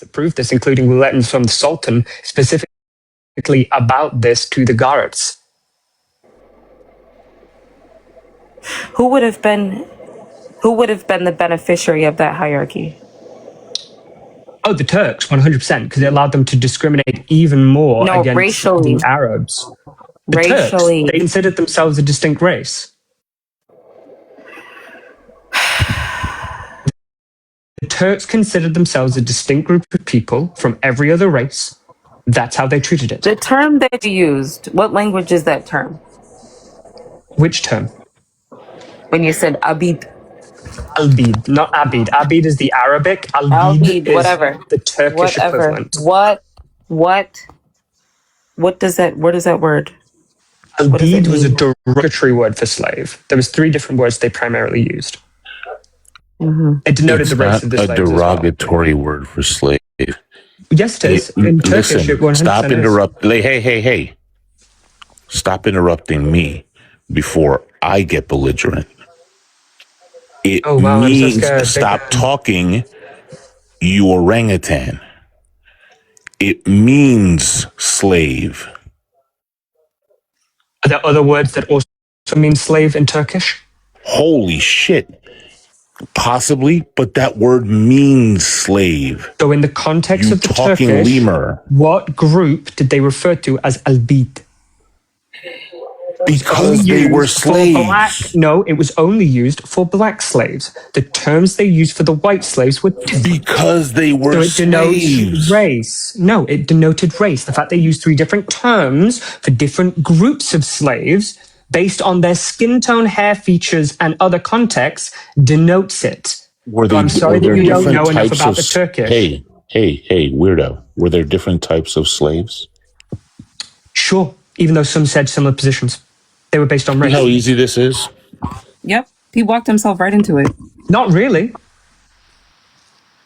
that prove this, including letters from the Sultan specifically about this to the Ghurids. Who would have been the beneficiary of that hierarchy? Oh, the Turks, 100%, because it allowed them to discriminate even more against racially. the Arabs. The Racially. Turks, they considered themselves a distinct race. The Turks considered themselves a distinct group of people from every other race. That's how they treated it. The term that you used, what language is that term? Which term? When you said Abid. Albid, not Abid. Abid is the Arabic. Albid is whatever. the Turkish equivalent. What does that, what is that word? Albid was a derogatory word for slave. There was 3 different words they primarily used. Mm-hmm. It denoted the race of the slaves. It's not a derogatory word for slave. Yes, it is. In Turkish, it 100% stop interrupt. Hey. Stop interrupting me before I get belligerent. It means stop talking, you orangutan. It means slave. Are there other words that also mean slave in Turkish? Holy shit. Possibly, but that word means slave. So in the context of the Turkish, lemur. What group did they refer to as albid? Because they were slaves. No, it was only used for black slaves. The terms they used for the white slaves were different. Because they were slaves. So it denotes race. No, it denoted race. The fact they used 3 different terms for different groups of slaves based on their skin tone, hair features, and other contexts denotes it. I'm sorry that you don't know enough about the Turkish. Hey, weirdo. Were there different types of slaves? Sure, even though some said similar positions. They were based on race. You know how easy this is? Yep. He walked himself right into it. Not really.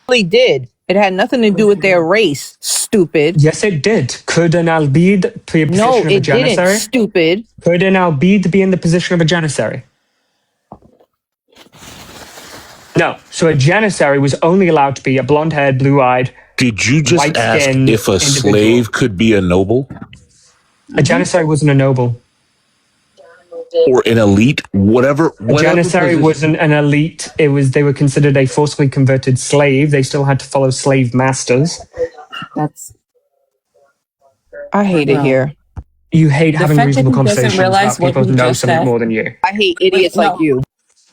Really did. It had nothing to do with their race, stupid. Yes, it did. Could an albid be a position of a janissary? No, it didn't, stupid. Could an albid be in the position of a janissary? No. So a janissary was only allowed to be a blonde-haired, blue-eyed, Did you just ask if a slave could be a noble? A janissary wasn't a noble. Or an elite, whatever. A janissary wasn't an elite. They were considered a forcibly converted slave. They still had to follow slave masters. I hate it here. You hate having reasonable conversations about people who know something more than you. I hate idiots like you.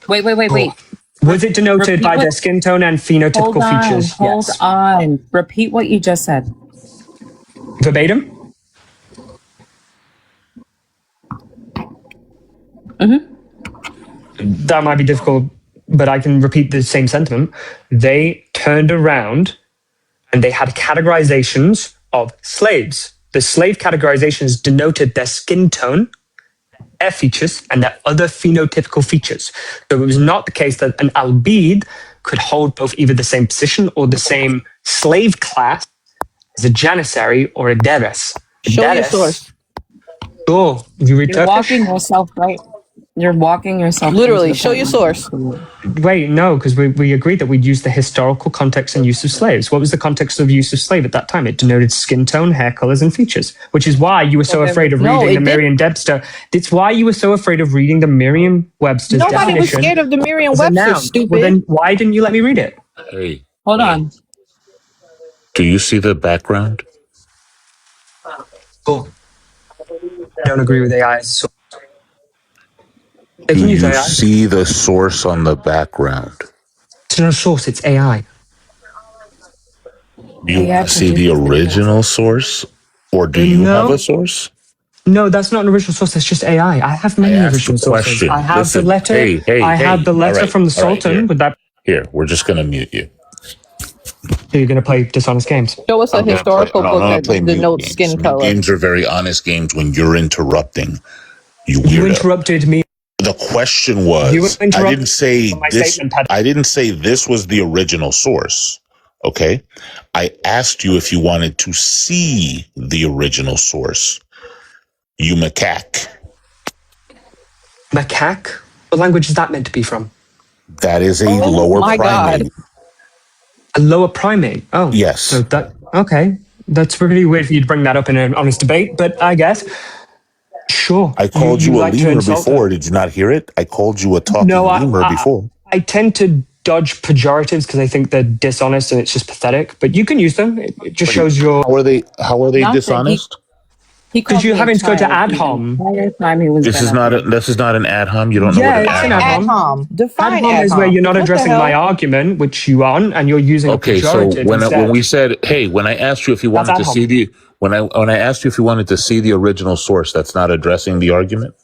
Wait. Was it denoted by their skin tone and phenotypical features? Hold on. Repeat what you just said. Verbatim? That might be difficult, but I can repeat the same sentiment. They turned around and they had categorizations of slaves. The slave categorizations denoted their skin tone, hair features, and their other phenotypical features. So it was not the case that an albid could hold both either the same position or the same slave class as a janissary or a deres. Show your source. Oh, you read You're Turkish? walking yourself right. You're walking yourself. Literally, show your source. Wait, no, because we agreed that we'd use the historical context and use of slaves. What was the context of use of slave at that time? It denoted skin tone, hair colors, and features, which is why you were so afraid of reading the Merriam-Webster. It's why you were so afraid of reading the Merriam-Webster's definition. Nobody was scared of the Merriam-Webster, stupid. Well, then why didn't you let me read it? Hey. Hold on. Do you see the background? Cool. I don't agree with AI. So Do you see the source on the background? It's not a source, it's AI. Do you want to see the original source? Or do you have a source? No, that's not an original source. That's just AI. I have many original sources. I have the letter. I have the letter from the Sultan. With that. Here, we're just going to mute you. So you're going to play dishonest games. Show us a historical book that denotes skin color. Games are very honest games when you're interrupting. You interrupted me. The question was, I didn't say this. I didn't say this was the original source. Okay, I asked you if you wanted to see the original source. You macaque. Macaque? What language is that meant to be from? That is a lower primate. A lower primate. Oh, Yes. So okay. That's really weird for you to bring that up in an honest debate, but I guess. Sure. I called you a like lemur before. Did you not hear it? I called you a talking lemur before. I tend to dodge pejoratives because I think they're dishonest and it's just pathetic. But you can use them. It just shows your. How are they dishonest? Because you're having to go to ad hom. This is not an ad hom. You don't know what it's an ad hom. Define ad hom is where you're not addressing my argument, which you aren't, and you're using a pejorative. So when we said, hey, when I asked you if you wanted to see when I asked you if you wanted to see the original source, that's not addressing the argument.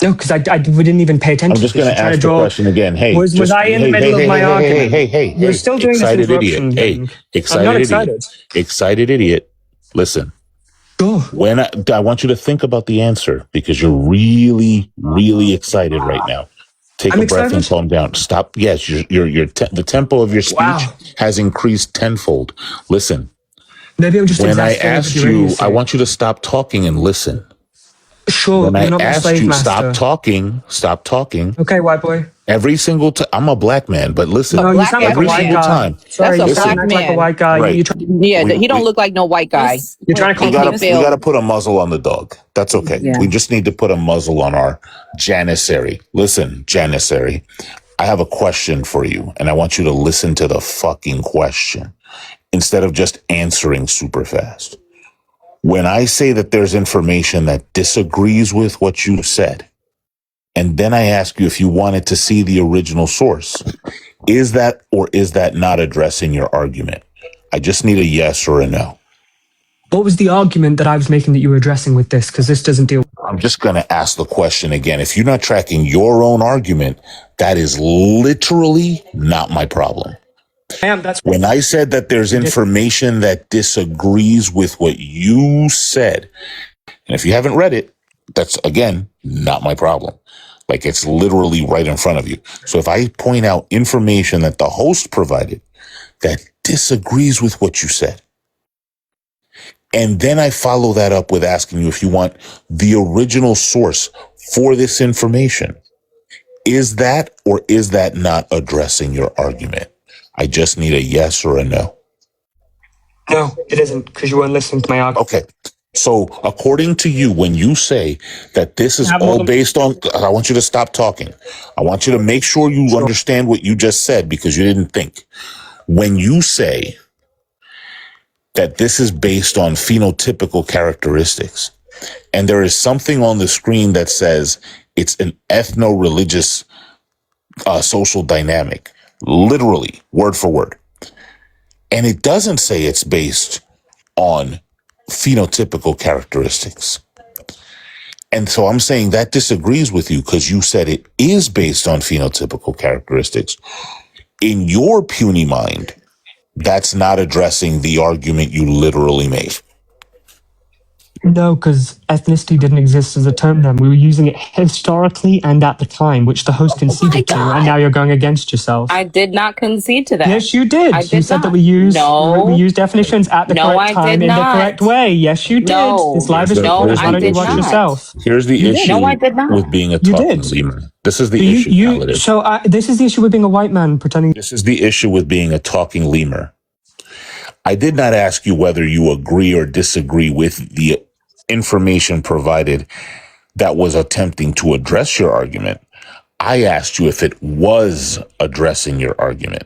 No, because I didn't even pay attention. I'm just going to ask the question again. Hey, was I in the middle of my argument? Hey, you're still doing excited this idiot. Hey, excited idiot. Listen. Sure. When I want you to think about the answer because you're really, really excited right now. Take a breath and calm down. Stop. Yes, the tempo of your speech has increased tenfold. Listen. Maybe I'm just when I asked you, I want you to stop talking and listen. Sure. When I asked you, stop talking. Okay, white boy. Every single time, I'm a black man, but listen, you sound like every single time. Sorry, that's a black man. Like a white guy. Right. He don't look like no white guy. You're trying to call we got to put a muzzle on the dog. That's okay. Yeah. We just need to put a muzzle on our janissary. Listen, janissary, I have a question for you, and I want you to listen to the fucking question instead of just answering super fast. When I say that there's information that disagrees with what you said, and then I ask you if you wanted to see the original source, is that or is that not addressing your argument? I just need a yes or a no. What was the argument that I was making that you were addressing with this? Because this doesn't deal. I'm just going to ask the question again. If you're not tracking your own argument, that is literally not my problem. When I said that there's information that disagrees with what you said, and if you haven't read it, that's, again, not my problem. Like, it's literally right in front of you. So if I point out information that the host provided that disagrees with what you said, and then I follow that up with asking you if you want the original source for this information, is that or is that not addressing your argument? I just need a yes or a no. No, it isn't, because you weren't listening to my argument. Okay. So according to you, when you say that this is all based on, I want you to stop talking. I want you to make sure you understand what you just said because you didn't think. When you say that this is based on phenotypical characteristics, and there is something on the screen that says it's an ethno-religious social dynamic, literally, word for word. And it doesn't say it's based on phenotypical characteristics. And so I'm saying that disagrees with you because you said it is based on phenotypical characteristics. In your puny mind, that's not addressing the argument you literally made. No, because ethnicity didn't exist as a term then. We were using it historically and at the time, which the host conceded to, and now you're going against yourself. I did not concede to that. Yes, you did. You said that we use definitions at the correct time in the correct way. Yes, you did. This live is recorded. Why don't you watch yourself? Here's the issue with being a talking lemur. This is the issue. This is the issue with being a white man pretending. This is the issue with being a talking lemur. I did not ask you whether you agree or disagree with the information provided that was attempting to address your argument. I asked you if it was addressing your argument,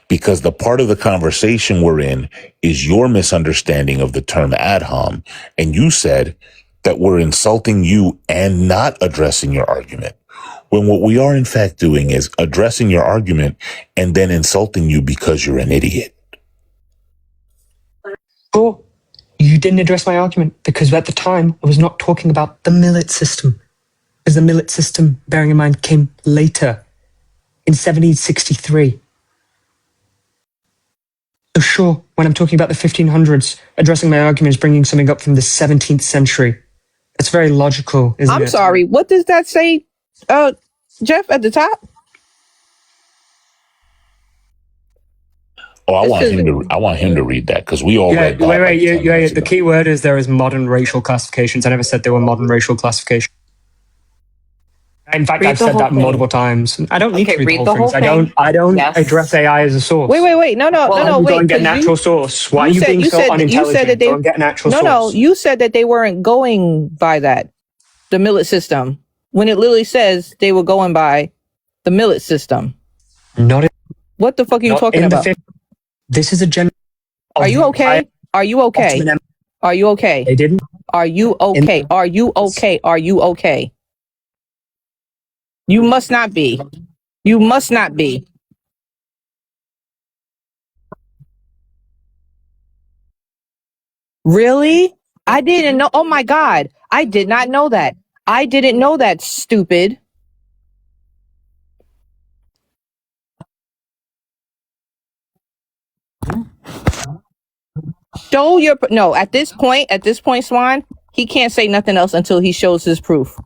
because the part of the conversation we're in is your misunderstanding of the term ad hom, and you said that we're insulting you and not addressing your argument, when what we are in fact doing is addressing your argument and then insulting you because you're an idiot. Oh, you didn't address my argument because at the time I was not talking about the millet system. Because the millet system, bearing in mind, came later in 1763. So sure, when I'm talking about the 1500s, addressing my argument is bringing something up from the 17th century. That's very logical, isn't it? I'm sorry, what does that say, Jeff, at the top? Oh, I want him to read that because we all read that. Wait. The key word is there is modern racial classifications. I never said there were modern racial classifications. In fact, Read I've the said whole that thing. multiple times. I don't need Okay, to read read the the whole whole things. I thing. don't Yes. address AI as a source. Wait. No, Go wait. and get an Because actual source. Why are you you said being you so said you unintelligent? said that Go they and get an actual no source. you said that they weren't going by that the millet system when it literally says they were going by the millet system. Not in, What the fuck are you not talking in the about? fifth. This is a general. Are you okay? Are you okay? Ottoman Empire. Are you okay? They didn't. Are you okay? Are you okay? Are you okay? You must not be. You must not be. Really? I didn't know. Oh my God. I did not know that. I didn't know that, stupid. Show your no, at this point, Swan, he can't say nothing else until he shows his proof.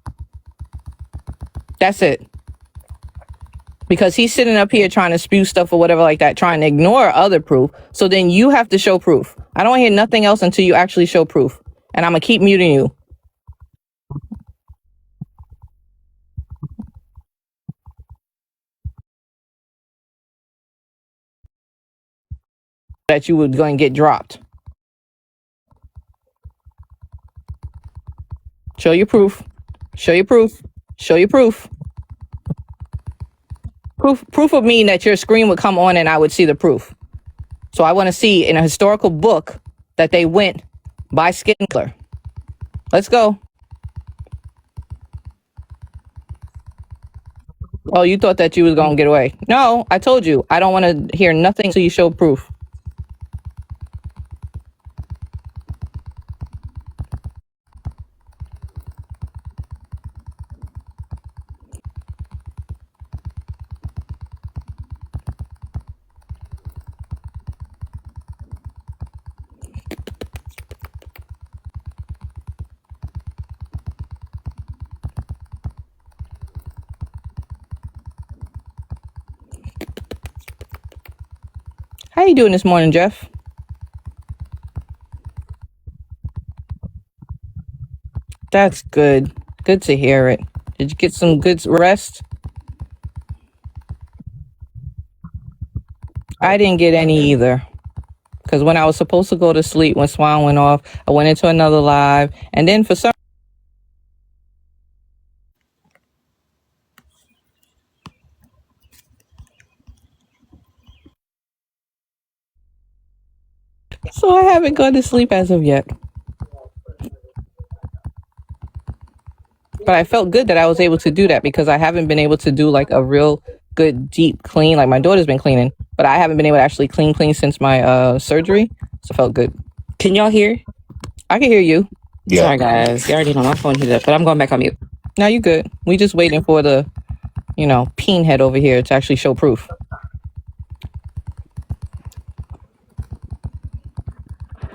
That's it. Because he's sitting up here trying to spew stuff or whatever like that, trying to ignore other proof. So then you have to show proof. I don't hear nothing else until you actually show proof. And I'm gonna keep muting you. That you were going to get dropped. Show your proof. Show your proof. Show your proof. Proof would mean that your screen would come on and I would see the proof. So I want to see in a historical book that they went by Skindler. Let's go. Oh, you thought that you was going to get away. No, I told you. I don't want to hear nothing until you show proof. How you doing this morning, Jeff? That's good. Good to hear it. Did you get some good rest? I didn't get any either. Because when I was supposed to go to sleep, when Swan went off, I went into another live. And then for some so I haven't gone to sleep as of yet. But I felt good that I was able to do that because I haven't been able to do like a real good deep clean. Like my daughter's been cleaning, but I haven't been able to actually clean since my surgery. So it felt good. Can y'all hear? I can hear you. Yeah. Sorry, guys. You already know my phone hit up, but I'm going back on mute. No, you good. We just waiting for the, peen head over here to actually show proof.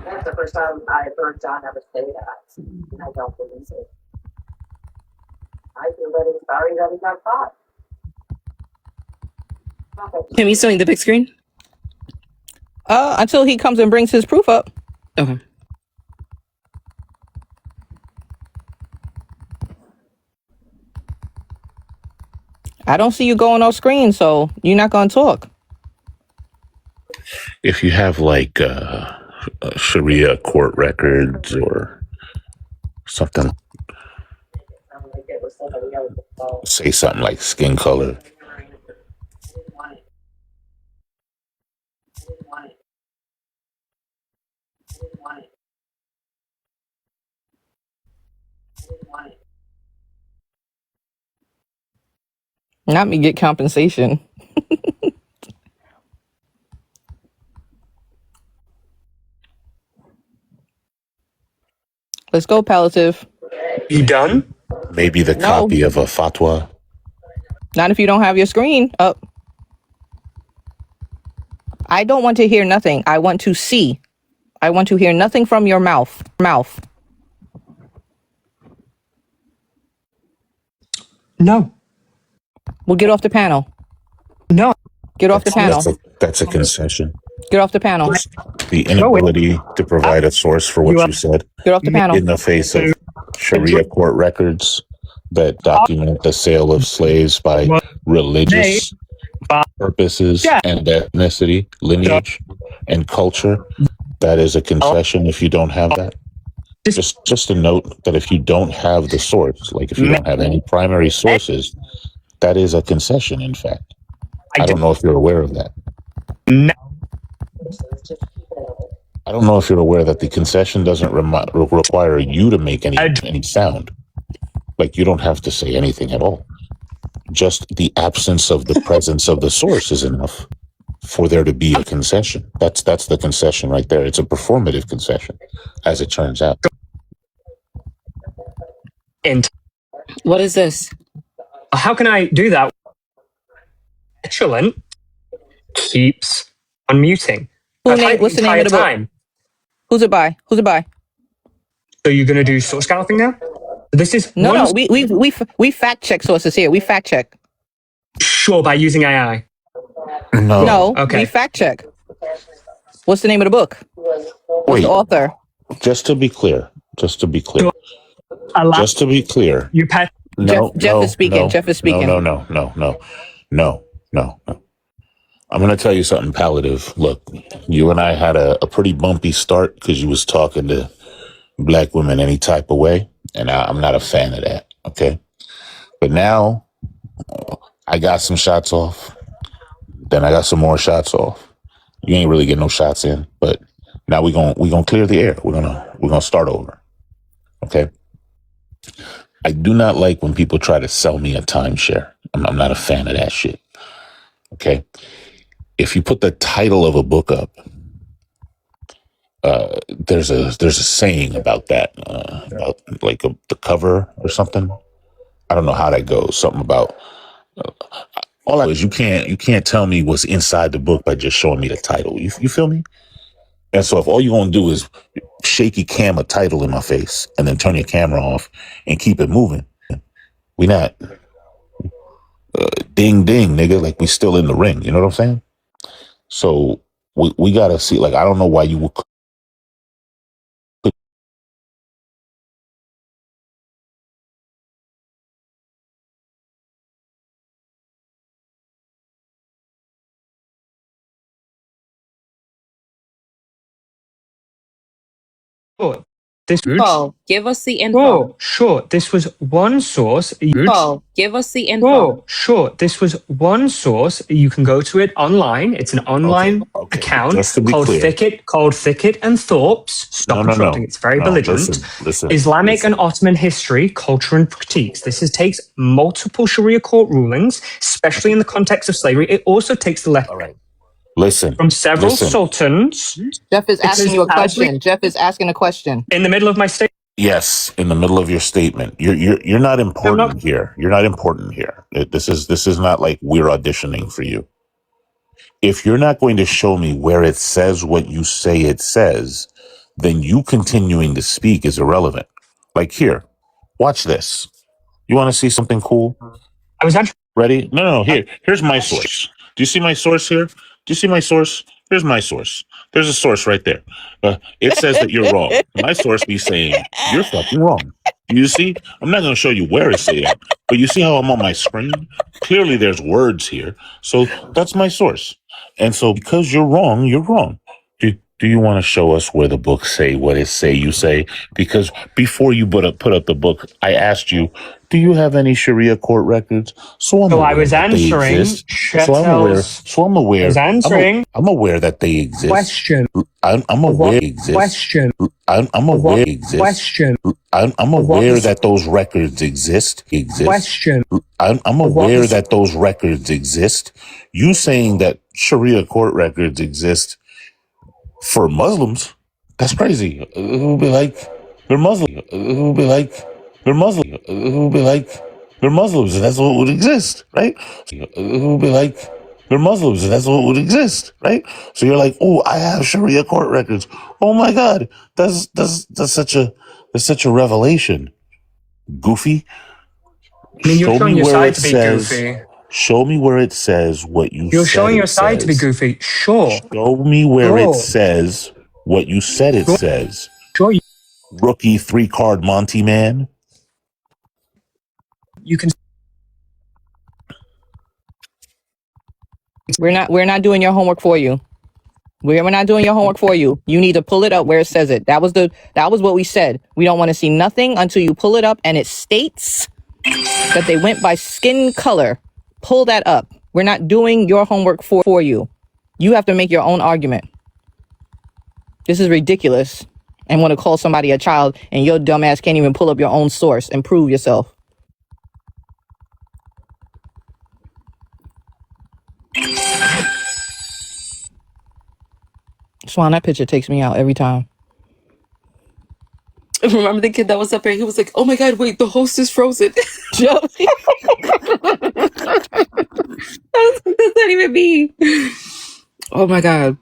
That's the first time I've heard John ever say that, and I don't believe it. I feel very sorry that he got caught. Can we still in the big screen? Until he comes and brings his proof up. Okay. I don't see you going off screen, so you're not going to talk. If you have like Sharia court records or something, say something like skin color. Not me get compensation. Let's go, Palliative. You done? Maybe the copy of a fatwa. Not if you don't have your screen up. I don't want to hear nothing. I want to see. I want to hear nothing from your mouth. No. Well, get off the panel. No. Get off the panel. That's a concession. Get off the panel. The inability to provide a source for what you said Get off the panel. in the face of Sharia court records that document the sale of slaves by religious purposes and ethnicity, lineage, and culture. That is a concession if you don't have that. Just a note that if you don't have the source, like if you don't have any primary sources, that is a concession, in fact. I don't know if you're aware of that. I don't know if you're aware that the concession doesn't require you to make any sound. Like, you don't have to say anything at all. Just the absence of the presence of the source is enough for there to be a concession. That's the concession right there. It's a performative concession, as it turns out. What is this? How can I do that? Petulant keeps on muting. What's the name of the book? Who's it by? So you're going to do source scouting now? This is no. We fact check sources here. We fact check. Sure, by using AI. No. Okay. We fact check. What's the name of the book? What's the author? Just to be clear. Jeff is speaking. Jeff is speaking. No. I'm going to tell you something palliative. Look, you and I had a pretty bumpy start because you was talking to black women any type of way, and I'm not a fan of that, okay? But now, I got some shots off, then I got some more shots off. You ain't really getting no shots in, but now we gonna clear the air. We're gonna start over, okay? I do not like when people try to sell me a timeshare. I'm not a fan of that shit, okay? If you put the title of a book up, there's a saying about that, about like the cover or something. I don't know how that goes. Something about all I is you can't tell me what's inside the book by just showing me the title. You feel me? And so if all you're gonna do is shaky cam a title in my face and then turn your camera off and keep it moving, we not ding ding nigga, like we still in the ring. You know what I'm saying? So we gotta see. Like, I don't know why you would. Give us the info. Sure. This was one source. Give us the info. Sure. This was one source. You can go to it online. It's an online account called Thicket and Thorpe's. Stop interrupting. It's very belligerent. Listen, Islamic and Ottoman history, culture, and critiques. This takes multiple Sharia court rulings, especially in the context of slavery. It also takes the left. All right. Listen. From several sultans. Jeff is asking you a question. Jeff is asking a question. In the middle of my statement. Yes, in the middle of your statement. You're not important here. You're not important here. This is not like we're auditioning for you. If you're not going to show me where it says what you say it says, then you continuing to speak is irrelevant. Like, here, watch this. You want to see something cool? I was actually ready. No. Here's my source. Do you see my source here? Do you see my source? Here's my source. There's a source right there. It says that you're wrong. My source be saying you're fucking wrong. You see? I'm not going to show you where it's saying, but you see how I'm on my screen? Clearly there's words here. So that's my source. And so because you're wrong, you're wrong. Do you want to show us where the book say what it say you say? Because before you put up the book, I asked you, do you have any Sharia court records? So I was answering. I'm aware that they exist. Question. I'm aware they exist. Question. I'm aware they exist. Question. I'm aware that those records exist. Question. I'm aware that those records exist. You saying that Sharia court records exist for Muslims, that's crazy. It will be like, they're Muslim. It will be like, they're Muslim. It will be like, they're Muslims, and that's what would exist, right? It will be like, they're Muslims, and that's what would exist, right? So you're like, oh, I have Sharia court records. Oh my God, that's such a revelation. Goofy. I mean, you're showing your side to be goofy. Show me where it says what you said. You're showing your side to be goofy. Sure. Show me where it says what you said it says. Sure. Rookie 3-card Monty man. you can. We're not doing your homework for you. We're not doing your homework for you. You need to pull it up where it says it. That was what we said. We don't want to see nothing until you pull it up and it states that they went by skin color. Pull that up. We're not doing your homework for you. You have to make your own argument. This is ridiculous. And want to call somebody a child and your dumb ass can't even pull up your own source and prove yourself. Swan, that picture takes me out every time. Remember the kid that was up there? He was like, "Oh my god, wait, the host is frozen." That's not even me. Oh my god.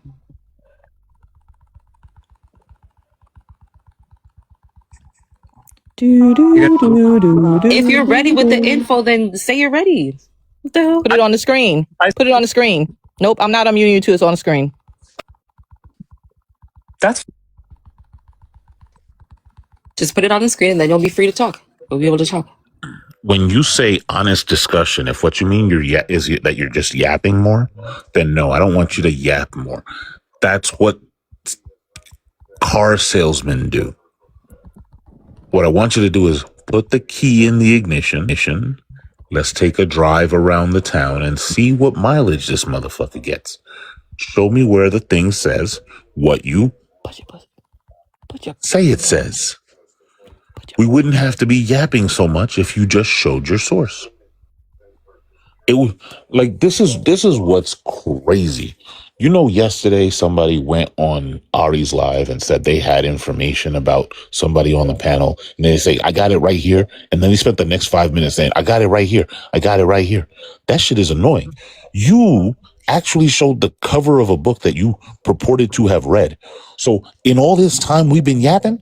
If you're ready with the info, then say you're ready. What the hell? Put it on the screen. Put it on the screen. Nope, I'm not unmuting you too. It's on the screen. That's just put it on the screen and then you'll be free to talk. We'll be able to talk. When you say honest discussion, if what you mean is that you're just yapping more, then no, I don't want you to yap more. That's what car salesmen do. What I want you to do is put the key in the ignition. Let's take a drive around the town and see what mileage this motherfucker gets. Show me where the thing says what you say it says. We wouldn't have to be yapping so much if you just showed your source. It was like, this is what's crazy. You know, yesterday somebody went on Ari's live and said they had information about somebody on the panel, and they say, "I got it right here." And then he spent the next 5 minutes saying, "I got it right here. I got it right here." That shit is annoying. You actually showed the cover of a book that you purported to have read. So in all this time we've been yapping,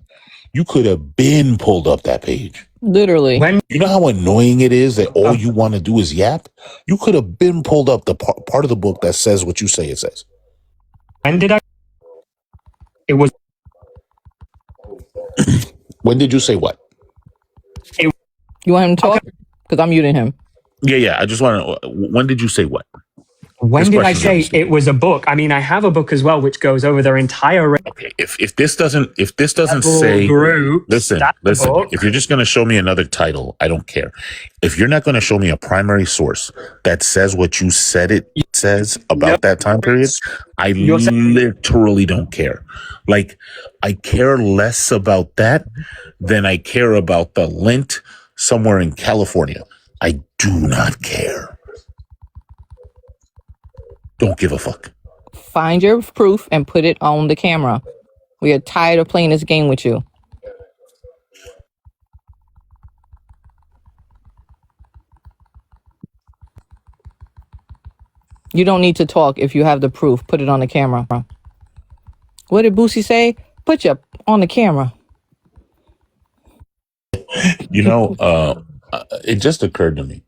you could have been pulled up that page. Literally. You know how annoying it is that all you want to do is yap? You could have been pulled up the part of the book that says what you say it says. When did I? It was. When did you say what? You want him to talk? Because I'm muting him. Yeah. I just want to. When did you say what? When did I say it was a book? I mean, I have a book as well, which goes over their entire. Okay, if this doesn't say, listen. If you're just going to show me another title, I don't care. If you're not going to show me a primary source that says what you said it says about that time period, I literally don't care. Like, I care less about that than I care about the lint somewhere in California. I do not care. Don't give a fuck. Find your proof and put it on the camera. We are tired of playing this game with you. You don't need to talk if you have the proof. Put it on the camera. What did Boosie say? Put you on the camera. You know, it just occurred to me.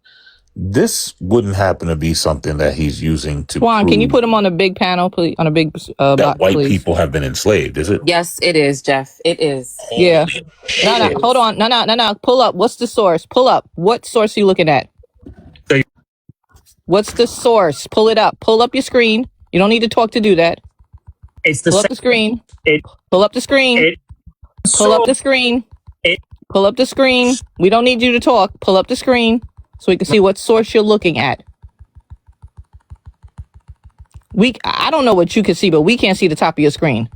This wouldn't happen to be something that he's using to. Juan, can you put him on a big panel, please? On a big that box, white please? People have been enslaved, is it? Yes, it is, Jeff. It is. Yeah. No. Hold on. No. Pull up. What's the source? Pull up. What source are you looking at? What's the source? Pull it up. Pull up your screen. You don't need to talk to do that. Pull up the screen. Pull up the screen. Pull up the screen. Pull up the screen. We don't need you to talk. Pull up the screen so we can see what source you're looking at. I don't know what you can see, but we can't see the top of your screen.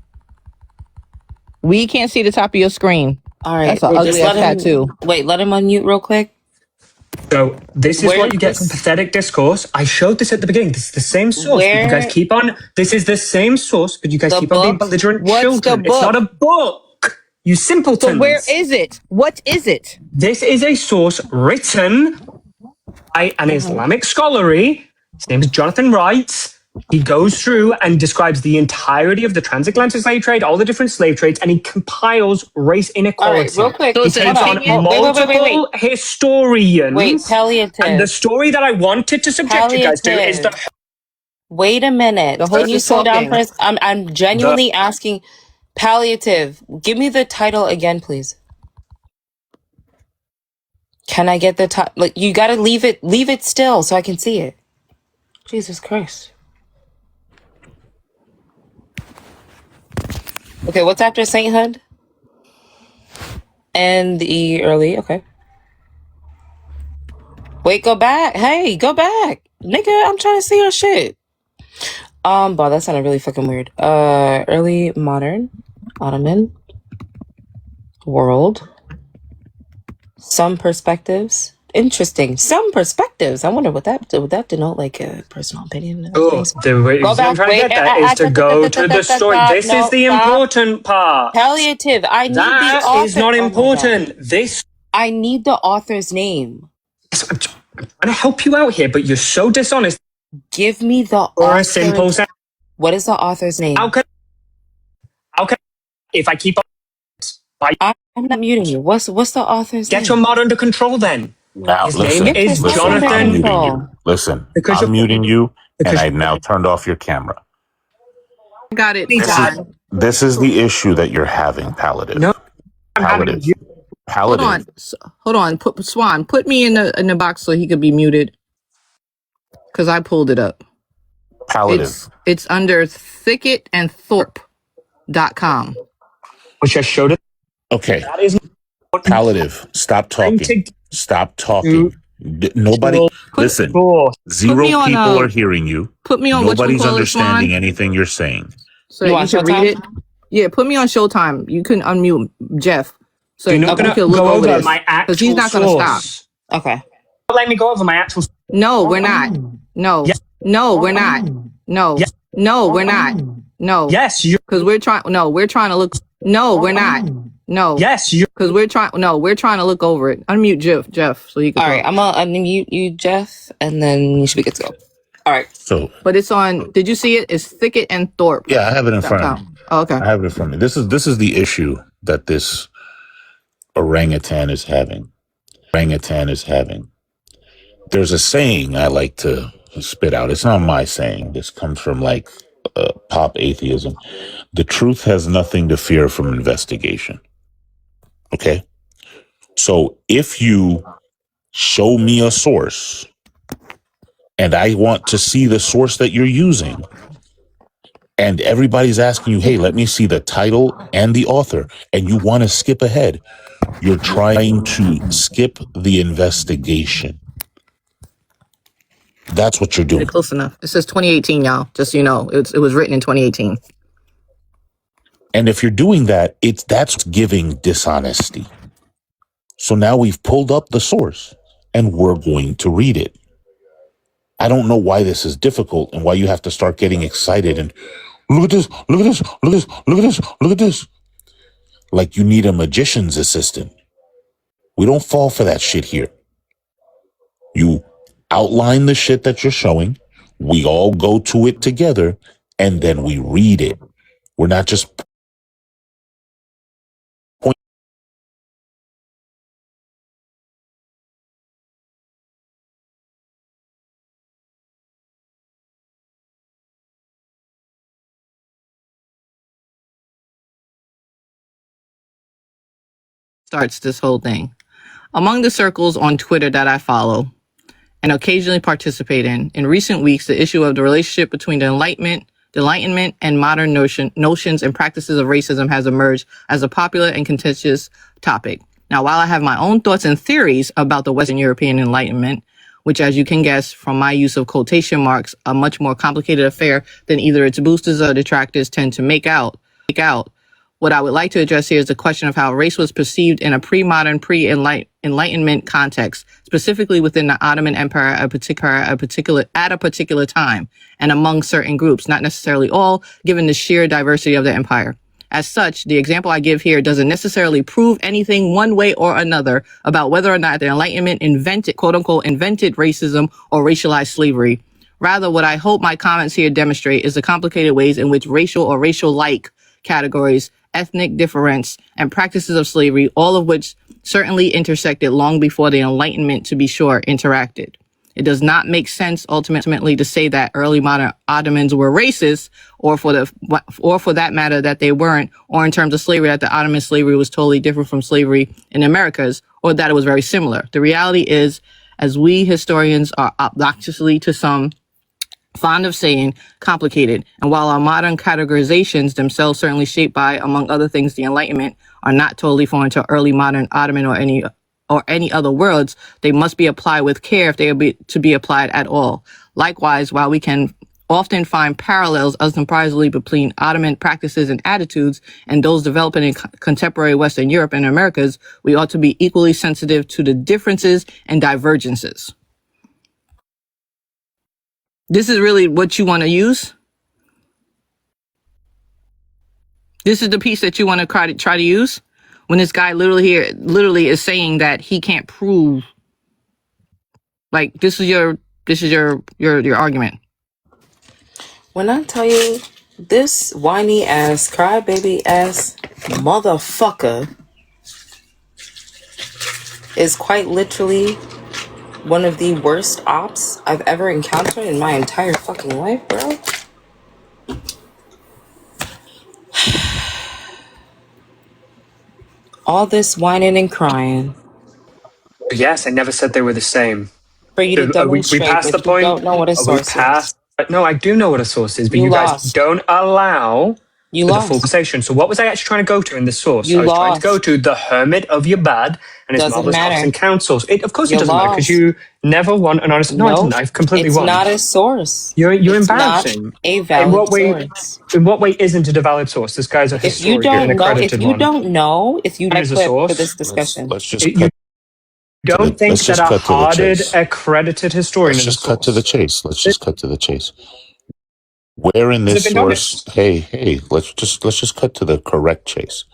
We can't see the top of your screen. All right. That's an ugly ass tattoo. Wait, let him unmute real quick. So this is what you get from pathetic discourse. I showed this at the beginning. This is the same source. But you guys keep on. This is the same source, but you guys keep on being belligerent children. It's not a book. You simpletons. So where is it? What is it? This is a source written by an Islamic scholarly. His name is Jonathan Wright. He goes through and describes the entirety of the transatlantic slave trade, all the different slave trades, and he compiles race inequality. All right, real quick. He takes on multiple historians. Wait, palliative. And the story that I wanted to subject you guys to is the... Wait a minute. Can you slow down for us? I'm genuinely asking. Palliative. Give me the title again, please. Can I get the top? Like, you gotta leave it still so I can see it. Jesus Christ. Okay, what's after sainthood? And the early, okay. Wait, go back. Hey, go back. Nigga, I'm trying to see your shit. But that sounded really fucking weird. Early modern, Ottoman, world, some perspectives. Interesting. Some perspectives. I wonder would that denote like a personal opinion? Oh, the way Go back. I'm trying to get that is to go to the story. This is the important part. Palliative. I need the That author. is not important. This. I need the author's name. I'm trying to help you out here, but you're so dishonest. Give me the Or author. a simple sentence. What is the author's name? How can if I keep on? I'm not muting you. What's the author's name? Get your mod under control then. Now, His listen, name is listen, Jonathan. I'm muting you. Listen, Because I'm muting you, and because- I've now turned off your camera. Got it. This is the issue that you're having, Paladin. No, I'm having Paladin. Paladin. Hold on. Swan, put me in the box so he could be muted. Because I pulled it up. Paladin. It's under thicketandthorpe.com. which I showed it. Okay. That is Palliative. Stop talking. Stop talking. Nobody. Listen. Zero people are hearing you. Put me on. Nobody's understanding anything you're saying. So you can read it. Yeah, put me on Showtime. You can unmute Jeff. So you're not going to go over my actual because he's not going to stop. Okay. Let me go over my actual. No, we're not. No. Yes. No, we're not. No. Yes. No, we're not. No. Yes, you. Because we're trying. No, we're trying to look. No, we're not. No. Yes, you. Because we're trying. No, we're trying to look over it. Unmute Jeff, so you can. All right, I'm gonna unmute you, Jeff, and then you should be good to go. All right. So, but it's on. Did you see it? It's Thicket and Thorpe. Yeah, I have it in front of me. Oh, okay. I have it in front of me. This is the issue that this orangutan is having. There's a saying I like to spit out. It's not my saying. This comes from like pop atheism. The truth has nothing to fear from investigation. Okay? So if you show me a source and I want to see the source that you're using, and everybody's asking you, hey, let me see the title and the author, and you want to skip ahead, you're trying to skip the investigation. That's what you're doing. Close enough. It says 2018, y'all. Just so you know, it was written in 2018. And if you're doing that, that's giving dishonesty. So now we've pulled up the source and we're going to read it. I don't know why this is difficult and why you have to start getting excited and look at this, look at this, look at this, look at this, look at this. Like you need a magician's assistant. We don't fall for that shit here. You outline the shit that you're showing. We all go to it together and then we read it. We're not just starts this whole thing. Among the circles on Twitter that I follow and occasionally participate in recent weeks, the issue of the relationship between the Enlightenment and modern notions and practices of racism has emerged as a popular and contentious topic. Now, while I have my own thoughts and theories about the Western European Enlightenment, which, as you can guess from my use of quotation marks, a much more complicated affair than either its boosters or detractors tend to make out, what I would like to address here is the question of how race was perceived in a pre-modern, pre-Enlightenment context, specifically within the Ottoman Empire at a particular time, and among certain groups, not necessarily all, given the sheer diversity of the empire. As such, the example I give here doesn't necessarily prove anything one way or another about whether or not the Enlightenment invented, quote unquote, invented racism or racialized slavery. Rather, what I hope my comments here demonstrate is the complicated ways in which racial or racial-like categories, ethnic difference, and practices of slavery, all of which certainly intersected long before the Enlightenment, to be sure, interacted. It does not make sense ultimately to say that early modern Ottomans were racist, or for that matter that they weren't, or in terms of slavery that the Ottoman slavery was totally different from slavery in Americas, or that it was very similar. The reality is, as we historians are obnoxiously to some fond of saying, complicated. And while our modern categorizations, themselves certainly shaped by, among other things, the Enlightenment, are not totally foreign to early modern Ottoman or any other worlds, they must be applied with care if they are to be applied at all. Likewise, while we can often find parallels unsurprisingly between Ottoman practices and attitudes and those developing in contemporary Western Europe and Americas, we ought to be equally sensitive to the differences and divergences. This is really what you want to use? This is the piece that you want to try to use? When this guy literally is saying that he can't prove, like, this is your argument. When I tell you, this whiny ass, crybaby ass motherfucker is quite literally one of the worst ops I've ever encountered in my entire fucking life, bro. All this whining and crying. Yes, I never said they were the same. For you to demonstrate we passed that the point. You don't know what a source is. No, I do know what a source is, but You guys lost. don't allow You the lost. full conversation. So what was I actually trying to go to in this source? You I was trying lost. to go to the Hermit of Yabad and his Doesn't marvelous matter. hops and counsels. Of course You it doesn't matter because lost. you never want an honest... No, I didn't. I've completely It's won. not a source. You're It's embarrassing. not a valid source. In what way isn't it a valid source? This guy's a If you historian, an don't know, accredited if you one. don't know, if you That is a equipped source. for this discussion, Let's just You cut. don't think let's that just a cut to the hardened, chase. accredited historian Let's is a just cut to the source? chase. Let's just cut to the chase. Where in this Has it been source? Hey, let's just cut to the correct chase.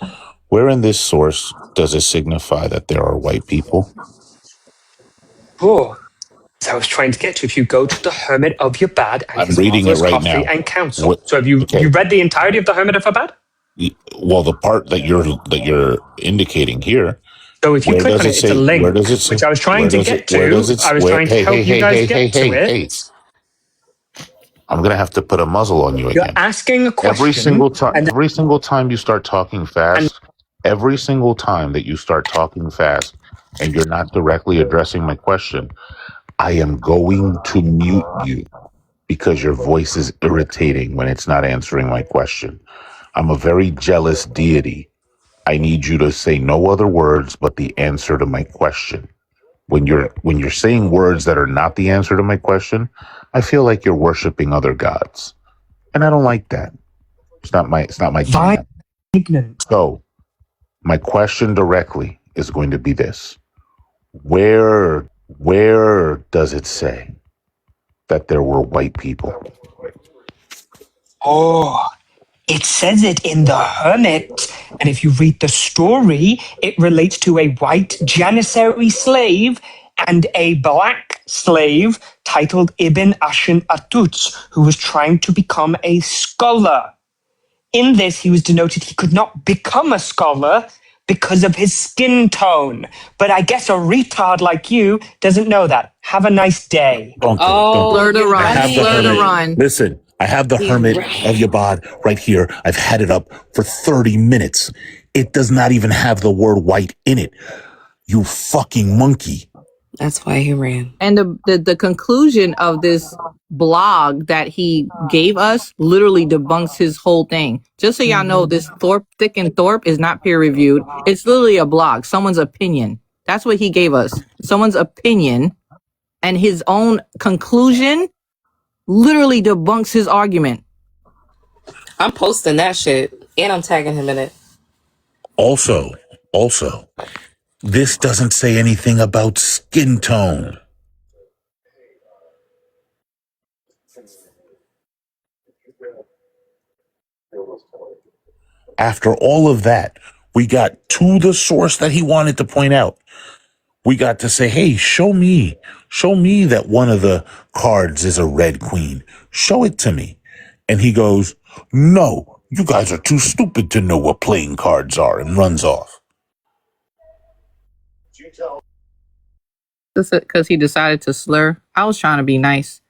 Where in this source does it signify that there are white people? Oh, as I was trying to get to, if you go to the Hermit of Yabad and I'm his reading it marvelous right coffee now. and counsel. What- So have you okay. you read the entirety of the Hermit of Yabad? Well, the part that you're indicating here. So if you Where click does on it it, it's say? a link, Where does it say? which I was trying where to does get it- where to. does it- I was where- trying to hey, help hey, you hey, guys hey, get hey, to hey, it. hey. I'm gonna have to put a muzzle on you You're again. asking a question. Every single time, and every single time you start talking fast, every single time that you start talking fast, and you're not directly addressing my question, I am going to mute you because your voice is irritating when it's not answering my question. I'm a very jealous deity. I need you to say no other words but the answer to my question. When you're saying words that are not the answer to my question, I feel like you're worshiping other gods. And I don't like that. It's not my jam. ignorant. So my question directly is going to be this. Where does it say that there were white people? Oh, it says it in the Hermit. And if you read the story, it relates to a white Janissary slave and a black slave titled Ibn Ashin Atuts, who was trying to become a scholar. In this, he was denoted he could not become a scholar because of his skin tone. But I guess a retard like you doesn't know that. Have a nice day. Blur to run. I have the Blur to Hermit. run. Listen, I have the Hermit of Yabad right here. I've had it up for 30 minutes. It does not even have the word white in it. You fucking monkey. that's why he ran. And the conclusion of this blog that he gave us literally debunks his whole thing. Just so y'all know, this Thick and Thorpe is not peer reviewed. It's literally a blog, someone's opinion. That's what he gave us. Someone's opinion, and his own conclusion literally debunks his argument. I'm posting that shit and I'm tagging him in it. Also, this doesn't say anything about skin tone. After all of that, we got to the source that he wanted to point out. We got to say, hey, show me that one of the cards is a red queen. Show it to me. And he goes, no, you guys are too stupid to know what playing cards are, and runs off. Because he decided to slur. I was trying to be nice.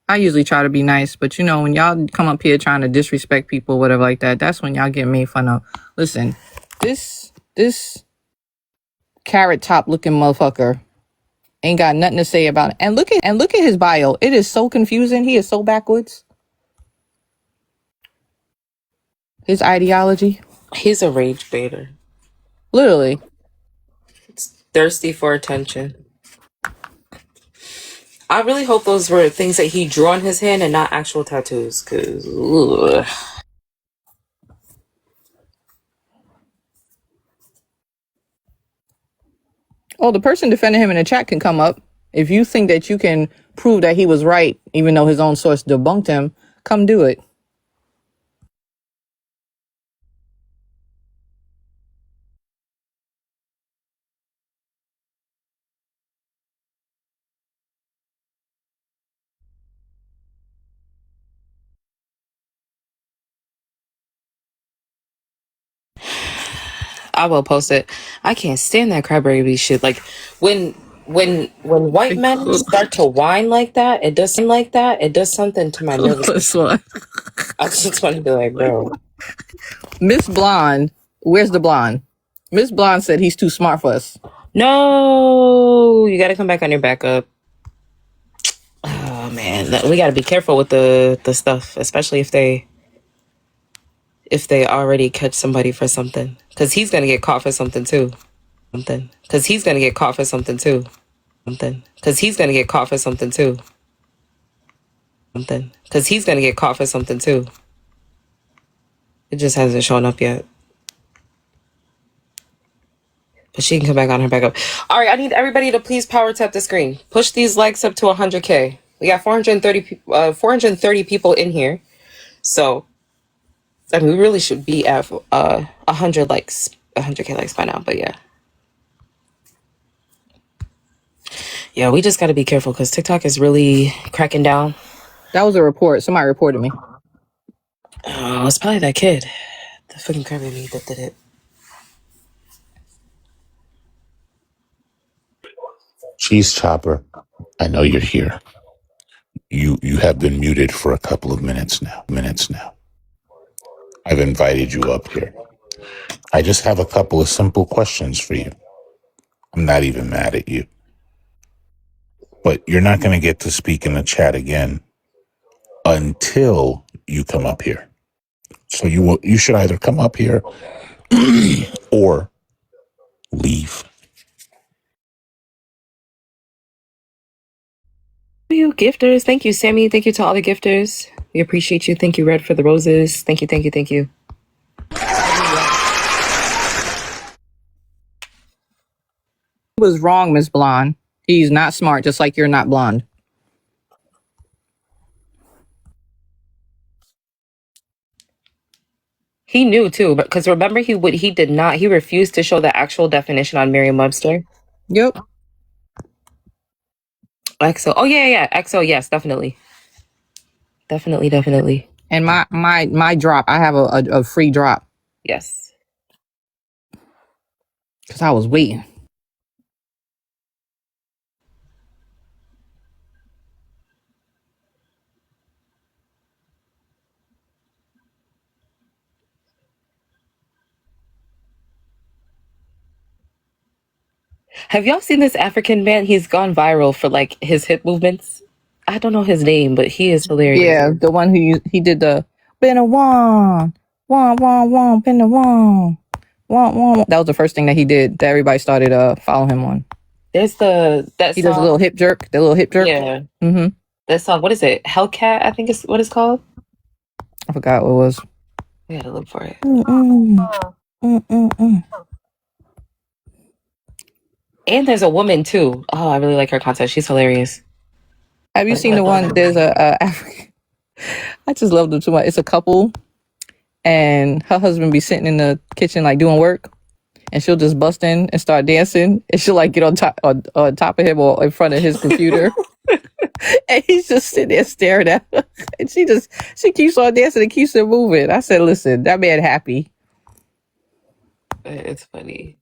I usually try to be nice, but you know, when y'all come up here trying to disrespect people, whatever like that, that's when y'all get made fun of. Listen, this carrot top looking motherfucker. Ain't got nothing to say about it. And look at his bio. It is so confusing. He is so backwards. His ideology. He's a rage baiter. Literally. It's thirsty for attention. I really hope those were things that he drew on his hand and not actual tattoos, because Oh, the person defending him in the chat can come up. If you think that you can prove that he was right, even though his own source debunked him, come do it. I will post it. I can't stand that crybaby shit. Like when white men start to whine like that, it does something to my nervous system. I just want to be like, bro. Miss Blonde, where's the blonde? Miss Blonde said he's too smart for us. No, you got to come back on your backup. Oh man, we got to be careful with the stuff, especially if they already catch somebody for something, because he's gonna get caught for something too. Because he's gonna get caught for something too. Because he's gonna get caught for something too. Because he's gonna get caught for something too. It just hasn't shown up yet. But she can come back on her backup. All right, I need everybody to please power tap the screen. Push these likes up to 100K. We got 430 people in here. So, I mean, we really should be at 100 likes, 100K likes by now. But yeah. Yeah, we just got to be careful because TikTok is really cracking down. That was a report. Somebody reported me. Oh, it's probably that kid. The fucking crybaby that did it. Cheese Chopper, I know you're here. You have been muted for a couple of minutes now. I've invited you up here. I just have a couple of simple questions for you. I'm not even mad at you. But you're not going to get to speak in the chat again until you come up here. So you should either come up here or leave. You gifters. Thank you, Sammy. Thank you to all the gifters. We appreciate you. Thank you, Red, for the roses. Thank you. He was wrong, Miss Blonde. He's not smart, just like you're not blonde. He knew too, because remember he refused to show the actual definition on Merriam-Webster. Yep. EXO. Oh yeah. EXO. Yes, definitely. And my drop, I have a free drop. Yes. Because I was waiting. Have y'all seen this African man? He's gone viral for like his hip movements. I don't know his name, but he is hilarious. Yeah, the one who he did the been a one, been a one. That was the first thing that he did that everybody started following him on. There's he does a little hip jerk. The little hip jerk. Yeah. Mm-hmm. That song, what is it? Hellcat, I think is what it's called. I forgot what it was. We gotta look for it. And there's a woman too. Oh, I really like her content. She's hilarious. Have you seen the one? There's a African. I just love them too much. It's a couple, and her husband be sitting in the kitchen like doing work, and she'll just bust in and start dancing, and she'll like get on top of him or in front of his computer, and he's just sitting there staring at her, and she keeps on dancing and keeps it moving. I said, listen, that man happy. It's funny.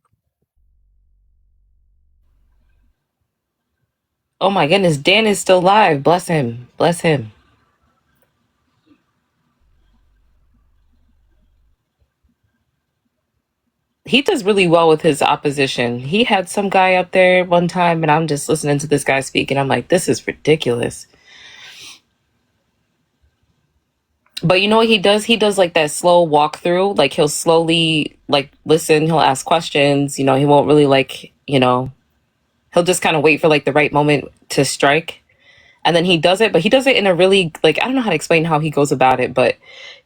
Oh my goodness, Dan is still live. Bless him. he does really well with his opposition. He had some guy up there one time, and I'm just listening to this guy speak, and I'm like, this is ridiculous. But you know what he does? He does like that slow walkthrough. Like he'll slowly like listen. He'll ask questions. You know, he won't really like, you know, he'll just kind of wait for like the right moment to strike. And then he does it, but he does it in a really like, I don't know how to explain how he goes about it, but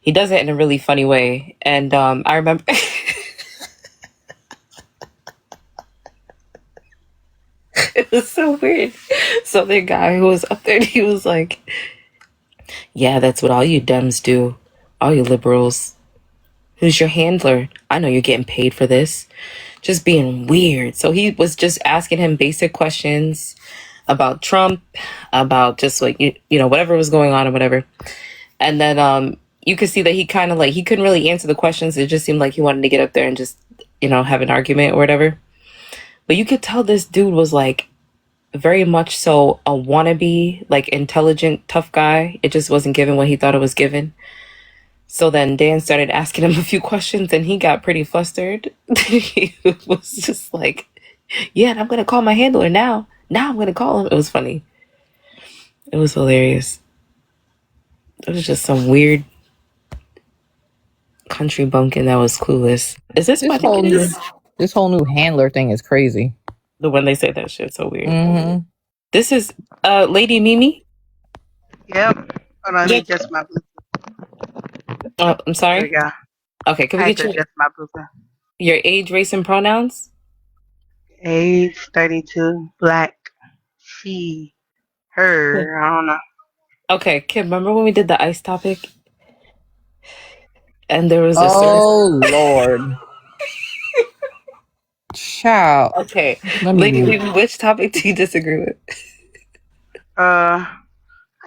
he does it in a really funny way. And I remember it was so weird. So the guy who was up there, he was like, yeah, that's what all you Dems do. All you liberals. Who's your handler? I know you're getting paid for this. Just being weird. So he was just asking him basic questions about Trump, about just like, you know, whatever was going on or whatever. And then you could see that he kind of like, he couldn't really answer the questions. It just seemed like he wanted to get up there and just, you know, have an argument or whatever. But you could tell this dude was like very much so a wannabe, like intelligent, tough guy. It just wasn't given what he thought it was given. So then Dan started asking him a few questions and he got pretty flustered. He was just like, yeah, and I'm going to call my handler now. Now I'm going to call him. It was funny. It was hilarious. It was just some weird country bumpkin that was clueless. Is this what it is? This whole new handler thing is crazy. The when they say that shit, so weird. Mm-hmm. This is Lady Mimi. Yep. Hold on, let me adjust my Bluetooth. Oh, I'm sorry. There we go. Okay, can we get you adjust my Bluetooth? Your age, race, and pronouns? Age 32, black, she, her. I don't know. Okay, Kim, remember when we did the ICE topic? And there was this. Oh Lord. Child. Okay, Lady Mimi, which topic do you disagree with? I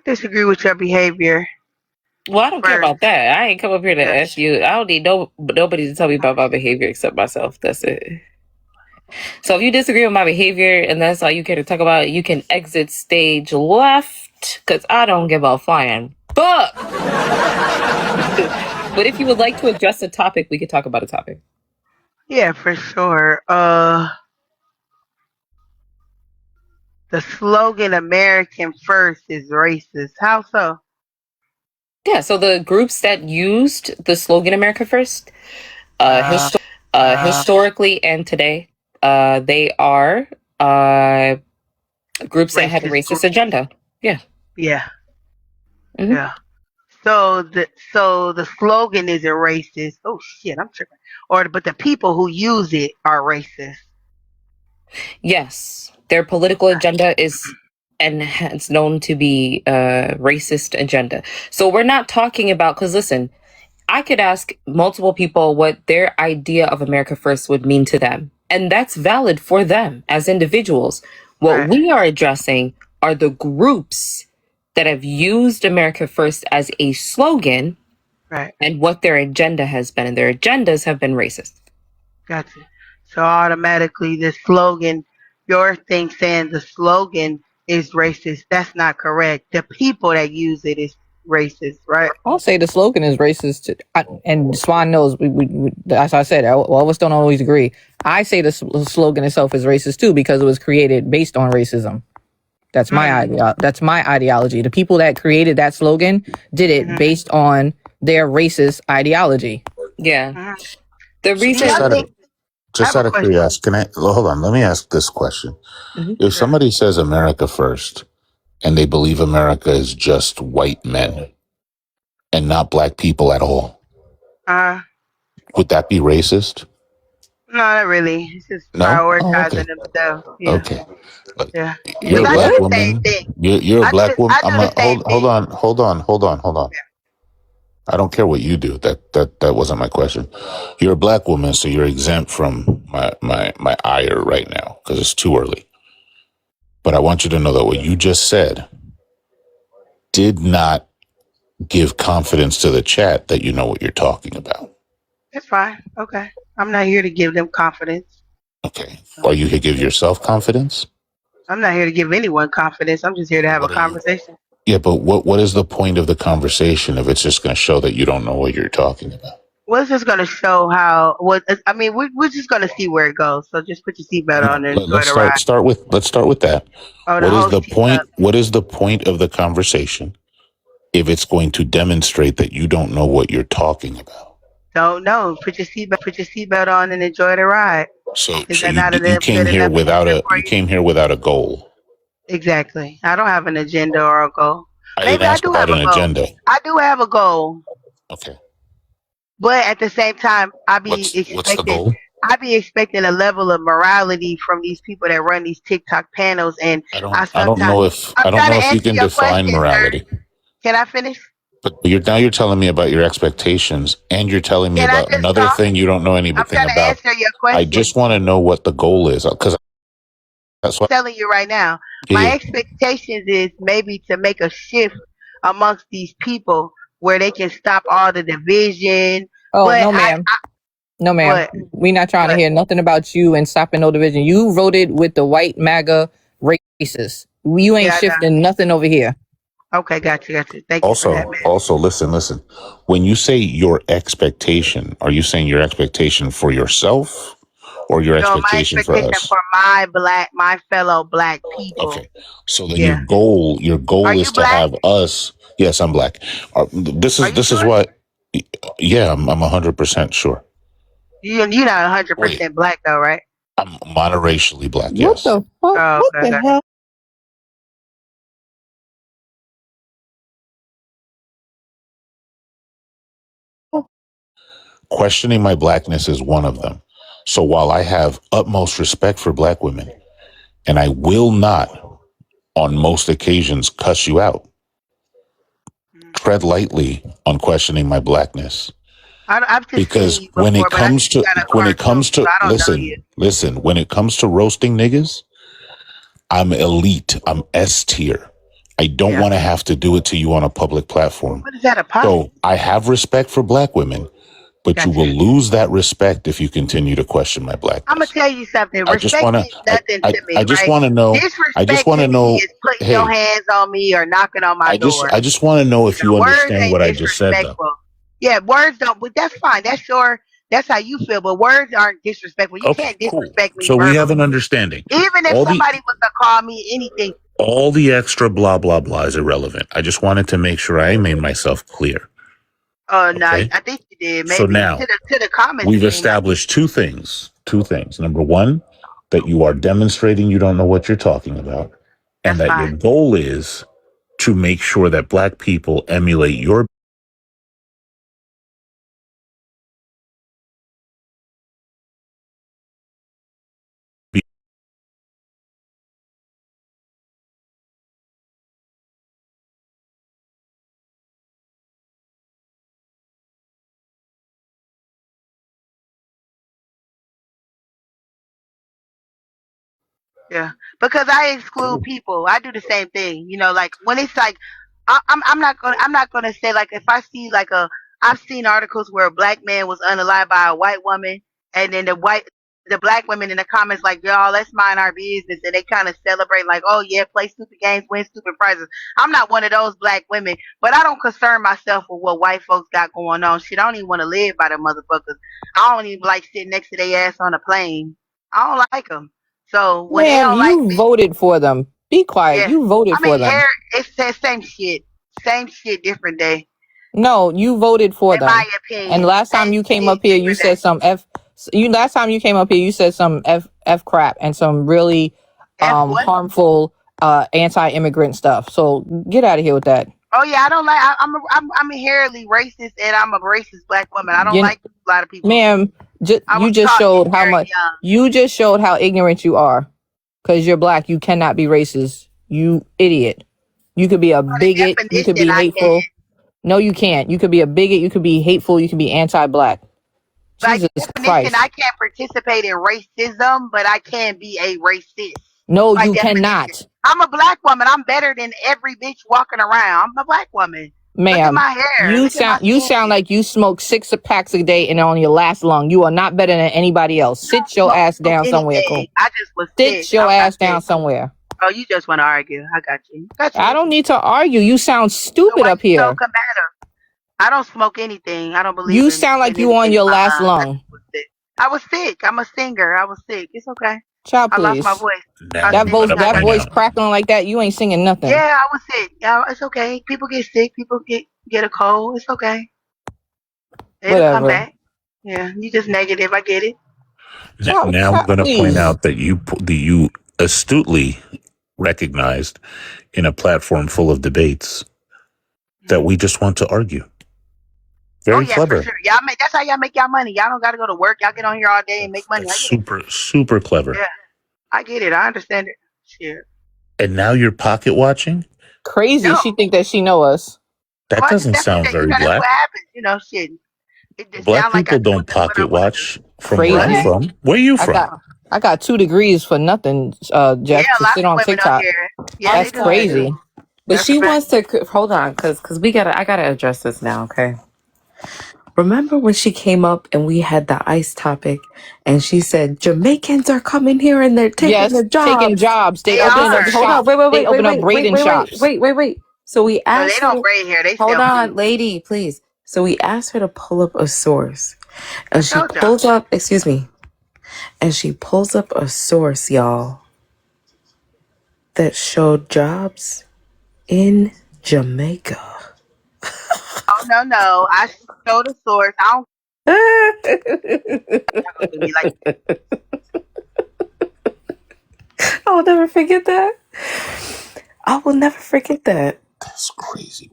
disagree with your behavior. Well, I don't care about that. I ain't come up here to ask you. I don't need nobody to tell me about my behavior except myself. That's it. So if you disagree with my behavior and that's all you care to talk about, you can exit stage left because I don't give a flying fuck. But if you would like to address a topic, we could talk about a topic. Yeah, for sure. The slogan "American First" is racist. How so? Yeah, so the groups that used the slogan "America First," historically and today, they are groups that had a racist agenda. Yeah. Yeah. Mm-hmm. Yeah. So the slogan isn't racist. Oh shit, I'm tripping. But the people who use it are racist. Yes, their political agenda is, and it's known to be a racist agenda. So we're not talking about, because listen, I could ask multiple people what their idea of America First would mean to them. And that's valid for them as individuals. What we are addressing are the groups that have used America First as a slogan, and what their agenda has been. And their agendas have been racist. Gotcha. So automatically the slogan, your thing saying the slogan is racist, that's not correct. The people that use it is racist, right? I'll say the slogan is racist, and Swan knows. We as I said, all of us don't always agree. I say the slogan itself is racist too because it was created based on racism. That's my idea. That's my ideology. The people that created that slogan did it based on their racist ideology. Yeah. The reason. Just out of curiosity, hold on? Let me ask this question: if somebody says America First, and they believe America is just white men and not black people at all, would that be racist? No, not really. It's just prioritizing themselves. Yeah. Okay. Yeah. You're a black woman. You're a black woman. Hold on. I don't care what you do. That wasn't my question. You're a black woman, so you're exempt from my ire right now because it's too early. But I want you to know that what you just said did not give confidence to the chat that you know what you're talking about. That's fine. Okay. I'm not here to give them confidence. Okay. Are you here to give yourself confidence? I'm not here to give anyone confidence. I'm just here to have a conversation. Yeah, but what is the point of the conversation if it's just going to show that you don't know what you're talking about? We're just gonna show how. What I mean, we're just gonna see where it goes. So just put your seatbelt on and enjoy the ride. Let's start with that. Oh, what is the point? What is the point of the conversation if it's going to demonstrate that you don't know what you're talking about? Don't know. Put your seatbelt on and enjoy the ride. So you came here without a goal. Exactly. I don't have an agenda or a goal. Maybe I do have an agenda. I do have a goal. Okay. But at the same time, what's the goal? I be expecting a level of morality from these people that run these TikTok panels, and I don't know if you can define morality. Sir. Can I finish? But you're telling me about your expectations, and you're telling me about another thing you don't know anything about. I'm trying to answer your question. I just want to know what the goal is, because that's what I'm telling you right now. My expectations is maybe to make a shift amongst these people where they can stop all the division. Oh, no, ma'am. No, ma'am. We're not trying to hear nothing about you and stopping no division. You voted with the white MAGA racists. You ain't shifting nothing over here. Okay, gotcha. Thank you for that, man. Also, listen. When you say your expectation, are you saying your expectation for yourself or your expectation for us? For my fellow black people. Okay. So then your goal is to have us. Yes, I'm black. This is what. Yeah, I'm 100% sure. You're not 100% black though, right? I'm monoracially black. Yes. What the fuck? Oh, what the hell? Questioning my blackness is one of them. So while I have utmost respect for black women, and I will not, on most occasions, cuss you out, tread lightly on questioning my blackness. Because when it comes to roasting niggas, I'm elite. I'm S tier. I don't want to have to do it to you on a public platform. What is that about? So I have respect for black women, but you will lose that respect if you continue to question my blackness. I'm gonna tell you something. Respect means nothing to me. I just want to know. I just want to know. Is putting your hands on me or knocking on my door. I just want to know if you understand what I just said, though. Yeah, words don't. But that's fine. That's how you feel. But words aren't disrespectful. You can't disrespect me. So we have an understanding. Even if somebody was to call me anything. All the extra blah blah blah is irrelevant. I just wanted to make sure I made myself clear. Oh no, I think you did. Maybe so now to the comments. We've established two things. Number one, that you are demonstrating you don't know what you're talking about, and that your goal is to make sure that black people emulate your Yeah, because I exclude people. I do the same thing. Like when it's like, I'm not gonna say like if I see like I've seen articles where a black man was unalived by a white woman, and then the black women in the comments like, y'all, let's mind our business, and they kind of celebrate like, oh yeah, play stupid games, win stupid prizes. I'm not one of those black women, but I don't concern myself with what white folks got going on. Shit, I don't even want to live by them motherfuckers. I don't even like sitting next to their ass on a plane. I don't like them. So when they don't like me, voted for them. Be quiet. Yeah. You voted for them. It says same shit, different day. No, you voted for them. In my opinion. And last time you came up here, you said some Last time you came up here, you said some f crap and some really harmful anti-immigrant stuff. So get out of here with that. Oh yeah, I don't like. I'm inherently racist, and I'm a racist black woman. I don't like a lot of people. Ma'am, you just showed how much. You just showed how ignorant you are, because you're black. You cannot be racist. You idiot. You could be a bigot. You could be hateful. No, you can't. You could be a bigot. You could be hateful. You could be anti-black. Jesus Christ. I can't participate in racism, but I can be a racist. No, you cannot. I'm a black woman. I'm better than every bitch walking around. I'm a black woman. Ma'am, look at my hair. You sound like you smoke 6 packs a day and on your last lung. You are not better than anybody else. Sit your ass down somewhere. Cool. I just was Sit your ass down somewhere. Oh, you just want to argue. I got you. I don't need to argue. You sound stupid up here. I don't smoke anything. I don't believe You in sound like you on anything your in my last lung. I was sick. I'm a singer. I was sick. It's okay. Child, I lost my please. voice. Now That you're voice, gonna that point voice out. crackling like that. You ain't singing nothing. Yeah, I was sick. Yeah, it's okay. People get sick. People get a cold. It's okay. It'll come Whatever. back. Yeah, you just negative. I get it. Now I'm going to point Please. out that you astutely recognized in a platform full of debates that we just want to argue. Very yes, clever. for sure. That's how y'all make y'all money. Y'all don't got to go to work. Y'all get on here all day and make money. That's super clever. Yeah, I get it. I understand it. Shit. And now you're pocket watching? Crazy. No. She think that she know us. That doesn't sound very black. That's what happens. Shit. It just Black sound like people don't pocket watch from Crazy. where I'm from. Where are you from? I got 2 degrees for nothing, Jeff, Yeah, a to lot sit of on women TikTok. here. Yeah, That's they do. crazy. But That's she right. wants to hold on, because I gotta address this now, okay? Remember when she came up and we had the ICE topic, and she said Jamaicans are coming here and they're taking the jobs. Taking jobs. They They open are. up Hold shops. on, They open up braiding shops. wait. So we No, asked they her don't braid hair. They hold sell on, food. lady, please. So we asked her to pull up a source, and she told y'all. pulls up. Excuse me, and she pulls up a source, y'all, that showed jobs in Jamaica. Oh no! I showed the source. I don't. Be like, I'll never forget that. I will never forget that. That's crazy.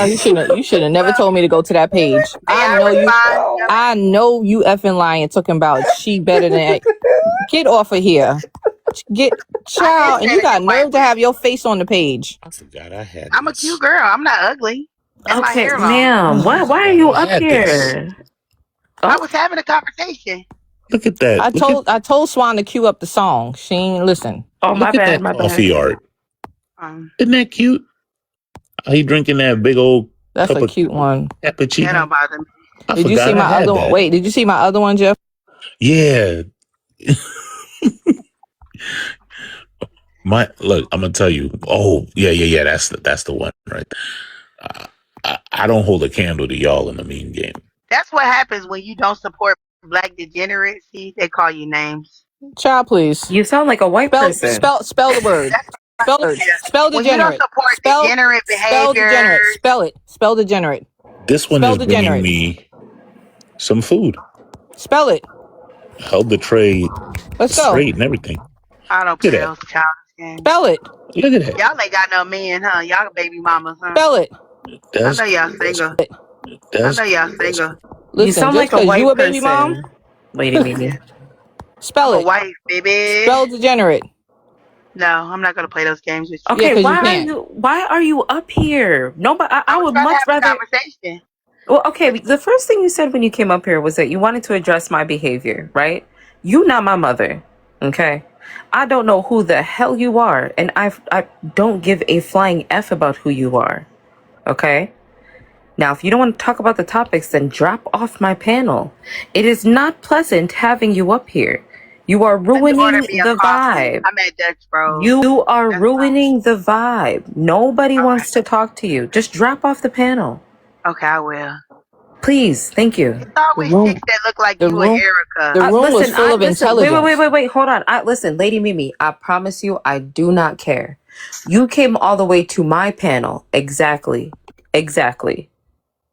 You should have never told me to go to that page. I know you effing lying talking about she better than get off of here. Get child, and you got nerve to have your face on the page. I forgot I had I'm a cute girl. I'm not ugly. And my Okay, hair long. ma'am. Why are you up here? I was having a conversation. Look at that. I told Swan to cue up the song. She ain't listen. Oh, my Look at bad, that my coffee bad. art. Isn't that cute? Are you drinking that big old That's cup a cute one. cappuccino? That don't bother me. Did you see my other one? Wait, did you see my other one, Jeff? Yeah. Look, I'm gonna tell you. Oh, yeah. That's the one, right? I don't hold a candle to y'all in the mean game. That's what happens when you don't support black degeneracy. They call you names. Child, please. You sound like a white person. Spell the word. Spell When you don't degenerate. support degenerate Spell behavior. degenerate. Spell it. Spell degenerate. This one is bringing me some food. Spell it. Held the tray straight and everything. I don't play those childish games. Spell it. Look at that. Y'all ain't got no men, huh? Y'all baby mamas, huh? Spell it. I know y'all single. Listen, you sound like a white you a person. baby mom? Lady Mimi. Spell I'm it. a wife, baby. Spell degenerate. No, I'm not gonna play those games with you. Okay, why are you up here? Nobody. I would much rather. Conversation. Well, okay. The first thing you said when you came up here was that you wanted to address my behavior, right? You not my mother, okay? I don't know who the hell you are, and I don't give a flying F about who you are, okay? Now, if you don't want to talk about the topics, then drop off my panel. It is not pleasant having you up here. You are ruining the vibe. I'm at Dutch Bros. You are ruining the vibe. Nobody wants to talk to you. Just drop off the panel. Okay, I will. Please, thank you. It's always chicks that look like you and Erica. The room was full of intelligence. Wait. Hold on. Listen, Lady Mimi, I promise you, I do not care. You came all the way to my panel. Exactly.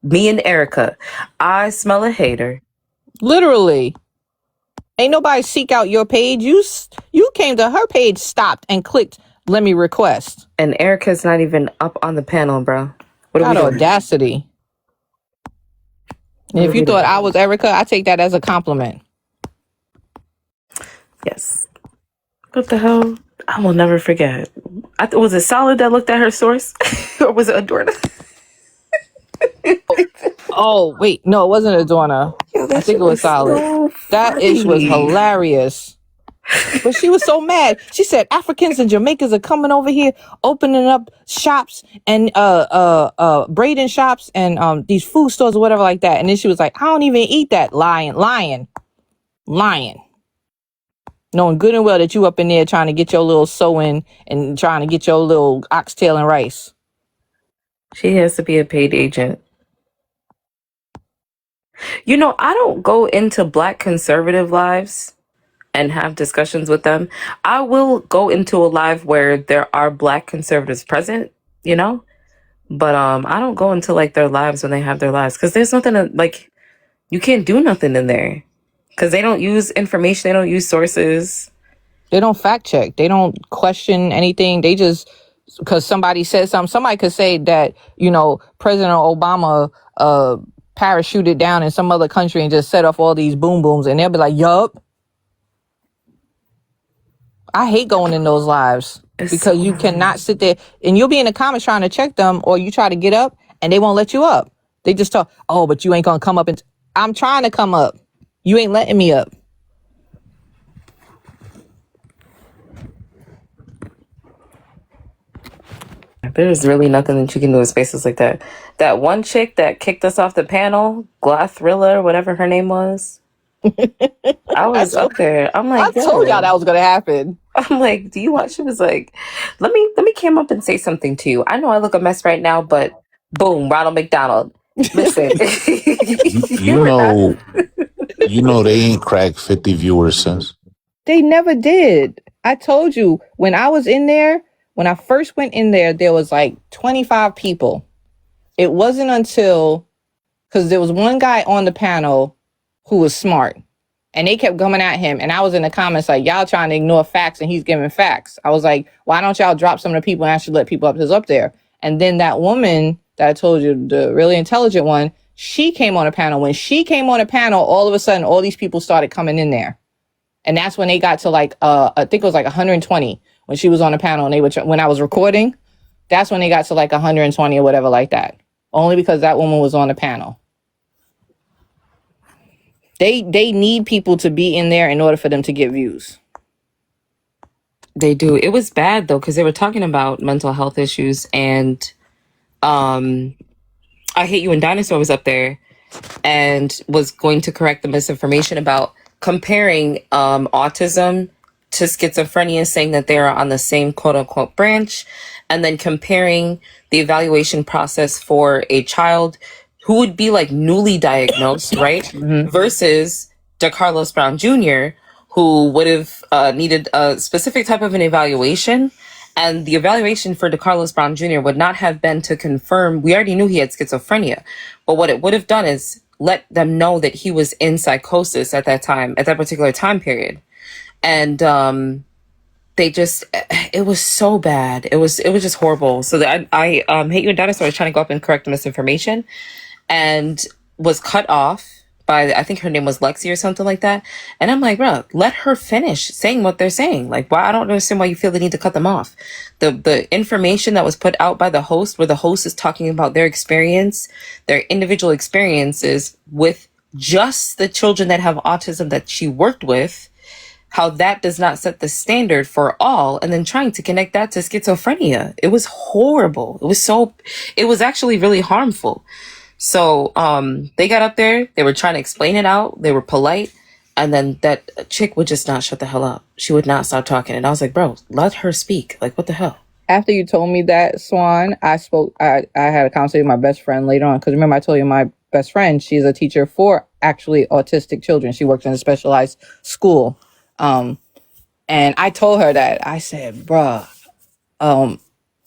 Me and Erica. I smell a hater. Literally. Ain't nobody seek out your page. You came to her page, stopped, and clicked, let me request. And Erica's not even up on the panel, bro. What are we doing? Audacity. And if you thought I was Erica, I take that as a compliment. Yes. What the hell? I will never forget. Was it Solid that looked at her source? Or was it Adorna? Oh, wait. No, it wasn't Adorna. I think it was Solid. So that ish was hilarious. But she was so mad. She said Africans and Jamaicans are coming over here, opening up shops and braiding shops and these food stores or whatever like that. And then she was like, I don't even eat that. Lying. Knowing good and well that you up in there trying to get your little sewing and trying to get your little oxtail and rice. She has to be a paid agent. You know, I don't go into Black conservative lives and have discussions with them. I will go into a live where there are Black conservatives present, you know, but I don't go into like their lives when they have their lives because there's nothing to, like, you can't do nothing in there because they don't use information, they don't use sources. They don't fact check. They don't question anything. They just, because somebody said something, somebody could say that, you know, President Obama parachuted down in some other country and just set off all these boom booms, and they'll be like, yup. I hate going in those lives because you cannot sit there and you'll be in the comments trying to check them, or you try to get up and they won't let you up. They just talk, oh, but you ain't gonna come up. And I'm trying to come up. You ain't letting me up. There's really nothing that you can do in spaces like that. That one chick that kicked us off the panel, Glothrilla, whatever her name was. I was up there. I'm like, I told y'all that was gonna happen. I'm like, do you watch? She was like, let me come up and say something to you. I know I look a mess right now, but boom, Ronald McDonald. Listen, you know they ain't cracked 50 viewers since. They never did. I told you when I was in there, when I first went in there, there was like 25 people. It wasn't until, because there was one guy on the panel who was smart, and they kept coming at him. And I was in the comments like, y'all trying to ignore facts and he's giving facts. I was like, why don't y'all drop some of the people and actually let people up there? And then that woman that I told you, the really intelligent one, she came on a panel. When she came on a panel, all of a sudden, all these people started coming in there. And that's when they got to like, I think it was like 120 when she was on the panel, and they would, when I was recording, that's when they got to like 120 or whatever like that. Only because that woman was on the panel. They need people to be in there in order for them to get views. They do. It was bad though, because they were talking about mental health issues, and I Hate You and Dinosaur was up there and was going to correct the misinformation about comparing autism to schizophrenia, saying that they are on the same quote unquote branch, and then comparing the evaluation process for a child who would be like newly diagnosed, right? Mm-hmm. Versus DeCarlos Brown Jr., who would have needed a specific type of an evaluation. And the evaluation for DeCarlos Brown Jr. would not have been to confirm, we already knew he had schizophrenia, but what it would have done is let them know that he was in psychosis at that time, at that particular time period. And they just, it was so bad. It was just horrible. So that I Hate You and Dinosaur was trying to go up and correct the misinformation and was cut off by, I think her name was Lexi or something like that. And I'm like, bro, let her finish saying what they're saying. Like, why? I don't understand why you feel the need to cut them off. The information that was put out by the host, where the host is talking about their experience, their individual experiences with just the children that have autism that she worked with, how that does not set the standard for all, and then trying to connect that to schizophrenia. It was horrible. It was actually really harmful. So they got up there, they were trying to explain it out, they were polite, and then that chick would just not shut the hell up. She would not stop talking. And I was like, bro, let her speak. Like, what the hell? After you told me that, Swan, I had a conversation with my best friend later on, because remember I told you my best friend, she's a teacher for actually autistic children. She works in a specialized school. And I told her that. I said, bruh,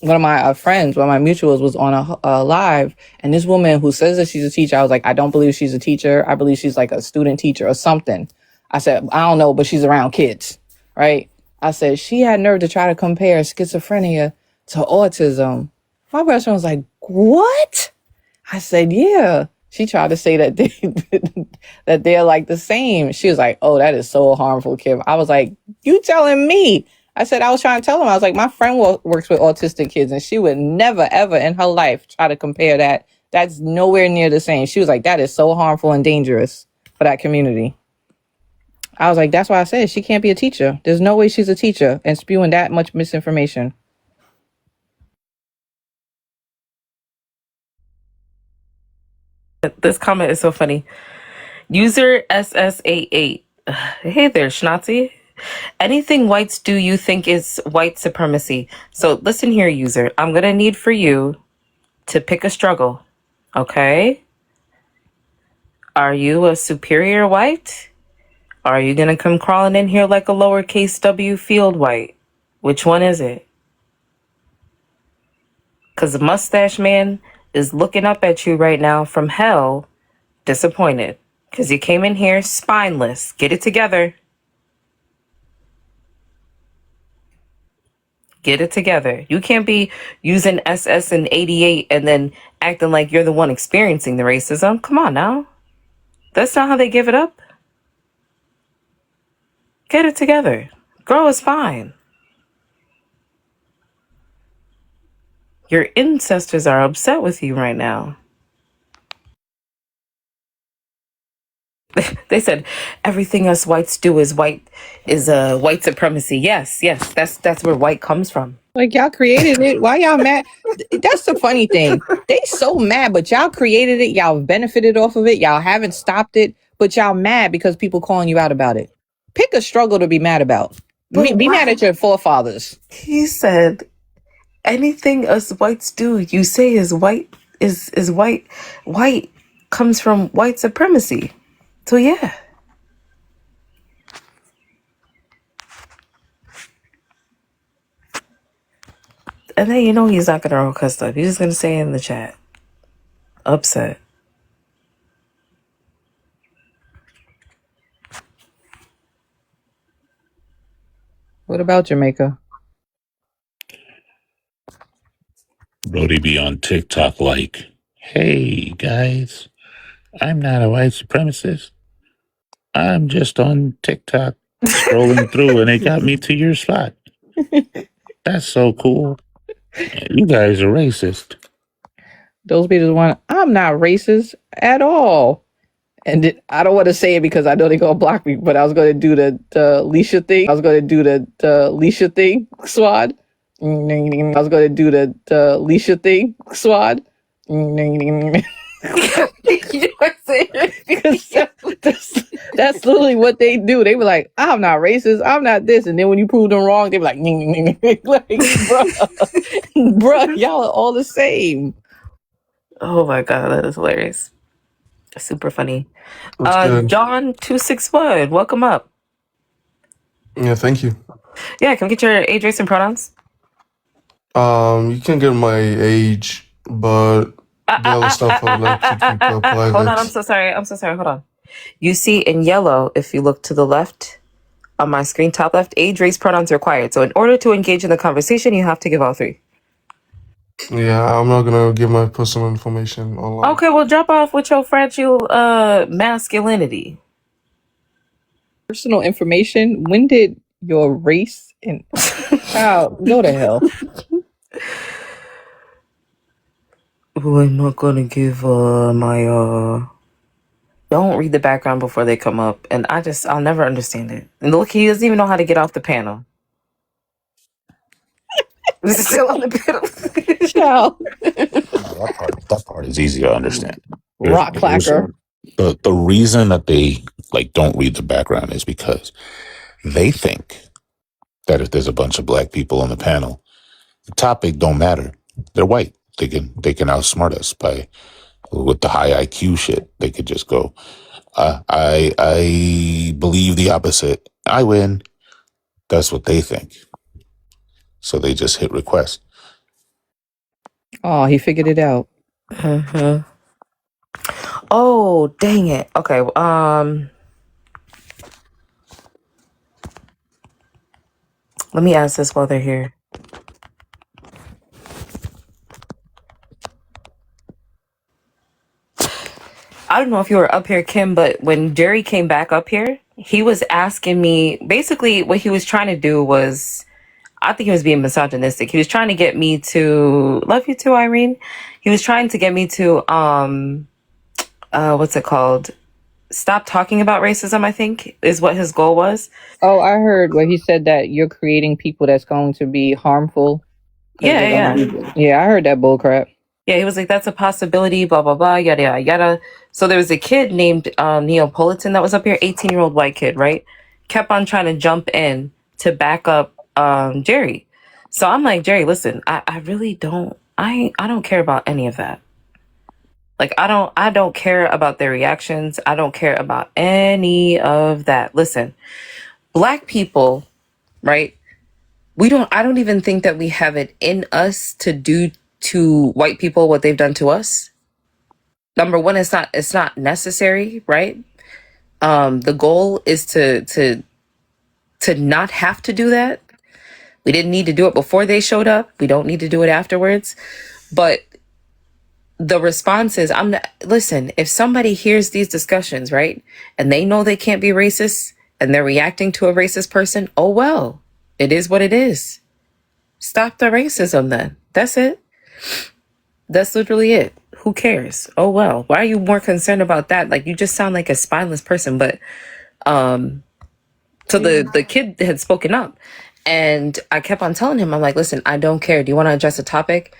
one of my friends, one of my mutuals was on a live, and this woman who says that she's a teacher, I was like, I don't believe she's a teacher. I believe she's like a student teacher or something. I said, I don't know, but she's around kids, right? I said, she had nerve to try to compare schizophrenia to autism. My best friend was like, what? I said, yeah. She tried to say that that they're like the same. She was like, oh, that is so harmful, Kim. I was like, you telling me? I said, I was trying to tell him. I was like, my friend works with autistic kids, and she would never, ever in her life try to compare that. That's nowhere near the same. She was like, that is so harmful and dangerous for that community. I was like, that's why I said she can't be a teacher. There's no way she's a teacher and spewing that much misinformation. This comment is so funny. User SSA8. Hey there, Schnazi. Anything whites do you think is white supremacy? So listen here, user. I'm going to need for you to pick a struggle. Okay? Are you a superior white? Or are you going to come crawling in here like a lowercase w field white? Which one is it? Because the mustache man is looking up at you right now from hell, disappointed. Because you came in here spineless. Get it together. Get it together. You can't be using SS and 88 and then acting like you're the one experiencing the racism. Come on now. That's not how they give it up. Get it together. Grow a spine. Your ancestors are upset with you right now. They said everything us whites do is white supremacy. Yes, that's where white comes from. Like, y'all created it. Why y'all mad? That's the funny thing. They so mad, but y'all created it. Y'all benefited off of it. Y'all haven't stopped it, but y'all mad because people calling you out about it. Pick a struggle to be mad about. Be mad at your forefathers. He said anything us whites do, you say is white is white. White comes from white supremacy. So yeah. And then you know he's not gonna roll cuss up. He's just gonna say it in the chat. Upset. What about Jamaica? Brody be on TikTok like, hey guys, I'm not a white supremacist. I'm just on TikTok scrolling through and it got me to your spot. That's so cool. You guys are racist. Those be the one. I'm not racist at all. And I don't want to say it because I know they're gonna block me, but I was gonna do the Alicia thing. I was gonna do the Alicia thing, Swad. I was gonna do the Alicia thing, Swad. Because that's literally what they do. They were like, I'm not racist, I'm not this. And then when you prove them wrong, they be like, like, bruh, y'all are all the same. Oh my god, that is hilarious. Super funny. John 261, welcome up. Yeah, thank you. Yeah, can we get your age, race, and pronouns? You can get my age, but the other stuff I would like to keep private. Hold on, I'm so sorry, hold on. You see in yellow, if you look to the left on my screen, top left, age, race, pronouns required. So in order to engage in the conversation, you have to give all three. Yeah, I'm not gonna give my personal information online. Okay, well, drop off with your fragile masculinity. Personal information? When did your race and child go to hell? Well, I'm not gonna give my Don't read the background before they come up, and I'll never understand it. And look, he doesn't even know how to get off the panel. This is still on the panel. That part is easy to understand. Rock clacker. The reason that they don't read the background is because they think that if there's a bunch of black people on the panel, the topic don't matter. They're white. They can outsmart us with the high IQ shit. They could just go, I believe the opposite. I win. That's what they think. So they just hit request. Oh, he figured it out. Mm-hmm. Oh, dang it. Okay. Let me ask this while they're here. I don't know if you were up here, Kim, but when Jerry came back up here, he was asking me, basically what he was trying to do was, I think he was being misogynistic. He was trying to get me to, love you too, Irene. He was trying to get me to, what's it called? Stop talking about racism, I think, is what his goal was. Oh, I heard where he said that you're creating people that's going to be harmful. Yeah. Yeah, I heard that bull crap. Yeah, he was like, that's a possibility, blah, blah, blah, yada, yada, yada. So there was a kid named Neapolitan that was up here, 18-year-old white kid, right? Kept on trying to jump in to back up Jerry. So I'm like, Jerry, listen, I really don't, I don't care about any of that. Like, I don't care about their reactions. I don't care about any of that. Listen, Black people, right? I don't even think that we have it in us to do to white people what they've done to us. Number one, it's not necessary, right? The goal is to not have to do that. We didn't need to do it before they showed up. We don't need to do it afterwards. But the response is, listen, if somebody hears these discussions, right, and they know they can't be racist and they're reacting to a racist person, oh, well, it is what it is. Stop the racism then. That's it. That's literally it. Who cares? Oh, well, why are you more concerned about that? Like, you just sound like a spineless person. But, so the kid had spoken up and I kept on telling him, I'm like, listen, I don't care. Do you want to address the topic?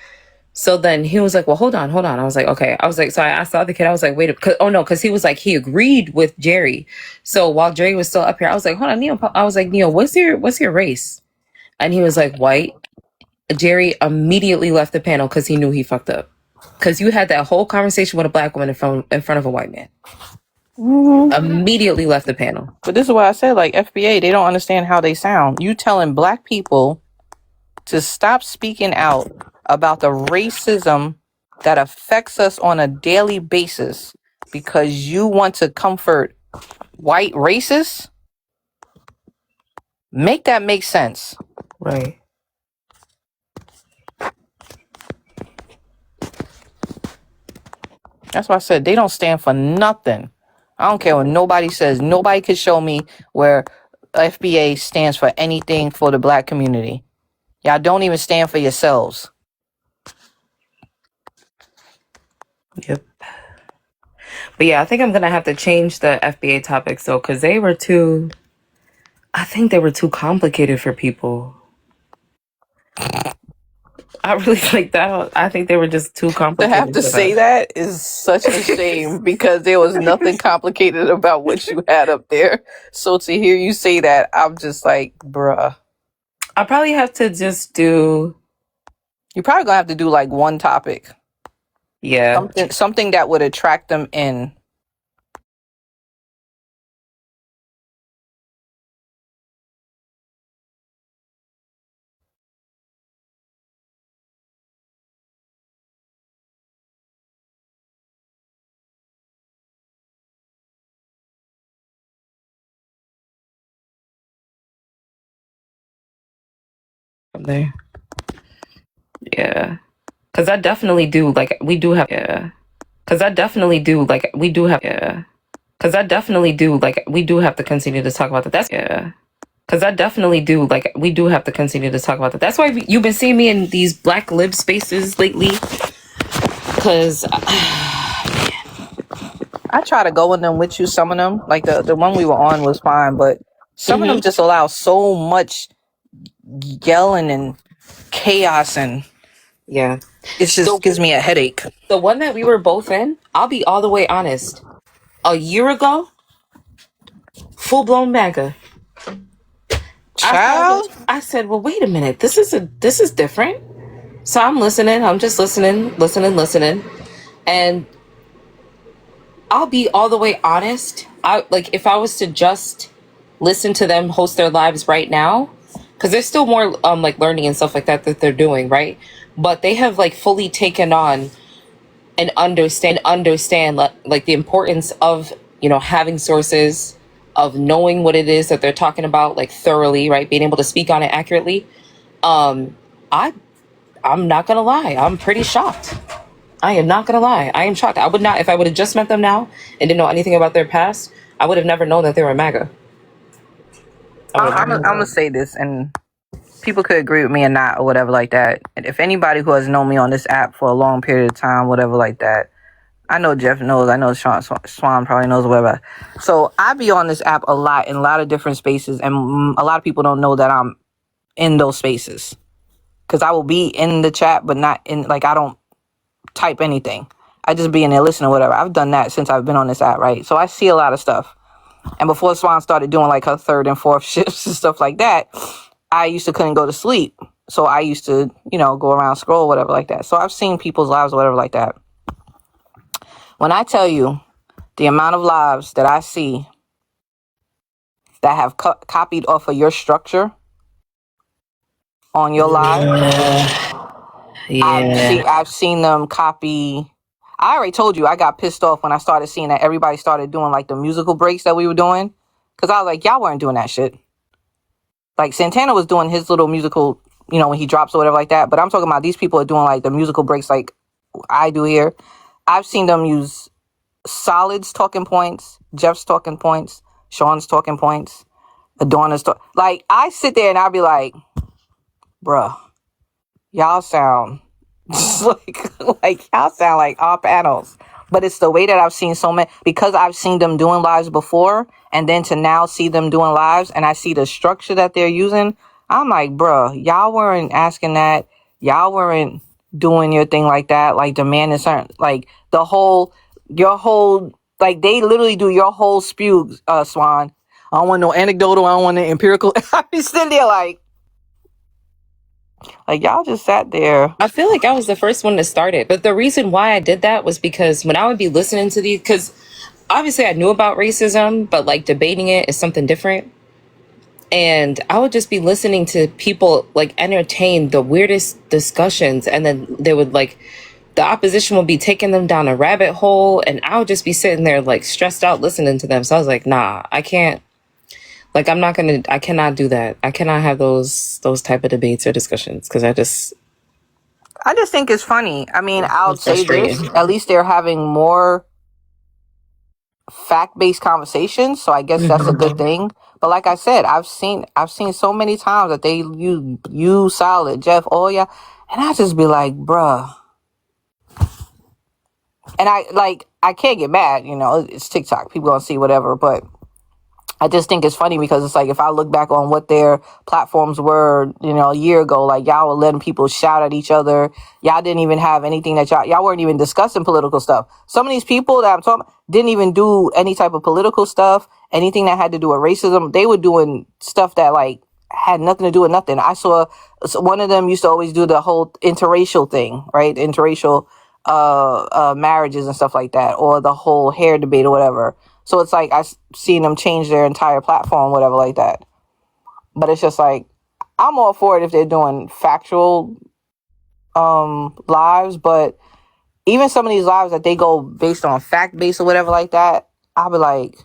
So then he was like, well, hold on. I was like, okay. I was like, so I asked the other kid, I was like, wait, because he was like, he agreed with Jerry. So while Jerry was still up here, I was like, hold on, Neo. I was like, Neo, what's your race? And he was like, white. Jerry immediately left the panel because he knew he fucked up. Because you had that whole conversation with a Black woman in front of a white man. Immediately left the panel. But this is why I said, like, FBA, they don't understand how they sound. You telling Black people to stop speaking out about the racism that affects us on a daily basis because you want to comfort white racists? Make that make sense. Right. That's why I said they don't stand for nothing. I don't care what nobody says. Nobody could show me where FBA stands for anything for the Black community. Y'all don't even stand for yourselves. Yep. But yeah, I think I'm going to have to change the FBA topics though, because I think they were too complicated for people. I really like that. I think they were just too complicated. To have to say that is such a shame because there was nothing complicated about what you had up there. So to hear you say that, I'm just like, bruh. I probably have to just do. You're probably gonna have to do like one topic. Yeah. Something that would attract them in. There. Yeah. Because I definitely do. Like, we do have. Yeah. Because I definitely do. Like, we do have. Yeah. Because I definitely do. Like, we do have to continue to talk about that. That's. Yeah. Because I definitely do. Like, we do have to continue to talk about that. That's why you've been seeing me in these Black lib spaces lately. Because. I try to go in them with you, some of them. Like, the one we were on was fine, but some of them just allow so much yelling and chaos, and yeah, it just gives me a headache. The one that we were both in, I'll be all the way honest. A year ago, full-blown MAGA. Child? I said, well, wait a minute. This is different. So I'm listening. I'm just listening. And I'll be all the way honest. If I was to just listen to them host their lives right now, because there's still more like learning and stuff like that they're doing, right? But they have like fully taken on and understand like the importance of, you know, having sources, of knowing what it is that they're talking about, like thoroughly, right? Being able to speak on it accurately. I'm not gonna lie, I'm pretty shocked. I am not gonna lie, I am shocked. I would not, if I would have just met them now and didn't know anything about their past, I would have never known that they were MAGA. I'm gonna say this, and people could agree with me or not, or whatever like that. And if anybody who has known me on this app for a long period of time, whatever like that, I know Jeff knows, I know Swan probably knows, whatever. So I be on this app a lot in a lot of different spaces, and a lot of people don't know that I'm in those spaces. Because I will be in the chat, but not in, like, I don't type anything. I just be in there listening or whatever. I've done that since I've been on this app, right? So I see a lot of stuff. And before Swan started doing like her third and fourth shifts and stuff like that, I used to couldn't go to sleep. So I used to, you know, go around, scroll, whatever like that. So I've seen people's lives or whatever like that. When I tell you the amount of lives that I see that have copied off of your structure on your live, I've seen them copy. I already told you I got pissed off when I started seeing that everybody started doing like the musical breaks that we were doing, because I was like, y'all weren't doing that shit. Like Santana was doing his little musical, you know, when he drops or whatever like that. But I'm talking about these people are doing like the musical breaks like I do here. I've seen them use Solid's talking points, Jeff's talking points, Sean's talking points, Adorna's like I sit there and I'll be like, bruh, y'all sound like y'all sound like our panels. But it's the way that I've seen so many, because I've seen them doing lives before, and then to now see them doing lives, and I see the structure that they're using. I'm like, bruh, y'all weren't asking that. Y'all weren't doing your thing like that. Like demanding certain, like your whole, like they literally do your whole spew, Swan. I don't want no anecdotal. I don't want no empirical. I be sitting there like y'all just sat there. I feel like I was the first one to start it. But the reason why I did that was because when I would be listening to these, because obviously I knew about racism, but like debating it is something different. And I would just be listening to people like entertain the weirdest discussions. And then they would like, the opposition would be taking them down a rabbit hole. And I would just be sitting there like stressed out listening to them. So I was like, nah, I can't. Like, I cannot do that. I cannot have those type of debates or discussions because I just think it's funny. I mean, I'll say this, at least they're having more fact-based conversations, so I guess that's a good thing. But like I said, I've seen so many times that they use Solid, Jeff, oh yeah, and I just be like, bruh. And I can't get mad, you know, it's TikTok, people gonna see whatever, but I just think it's funny because it's like if I look back on what their platforms were, you know, a year ago, like y'all were letting people shout at each other. Y'all didn't even have anything that y'all weren't even discussing political stuff. Some of these people that I'm talking about didn't even do any type of political stuff, anything that had to do with racism. They were doing stuff that like had nothing to do with nothing. I saw one of them used to always do the whole interracial thing, right? Interracial marriages and stuff like that, or the whole hair debate or whatever. So it's like I've seen them change their entire platform, whatever like that. But it's just like, I'm all for it if they're doing factual lives. But even some of these lives that they go based on fact-based or whatever like that, I'll be like,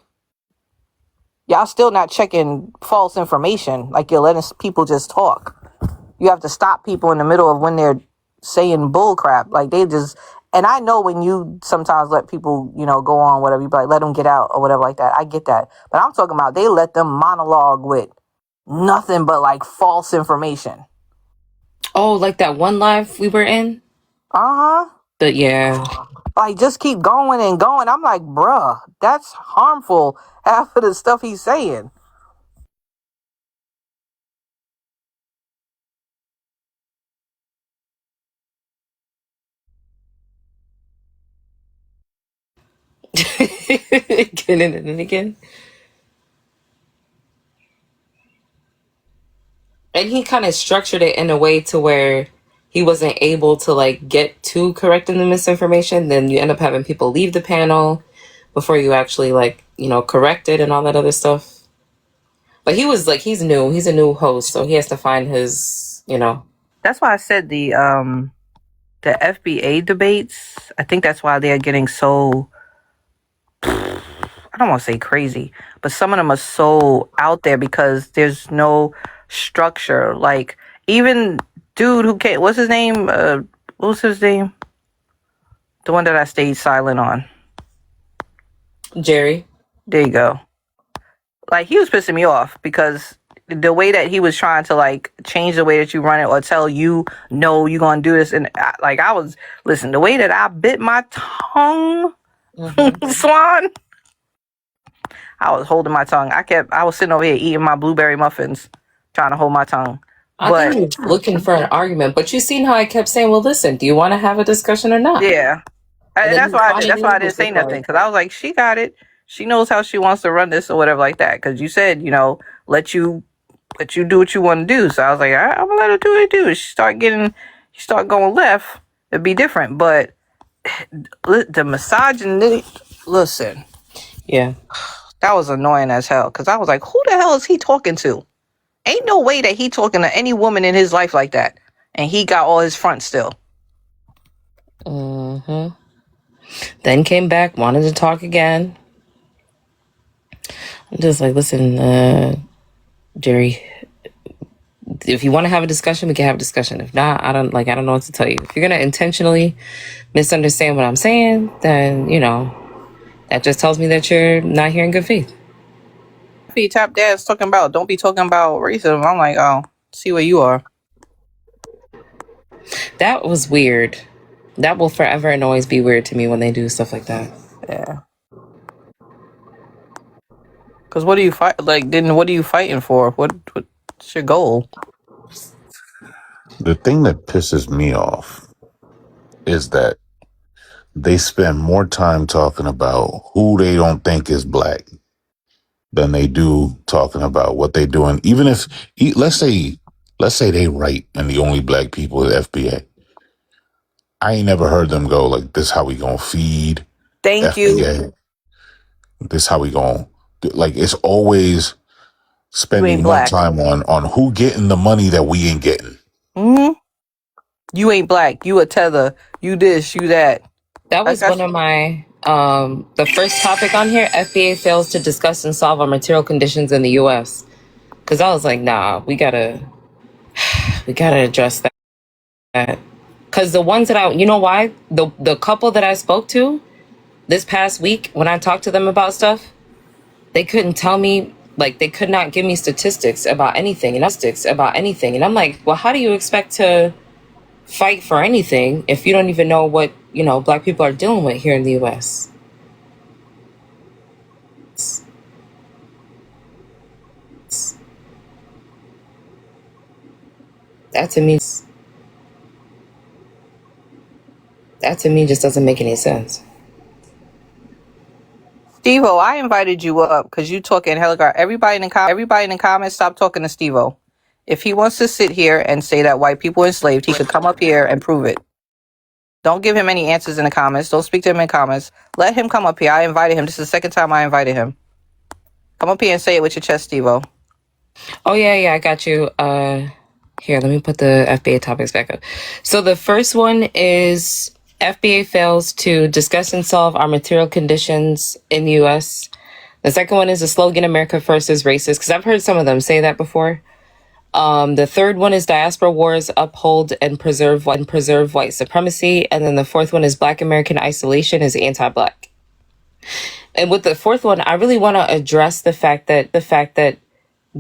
y'all still not checking false information. Like you're letting people just talk. You have to stop people in the middle of when they're saying bull crap. Like they just... And I know when you sometimes let people, you know, go on, whatever, you like, let them get out or whatever like that. I get that. But I'm talking about they let them monologue with nothing but like false information. Oh, like that one live we were in? Uh-huh. But yeah. Like just keep going and going. I'm like, bruh, that's harmful after the stuff he's saying. Again and again. And he kind of structured it in a way to where he wasn't able to like get to correcting the misinformation. Then you end up having people leave the panel before you actually like, you know, correct it and all that other stuff. But he was like, he's a new host, so he has to find his, you know. That's why I said the FBA debates, I think that's why they're getting so, I don't want to say crazy, but some of them are so out there because there's no structure. Like even dude who came, what's his name? What was his name? The one that I stayed silent on. Jerry. There you go. Like he was pissing me off because the way that he was trying to like change the way that you run it or tell you, no, you're going to do this. And listen, the way that I bit my tongue, Swan, I was holding my tongue. I was sitting over here eating my blueberry muffins, trying to hold my tongue. I think he was looking for an argument, but you seen how I kept saying, well, listen, do you want to have a discussion or not? Yeah. And that's why I didn't say nothing. Because I was like, she got it. She knows how she wants to run this or whatever like that. Because you said, you know, let you do what you want to do. So I was like, I'm going to let her do what it do. She start going left, it'd be different. But the misogyny. Listen, Yeah. that was annoying as hell because I was like, who the hell is he talking to? Ain't no way that he talking to any woman in his life like that, and he got all his front still. Mm-hmm. Then came back, wanted to talk again. I'm just like, listen, Jerry, if you want to have a discussion, we can have a discussion. If not, I don't know what to tell you. If you're gonna intentionally misunderstand what I'm saying, then that just tells me that you're not here in good faith. Top Dad's talking about, don't be talking about racism. I'm like, oh, see where you are. That was weird. That will forever and always be weird to me when they do stuff like that. Yeah. Because what do you fight? Like, what are you fighting for? What's your goal? The thing that pisses me off is that they spend more time talking about who they don't think is black than they do talking about what they're doing. Even if, let's say they right and the only black people is FBA. I ain't never heard them go like, this how we gonna feed Thank FBA. you. This how we gonna do. Like, it's always spending more time on who getting the money that we ain't getting. Mm-hmm. You ain't black. You a tether. You this, you that. That was one of my, the first topic on here, FBA fails to discuss and solve our material conditions in the U.S. Because I was like, nah, we gotta address that. Because the ones that you know why? The couple that I spoke to this past week, when I talked to them about stuff, they couldn't tell me, like, they could not give me statistics about anything. And I'm like, well, how do you expect to fight for anything if you don't even know what, black people are dealing with here in the U.S.? That to me just doesn't make any sense. Steve-O, I invited you up because you talking hella. Everybody in the comments, stop talking to Steve-O. If he wants to sit here and say that white people enslaved, he could come up here and prove it. Don't give him any answers in the comments. Don't speak to him in comments. Let him come up here. I invited him. This is the second time I invited him. Come up here and say it with your chest, Steve-O. Oh, yeah, I got you. Here, let me put the FBA topics back up. So the first one is FBA fails to discuss and solve our material conditions in the U.S. The second one is the slogan, America First is racist, because I've heard some of them say that before. The third one is diaspora wars uphold and preserve white supremacy. And then the fourth one is Black American isolation is anti-Black. And with the fourth one, I really want to address the fact that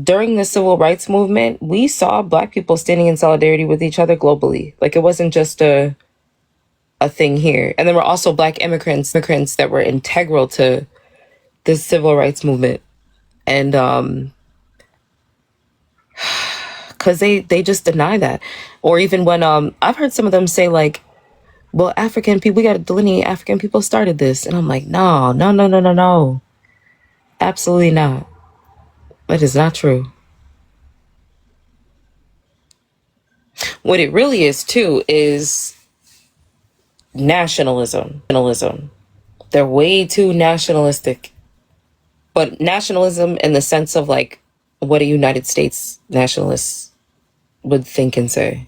during the civil rights movement, we saw Black people standing in solidarity with each other globally. Like, it wasn't just a thing here. And there were also Black immigrants that were integral to the civil rights movement. And because they just deny that. Or even when I've heard some of them say, like, well, African people, we got to delineate African people started this. And I'm like, no. Absolutely not. That is not true. What it really is, too, is nationalism. They're way too nationalistic. But nationalism in the sense of, like, what a United States nationalist would think and say.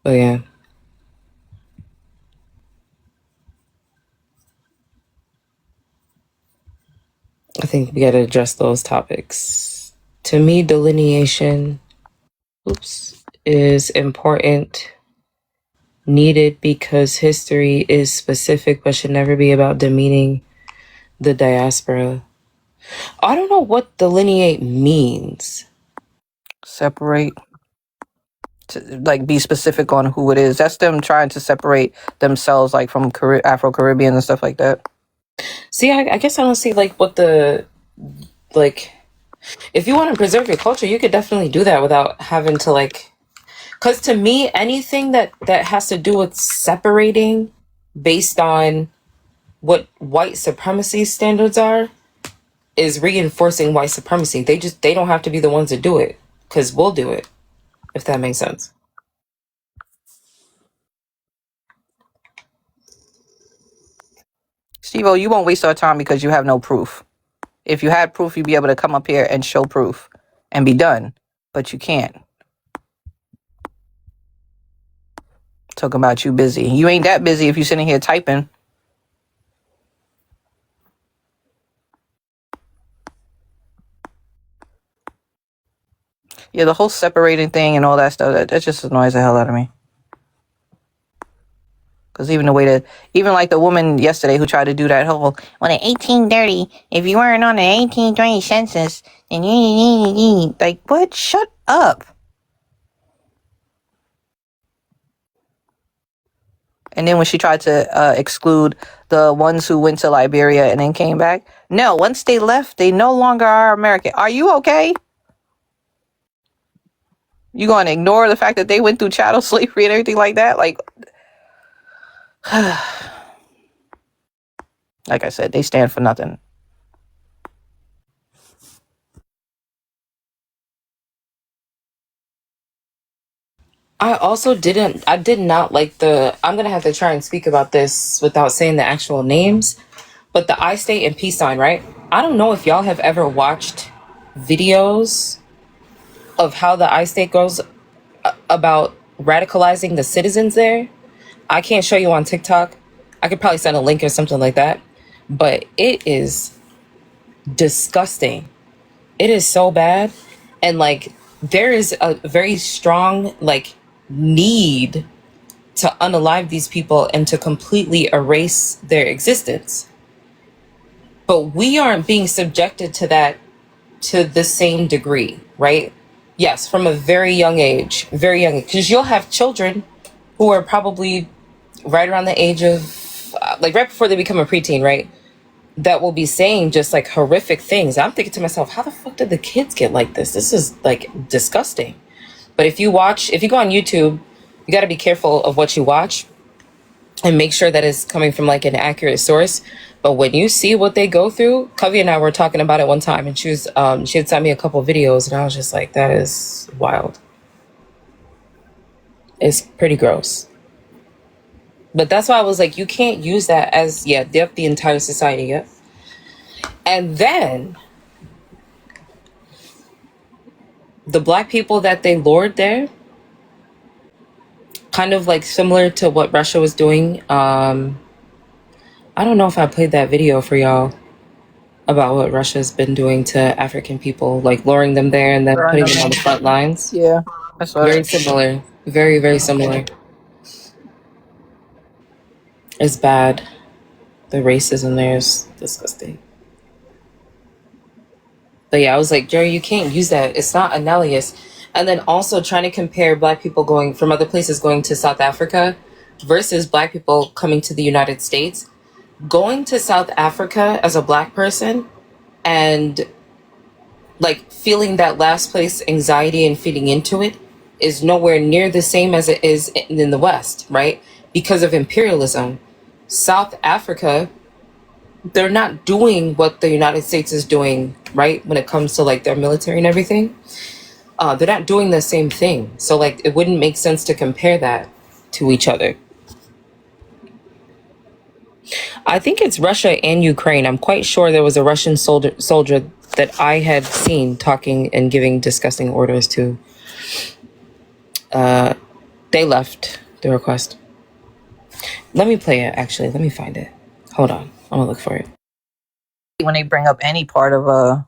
But yeah. I think we got to address those topics. To me, delineation, is important, needed, because history is specific, but should never be about demeaning the diaspora. I don't know what delineate means. Separate. Like, be specific on who it is. That's them trying to separate themselves, like, from Afro-Caribbean and stuff like that. See, I guess I don't see, like, what the, like, if you want to preserve your culture, you could definitely do that without having to, like, because to me, anything that has to do with separating based on what white supremacy standards are is reinforcing white supremacy. They don't have to be the ones to do it. because we'll do it, if that makes sense. Steve-O, you won't waste our time because you have no proof. If you had proof, you'd be able to come up here and show proof and be done. But you can't. Talking about you busy. You ain't that busy if you're sitting here typing. Yeah, the whole separating thing and all that stuff, that just annoys the hell out of me. Because even the way that, even like the woman yesterday who tried to do that whole, well, in 1830, if you weren't on the 1820 census, then you, like, what? Shut up. And then when she tried to exclude the ones who went to Liberia and then came back, no, once they left, they no longer are American. Are you okay? You going to ignore the fact that they went through chattel slavery and everything like that? Like I said, they stand for nothing. I did not like I'm going to have to try and speak about this without saying the actual names, but the I State and peace sign, right? I don't know if y'all have ever watched videos of how the I State goes about radicalizing the citizens there. I can't show you on TikTok. I could probably send a link or something like that, but it is disgusting. It is so bad. And like, there is a very strong like need to unalive these people and to completely erase their existence. But we aren't being subjected to that to the same degree, right? Yes, from a very young age, because you'll have children who are probably right around the age of, like right before they become a preteen, right? That will be saying just like horrific things. I'm thinking to myself, how the fuck did the kids get like this? This is like disgusting. But if you go on YouTube, you got to be careful of what you watch and make sure that it's coming from like an accurate source. But when you see what they go through, Covey and I were talking about it one time, and she had sent me a couple videos, and I was just like, that is wild. It's pretty gross. But that's why I was like, you can't use that as, the entire society, yeah. And then the black people that they lured there, kind of like similar to what Russia was doing. I don't know if I played that video for y'all about what Russia's been doing to African people, like luring them there and then putting them on the front lines. Yeah, that's what Very similar. Very, very similar. It's bad. The racism there is disgusting. But yeah, I was like, Jerry, you can't use that. It's not analogous. And then also trying to compare black people going from other places going to South Africa versus black people coming to the United States. Going to South Africa as a black person and like feeling that last place anxiety and feeding into it is nowhere near the same as it is in the West, right? Because of imperialism. South Africa, they're not doing what the United States is doing, right? When it comes to like their military and everything. They're not doing the same thing. So like it wouldn't make sense to compare that to each other. I think it's Russia and Ukraine. I'm quite sure there was a Russian soldier that I had seen talking and giving disgusting orders to. They left the request. Let me play it, actually. Let me find it. Hold on. I'm going to look for it. when they bring up any part of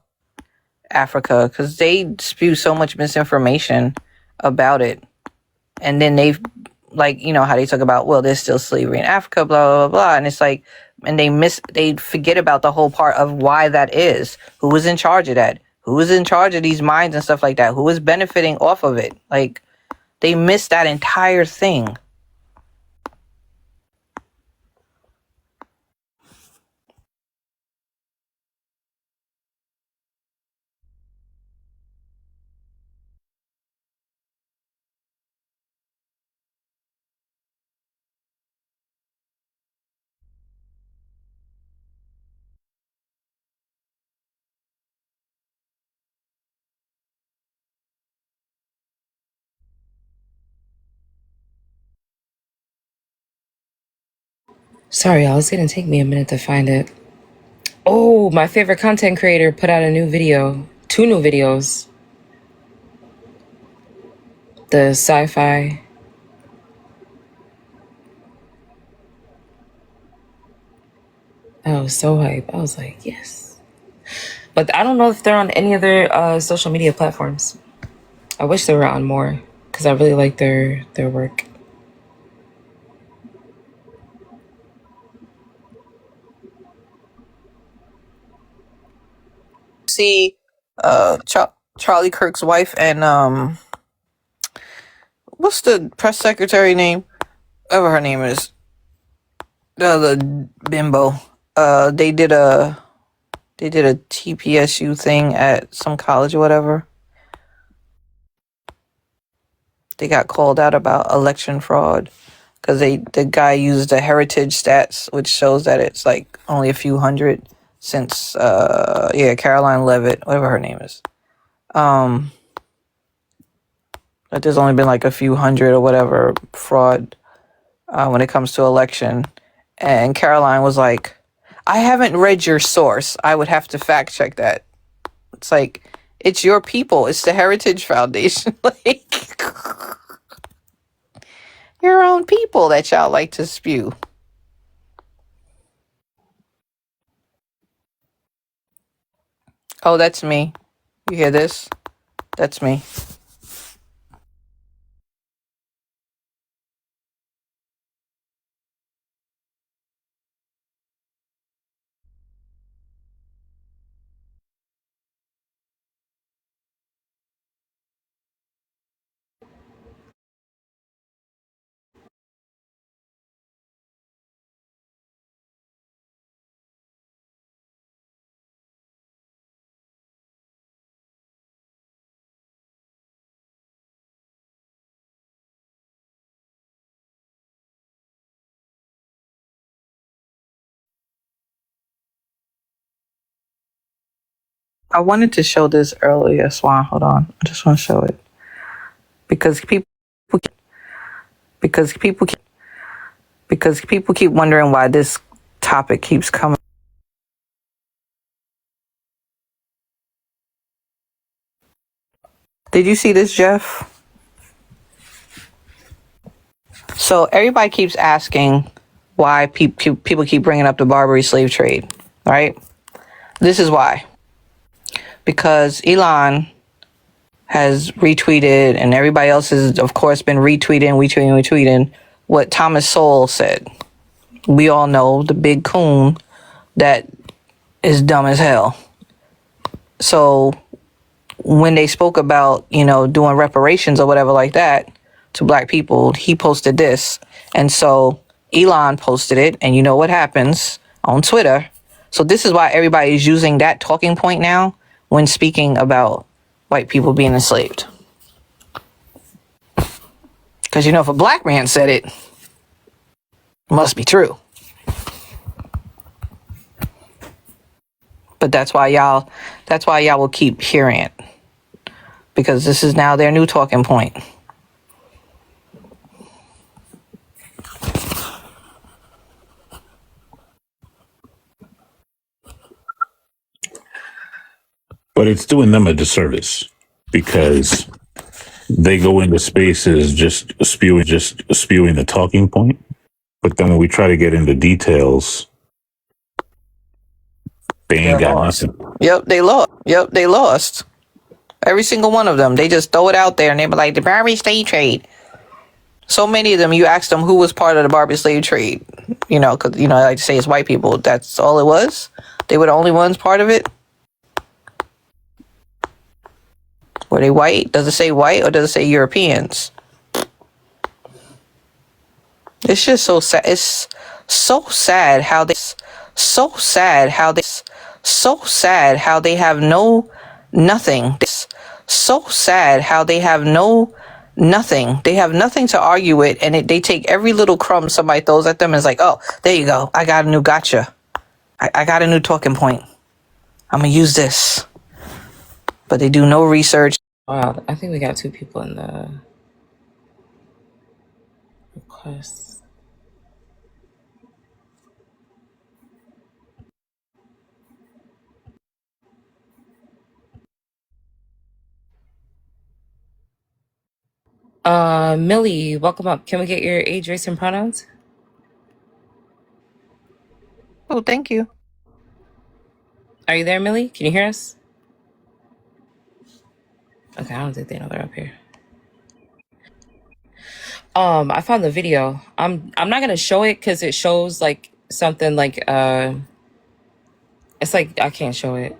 Africa, because they spew so much misinformation about it. And then they, like, you know, how they talk about, well, there's still slavery in Africa, blah, blah, blah. And it's like, and they forget about the whole part of why that is. Who was in charge of that? Who was in charge of these mines and stuff like that? Who was benefiting off of it? Like, they miss that entire thing. Sorry, y'all. It's gonna take me a minute to find it. Oh, my favorite content creator put out a new video. 2 new videos. The sci-fi. I was so hype. I was like, yes. But I don't know if they're on any other social media platforms. I wish they were on more because I really like their work. See, Charlie Kirk's wife and what's the press secretary name? Whatever her name is, the bimbo. They did a TPSU thing at some college or whatever. They got called out about election fraud because the guy used the heritage stats, which shows that it's like only a few hundred since Caroline Levitt, whatever her name is. That there's only been like a few hundred or whatever fraud when it comes to election. And Caroline was like, I haven't read your source. I would have to fact check that. It's like, it's your people. It's the Heritage Foundation. Like, your own people that y'all like to spew. Oh, that's me. You hear this? That's me. I wanted to show this earlier, Swan. Hold on. I just want to show it. Because people keep wondering why this topic keeps coming. Did you see this, Jeff? So everybody keeps asking why people keep bringing up the Barbary slave trade, right? This is why. Because Elon has retweeted, and everybody else has, of course, been retweeting what Thomas Sowell said. We all know the big coon that is dumb as hell. So when they spoke about, doing reparations or whatever like that to black people, he posted this. And so Elon posted it, and you know what happens on Twitter. So this is why everybody is using that talking point now when speaking about white people being enslaved. Because, if a black man said it, it must be true. But that's why y'all will keep hearing it. Because this is now their new talking point. But it's doing them a disservice because they go into spaces just spewing the talking point. But then when we try to get into details, they ain't got nothing. Yep, they lost. Every single one of them. They just throw it out there and they be like, the Barbary slave trade. So many of them, you ask them who was part of the Barbary slave trade. Because, I like to say it's white people. That's all it was. They were the only ones part of it. Were they white? Does it say white or does it say Europeans? It's just so sad. It's so sad how they have nothing. It's so sad how they have nothing. They have nothing to argue with, and they take every little crumb somebody throws at them and it's like, oh, there you go. I got a new gotcha. I got a new talking point. I'm going to use this. But they do no research. Wow, I think we got 2 people in the request. Millie, welcome up. Can we get your age, race, and pronouns? Oh, thank you. Are you there, Millie? Can you hear us? Okay, I don't think they know they're up here. I found the video. I'm not gonna show it because it shows like something like it's like I can't show it,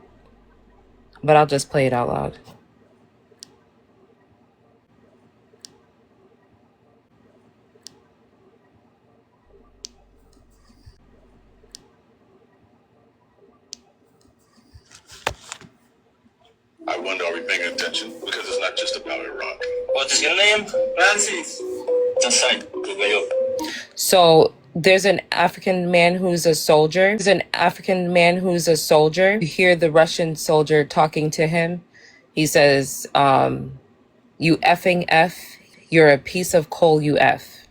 but I'll just play it out loud. I wonder, are we paying attention? Because it's not just about Iraq. What is your name? Francis. Inside. So there's an African man who's a soldier. You hear the Russian soldier talking to him. He says, you effing F, you're a piece of coal, you F.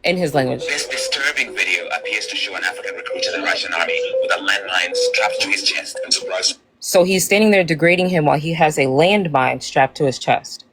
In his language. This disturbing video appears to show an African recruit in the Russian army with a landmine strapped to his chest. And surprise. So he's standing there degrading him while he has a landmine strapped to his chest.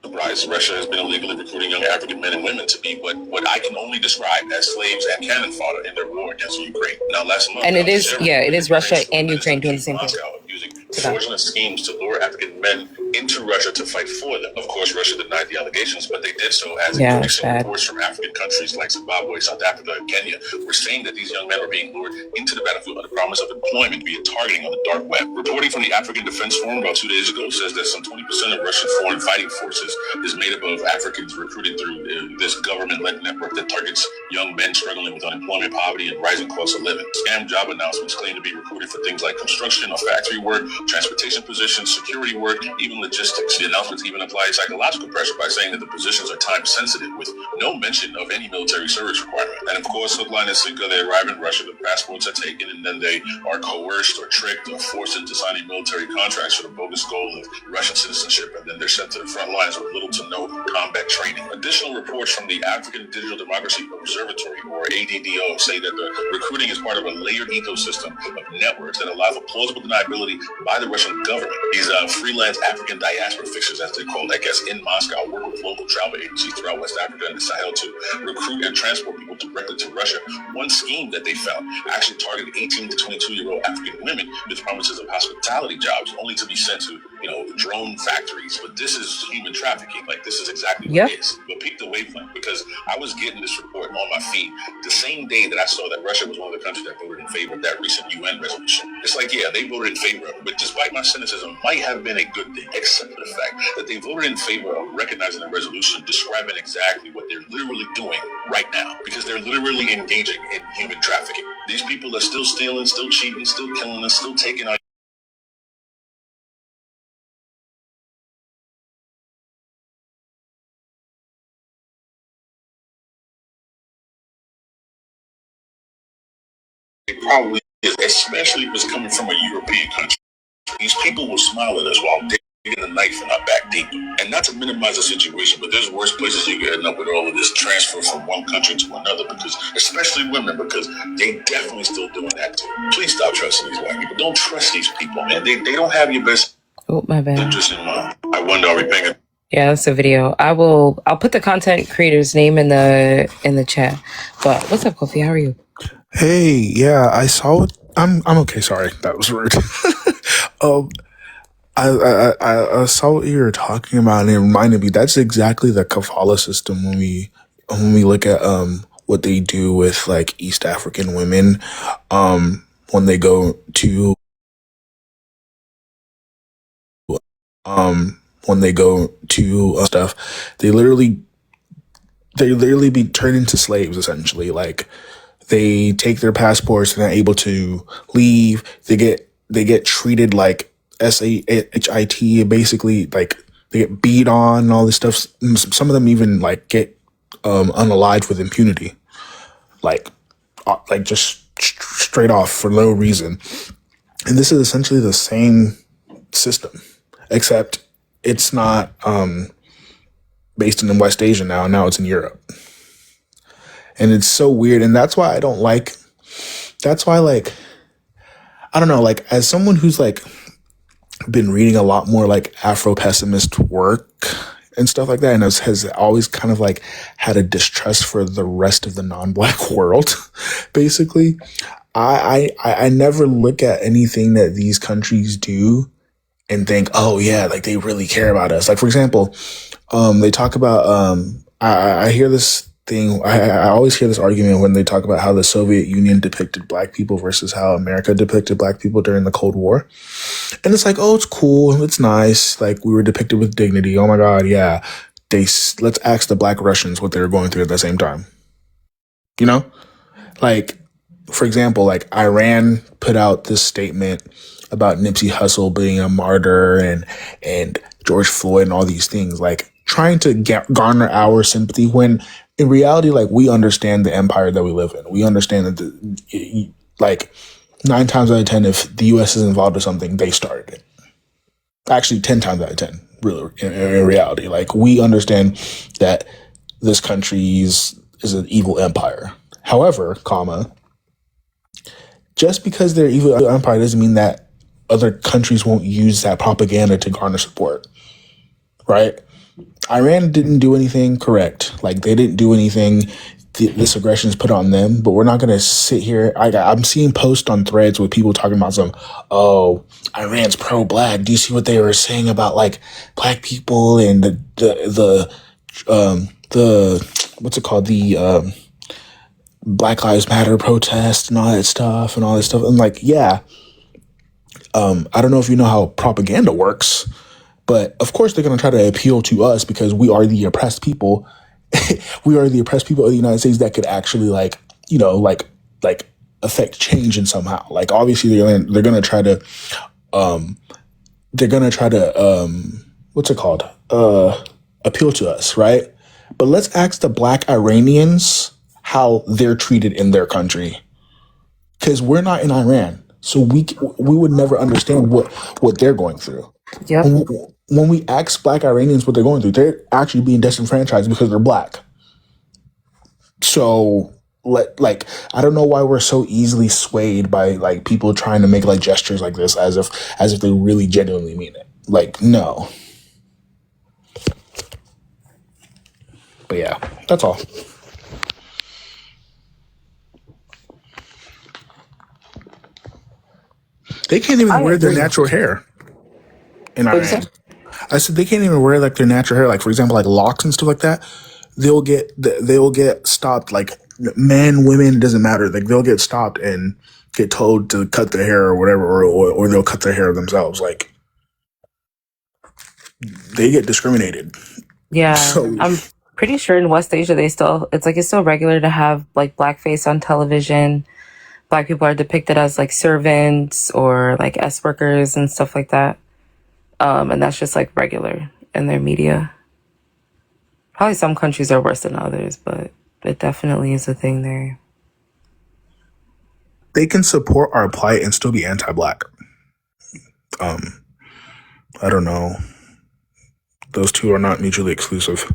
Surprise, Russia has been illegally recruiting young African men and women to be what I can only describe as slaves and cannon fodder in their war against Ukraine. Now, last month, and it is Russia and Ukraine doing the same thing. Using fraudulent schemes to lure African men into Russia to fight for them. Of course, Russia denied the allegations, but they did so as increasing reports from African countries like Zimbabwe, South Africa, and Kenya were saying that these young men were being lured into the battlefield under the promise of employment via targeting on the dark web. Reporting from the African Defense Forum about 2 days ago says that some 20% of Russian foreign fighting forces is made up of Africans recruited through this government-led network that targets young men struggling with unemployment, poverty, and rising costs of living. Scam job announcements claim to be recruited for things like construction or factory work, transportation positions, security work, even logistics. The announcements even apply psychological pressure by saying that the positions are time-sensitive, with no mention of any military service requirement. And of course, hook, line, and sinker, they arrive in Russia, the passports are taken, and then they are coerced or tricked or forced into signing military contracts for the bogus goal of Russian citizenship, and then they're sent to the front lines with little to no combat training. Additional reports from the African Digital Democracy Observatory, or ADDO, say that the recruiting is part of a layered ecosystem of networks that allow for plausible deniability by the Russian government. These freelance African diaspora fixers, as they're called, I guess, in Moscow, work with local travel agencies throughout West Africa and the Sahel to recruit and transport people directly to Russia. One scheme that they found actually targeted 18 to 22-year-old African women with promises of hospitality jobs, only to be sent to, drone factories. But this is human trafficking. Like, this is exactly what it is. But peep the wavelength, because I was getting this report on my feed the same day that I saw that Russia was one of the countries that voted in favor of that recent UN resolution. It's like, yeah, they voted in favor of it, but despite my cynicism, might have been a good thing, except for the fact that they voted in favor of recognizing the resolution describing exactly what they're literally doing right now, because they're literally engaging in human trafficking. These people are still stealing, still cheating, still killing, and still taking our it probably is, especially if it's coming from a European country. These people will smile at us while digging a knife in our back deep. And not to minimize the situation, but there's worse places you can end up with all of this transfer from one country to another, because, especially women, because they definitely still doing that too. Please stop trusting these white people. Don't trust these people, man. They don't have your best interest in mind. I wonder, are we paying attention? Yeah, that's a video. I'll put the content creator's name in the chat. But what's up, Kofi? How are you? Hey, yeah, I saw it. I'm okay. Sorry, that was rude. I saw what you were talking about, and it reminded me that's exactly the kafala system when we look at what they do with like East African women when they go to stuff. They literally be turned into slaves, essentially. Like, they take their passports and are able to leave. They get treated like SHIT, basically. Like, they get beat on and all this stuff. Some of them even like get unalived with impunity, like just straight off for no reason. And this is essentially the same system, except it's not based in West Asia now. Now it's in Europe. And it's so weird. And that's why I don't like, I don't know, like, as someone who's like been reading a lot more like Afro pessimist work and stuff like that, and has always kind of like had a distrust for the rest of the non-black world. Basically, I never look at anything that these countries do and think, oh yeah, like they really care about us. Like for example, they talk about I hear this thing. I always hear this argument when they talk about how the Soviet Union depicted black people versus how America depicted black people during the Cold War. And it's like, oh, it's cool. It's nice. Like we were depicted with dignity. Oh my God. Yeah. Let's ask the black Russians what they were going through at the same time. You know, like, for example, like Iran put out this statement about Nipsey Hussle being a martyr and George Floyd and all these things, like trying to garner our sympathy when in reality, like we understand the empire that we live in. We understand that like 9 times out of 10, if the U.S. is involved in something, they started it. Actually, 10 times out of 10, really, in reality. Like we understand that this country is an evil empire. However, just because they're evil empire doesn't mean that other countries won't use that propaganda to garner support, right? Iran didn't do anything correct. Like they didn't do anything. This aggression is put on them, but we're not going to sit here. I'm seeing posts on threads with people talking about Iran's pro-black. Do you see what they were saying about like black people and the what's it called? The Black Lives Matter protest and all that stuff. And like, yeah, I don't know if you know how propaganda works, but of course they're going to try to appeal to us because we are the oppressed people. We are the oppressed people of the United States that could actually like affect change in somehow. Like obviously they're going to try to what's it called? Appeal to us, right? But let's ask the black Iranians how they're treated in their country. Because we're not in Iran. So we would never understand what they're going through. Yep. When we ask black Iranians what they're going through, they're actually being disenfranchised because they're black. So I don't know why we're so easily swayed by like people trying to make like gestures like this as if they really genuinely mean it. Like, no. But yeah, that's all. They can't even wear their natural hair in Iran. I said they can't even wear like their natural hair. Like for example, like locks and stuff like that. They will get stopped. Like men, women, it doesn't matter. Like they'll get stopped and get told to cut their hair or whatever, or they'll cut their hair themselves. Like they get discriminated. Yeah, so, I'm pretty sure in West Asia it's still regular to have like blackface on television. Black people are depicted as like servants or like S workers and stuff like that. And that's just like regular in their media. Probably some countries are worse than others, but it definitely is a thing there. They can support our plight and still be anti-black. I don't know. Those two are not mutually exclusive.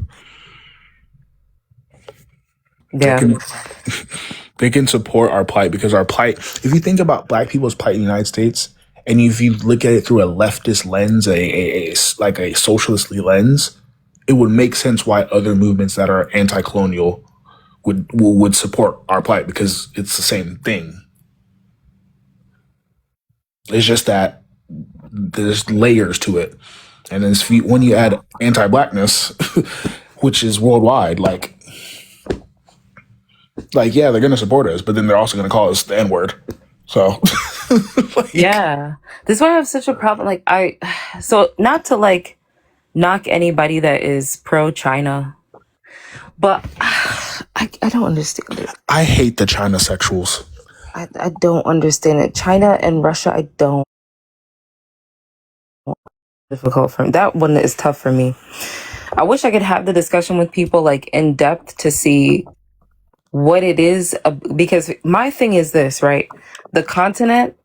Yeah. They can support our plight because our plight, if you think about black people's plight in the United States, and if you look at it through a leftist lens, a socialist lens, it would make sense why other movements that are anti-colonial would support our plight because it's the same thing. It's just that there's layers to it. And then when you add anti-blackness, which is worldwide, like yeah, they're going to support us, but then they're also going to call us the N-word. So, yeah, this is why I have such a problem. Like so not to like knock anybody that is pro-China, but I don't understand it. I hate the China sexuals. I don't understand it. China and Russia, I don't. Difficult for me. That one is tough for me. I wish I could have the discussion with people like in depth to see what it is, because my thing is this, right? The continent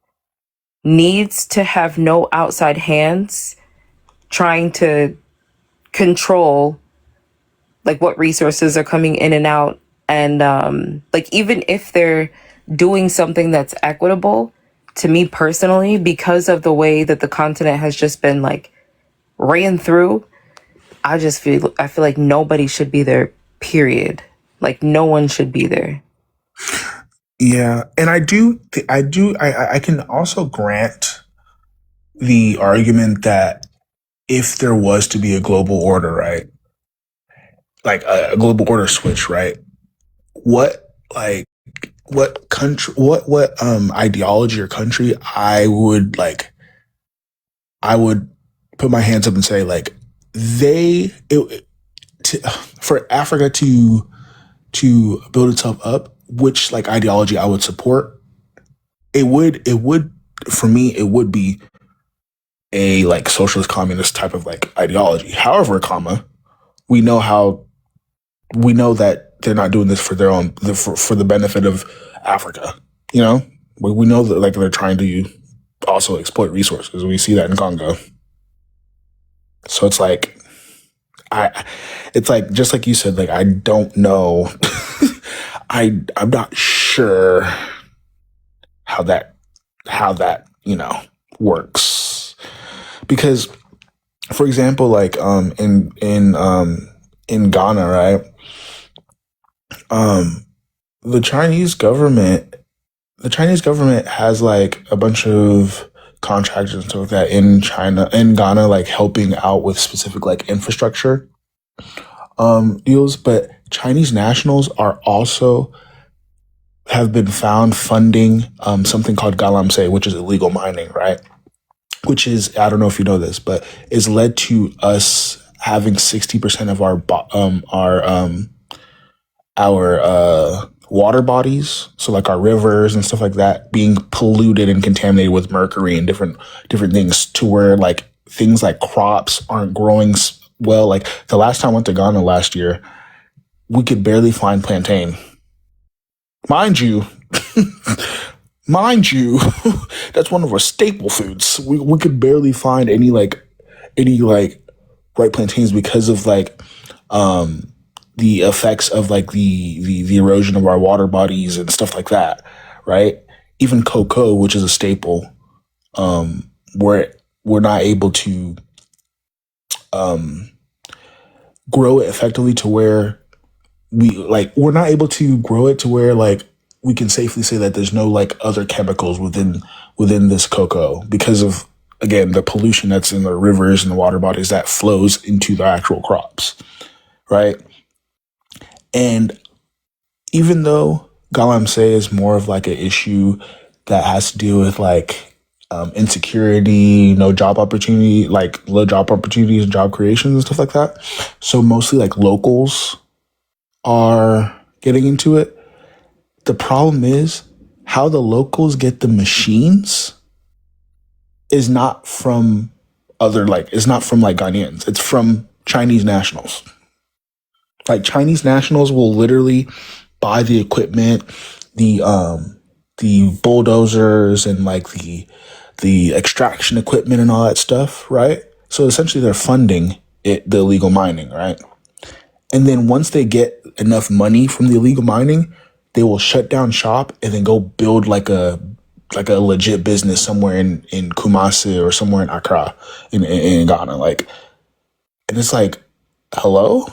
needs to have no outside hands trying to control like what resources are coming in and out. And like even if they're doing something that's equitable, to me personally, because of the way that the continent has just been like ran through, I feel like nobody should be there, period. Like, no one should be there. Yeah, and I can also grant the argument that if there was to be a global order, right? Like a global order switch, right? What country, what ideology or country I would put my hands up and say, like, for Africa to build itself up, which like ideology I would support, it would for me, it would be a like socialist communist type of like ideology. However, we know that they're not doing this for their own, for the benefit of Africa. You know, we know that like they're trying to also exploit resources. We see that in Congo. So it's like, it's like, just like you said, like, I don't know. I'm not sure how that, works. Because, for example, like, in Ghana, right? The Chinese government has like a bunch of contractors and stuff like that in Ghana, like helping out with specific like infrastructure deals. But Chinese nationals are also have been found funding something called galamsey, which is illegal mining, right? Which is, I don't know if you know this, but is led to us having 60% of our water bodies, so like our rivers and stuff like that, being polluted and contaminated with mercury and different things, to where like things like crops aren't growing well. Like the last time I went to Ghana last year, we could barely find plantain. Mind you, that's one of our staple foods. We could barely find any ripe plantains because of like the effects of like the erosion of our water bodies and stuff like that, right? Even cocoa, which is a staple, we're not able to grow it effectively to where we're not able to grow it to where like we can safely say that there's no like other chemicals within this cocoa, because of, again, the pollution that's in the rivers and the water bodies that flows into the actual crops, right? And even though galamsey is more of like an issue that has to do with like insecurity, no job opportunity, like low job opportunities and job creations and stuff like that, so mostly like locals are getting into it. The problem is how the locals get the machines is not from Ghanaians. It's from Chinese nationals. Like Chinese nationals will literally buy the equipment, the bulldozers and like the extraction equipment and all that stuff, right? So essentially they're funding the illegal mining, right? And then once they get enough money from the illegal mining, they will shut down shop and then go build like a legit business somewhere in Kumasi or somewhere in Accra in Ghana. Like, and it's like, hello?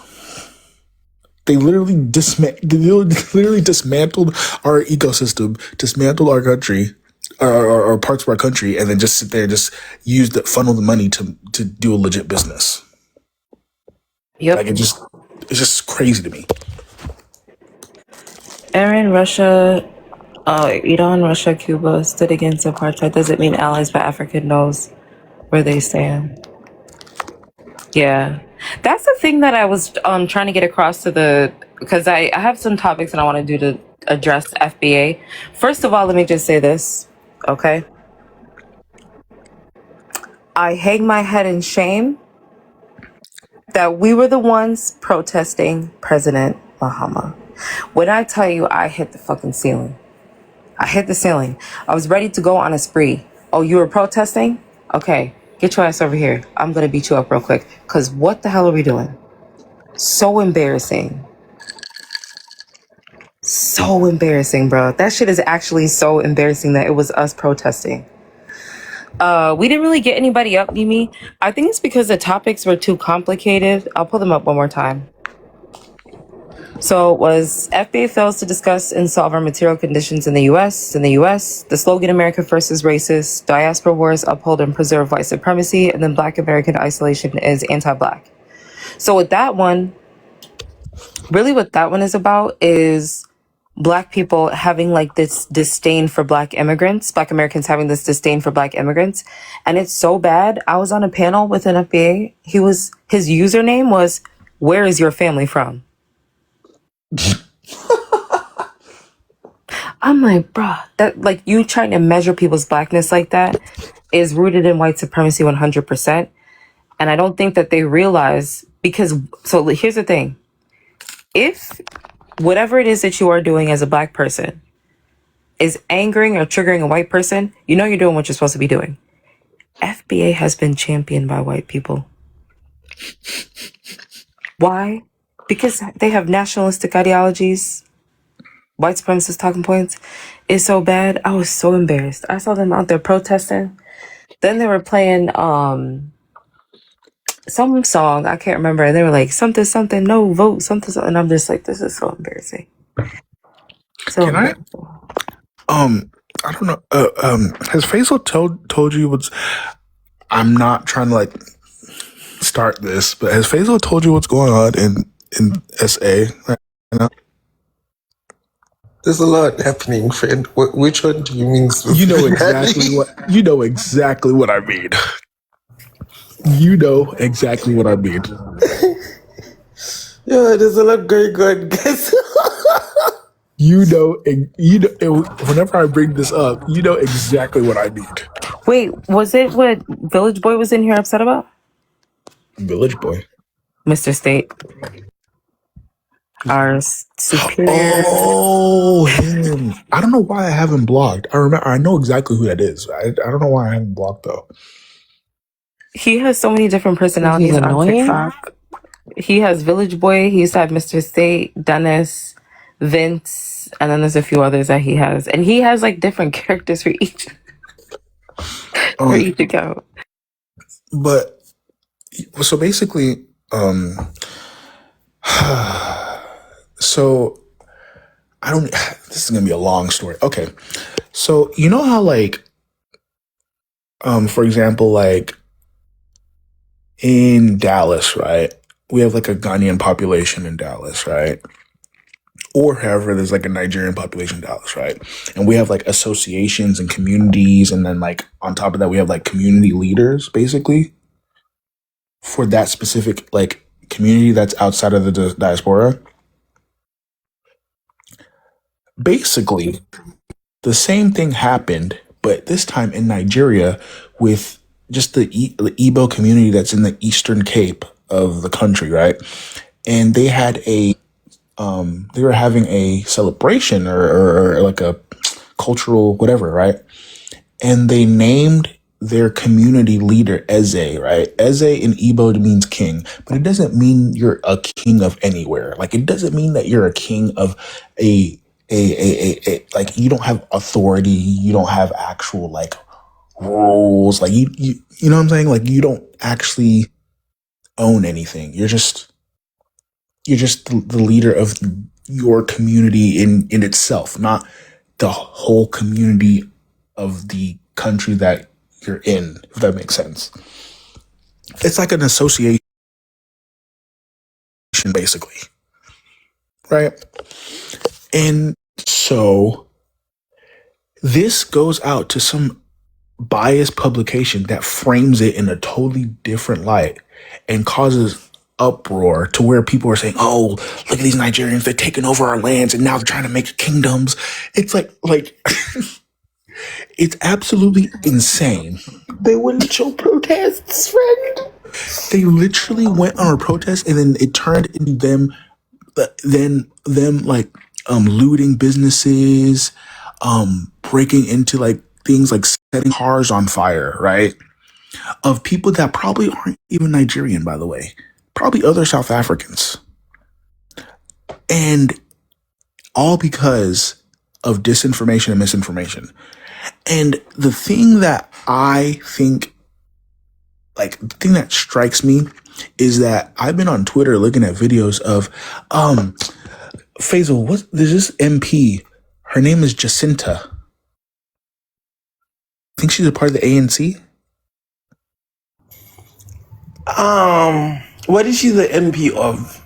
They literally dismantled our ecosystem, dismantled our country, or parts of our country, and then just sit there and just funnel the money to do a legit business. Yep. Like, it's just crazy to me. Iran, Russia, Cuba stood against apartheid. Does it mean allies, but Africa knows where they stand? Yeah. That's the thing that I was trying to get across because I have some topics that I want to do to address FBA. First of all, let me just say this, okay? I hang my head in shame that we were the ones protesting President Mahama. When I tell you I hit the fucking ceiling. I hit the ceiling. I was ready to go on a spree. Oh, you were protesting? Okay, get your ass over here. I'm going to beat you up real quick. Because what the hell are we doing? So embarrassing. So embarrassing, bro. That shit is actually so embarrassing that it was us protesting. We didn't really get anybody up, Mimi. I think it's because the topics were too complicated. I'll pull them up one more time. So it was FBA fails to discuss and solve our material conditions in the U.S. The slogan America First is racist, diaspora wars uphold and preserve white supremacy, and then Black American isolation is anti-Black. So with that one, really what that one is about is Black people having like this disdain for Black immigrants, Black Americans having this disdain for Black immigrants. And it's so bad. I was on a panel with an FBA. His username was, "Where is your family from?" I'm like, bruh, that like you trying to measure people's Blackness like that is rooted in white supremacy 100%. And I don't think that they realize, because, so here's the thing. If whatever it is that you are doing as a Black person is angering or triggering a white person, you know you're doing what you're supposed to be doing. FBA has been championed by white people. Why? Because they have nationalistic ideologies, white supremacist talking points. It's so bad. I was so embarrassed. I saw them out there protesting. Then they were playing some song, I can't remember, and they were like, something, something, no vote, something, something. And I'm just like, this is so embarrassing. So Can I? I don't know. Has Faisal told you what's? I'm not trying to like start this, but has Faisal told you what's going on in SA right now? There's a lot happening, friend. Which one do you mean? You know exactly what. You know exactly what I mean. You know exactly what I mean. Yeah, there's a lot going on, guys. You know. Whenever I bring this up, you know exactly what I mean. wait, was it what Village Boy was in here upset about? Village Boy, Mr. State, our superior. Oh, him. I don't know why I haven't blocked. I know exactly who that is. I don't know why I haven't blocked though. He has so many different personalities on TikTok. He has Village Boy. He used to have Mr. State, Dennis, Vince, and then there's a few others that he has. And he has like different characters for each account. But so basically, so I don't. This is gonna be a long story. Okay, so you know how like, for example, like in Dallas, right? We have like a Ghanaian population in Dallas, right? Or however, there's like a Nigerian population in Dallas, right? And we have like associations and communities, and then like on top of that, we have like community leaders, basically, for that specific like community that's outside of the diaspora. Basically, the same thing happened, but this time in Nigeria with just the Igbo community that's in the Eastern Cape of the country, right? And they had they were having a celebration or like a cultural whatever, right? And they named their community leader Eze, right? Eze in Igbo means king, but it doesn't mean you're a king of anywhere. Like it doesn't mean that you're a king of a like you don't have authority, you don't have actual like rules, like you know what I'm saying? Like you don't actually own anything. You're just the leader of your community in itself, not the whole community of the country that you're in, if that makes sense. It's like an association, basically, right? And so this goes out to some biased publication that frames it in a totally different light and causes uproar to where people are saying, oh, look at these Nigerians, they're taking over our lands and now they're trying to make kingdoms. It's like it's absolutely insane. They wouldn't show protests, friend. They literally went on a protest and then it turned into them like looting businesses, breaking into like things like setting cars on fire, right? Of people that probably aren't even Nigerian, by the way. Probably other South Africans. And all because of disinformation and misinformation. And the thing that I think, like, the thing that strikes me is that I've been on Twitter looking at videos of, Faisal, there's this MP. Her name is Jacinta. I think she's a part of the ANC. What is she the MP of?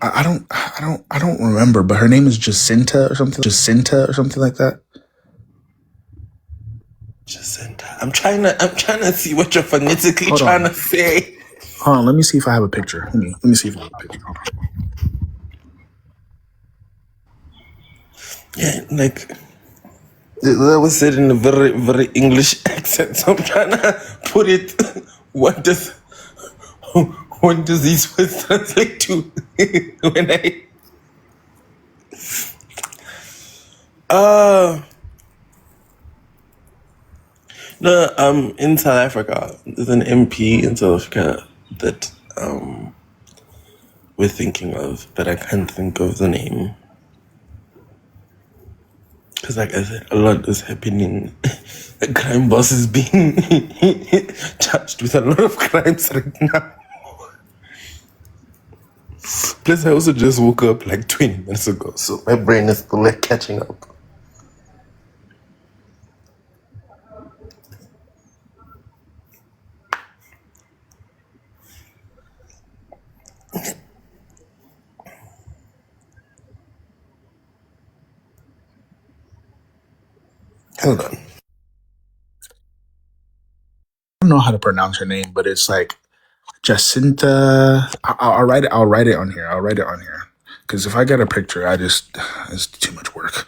I don't remember, but her name is Jacinta or something like that. Jacinta. I'm trying to see what you're phonetically trying to say. Hold on, let me see if I have a picture. Let me see if I have a picture. Yeah, like that was said in a very, very English accent. So I'm trying to put it. What does these words translate to? When no, in South Africa, there's an MP in South Africa that we're thinking of, but I can't think of the name. Because, like I said, a lot is happening. The crime boss is being charged with a lot of crimes right now. Plus, I also just woke up like 20 minutes ago, so my brain is still like catching up. Hold on. I don't know how to pronounce her name, but it's like Jacinta. I'll write it on here. Because if I get a picture, it's too much work.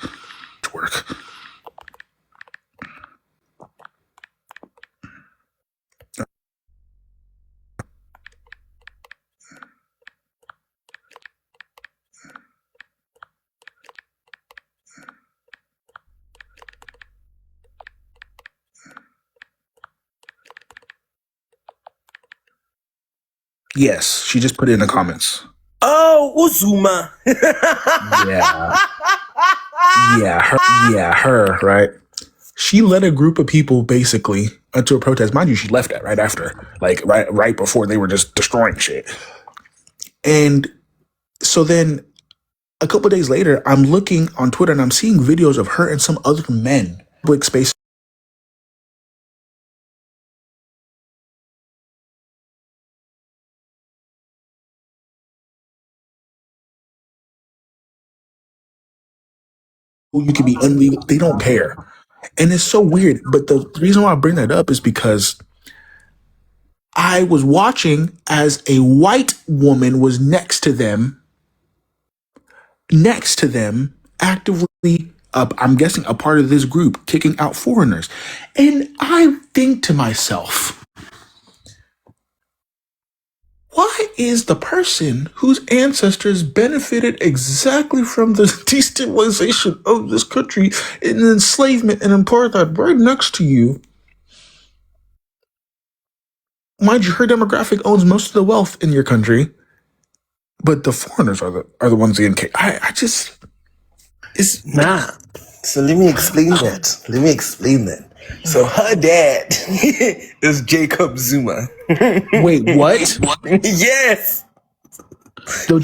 Yes, she just put it in the comments. Oh, Uzuma. Her, right? She led a group of people basically to a protest. Mind you, she left that right after, like right before they were just destroying shit. And so then a couple of days later, I'm looking on Twitter and I'm seeing videos of her and some other men, public space. You can be illegal. They don't care. And it's so weird. But the reason why I bring that up is because I was watching as a white woman was next to them, actively, I'm guessing a part of this group, kicking out foreigners. And I think to myself, why is the person whose ancestors benefited exactly from the destabilization of this country and enslavement and apartheid right next to you? Mind you, her demographic owns most of the wealth in your country, but the foreigners are the ones in case. It's not. So let me explain that. So her dad is Jacob Zuma. Wait, what? Yes. The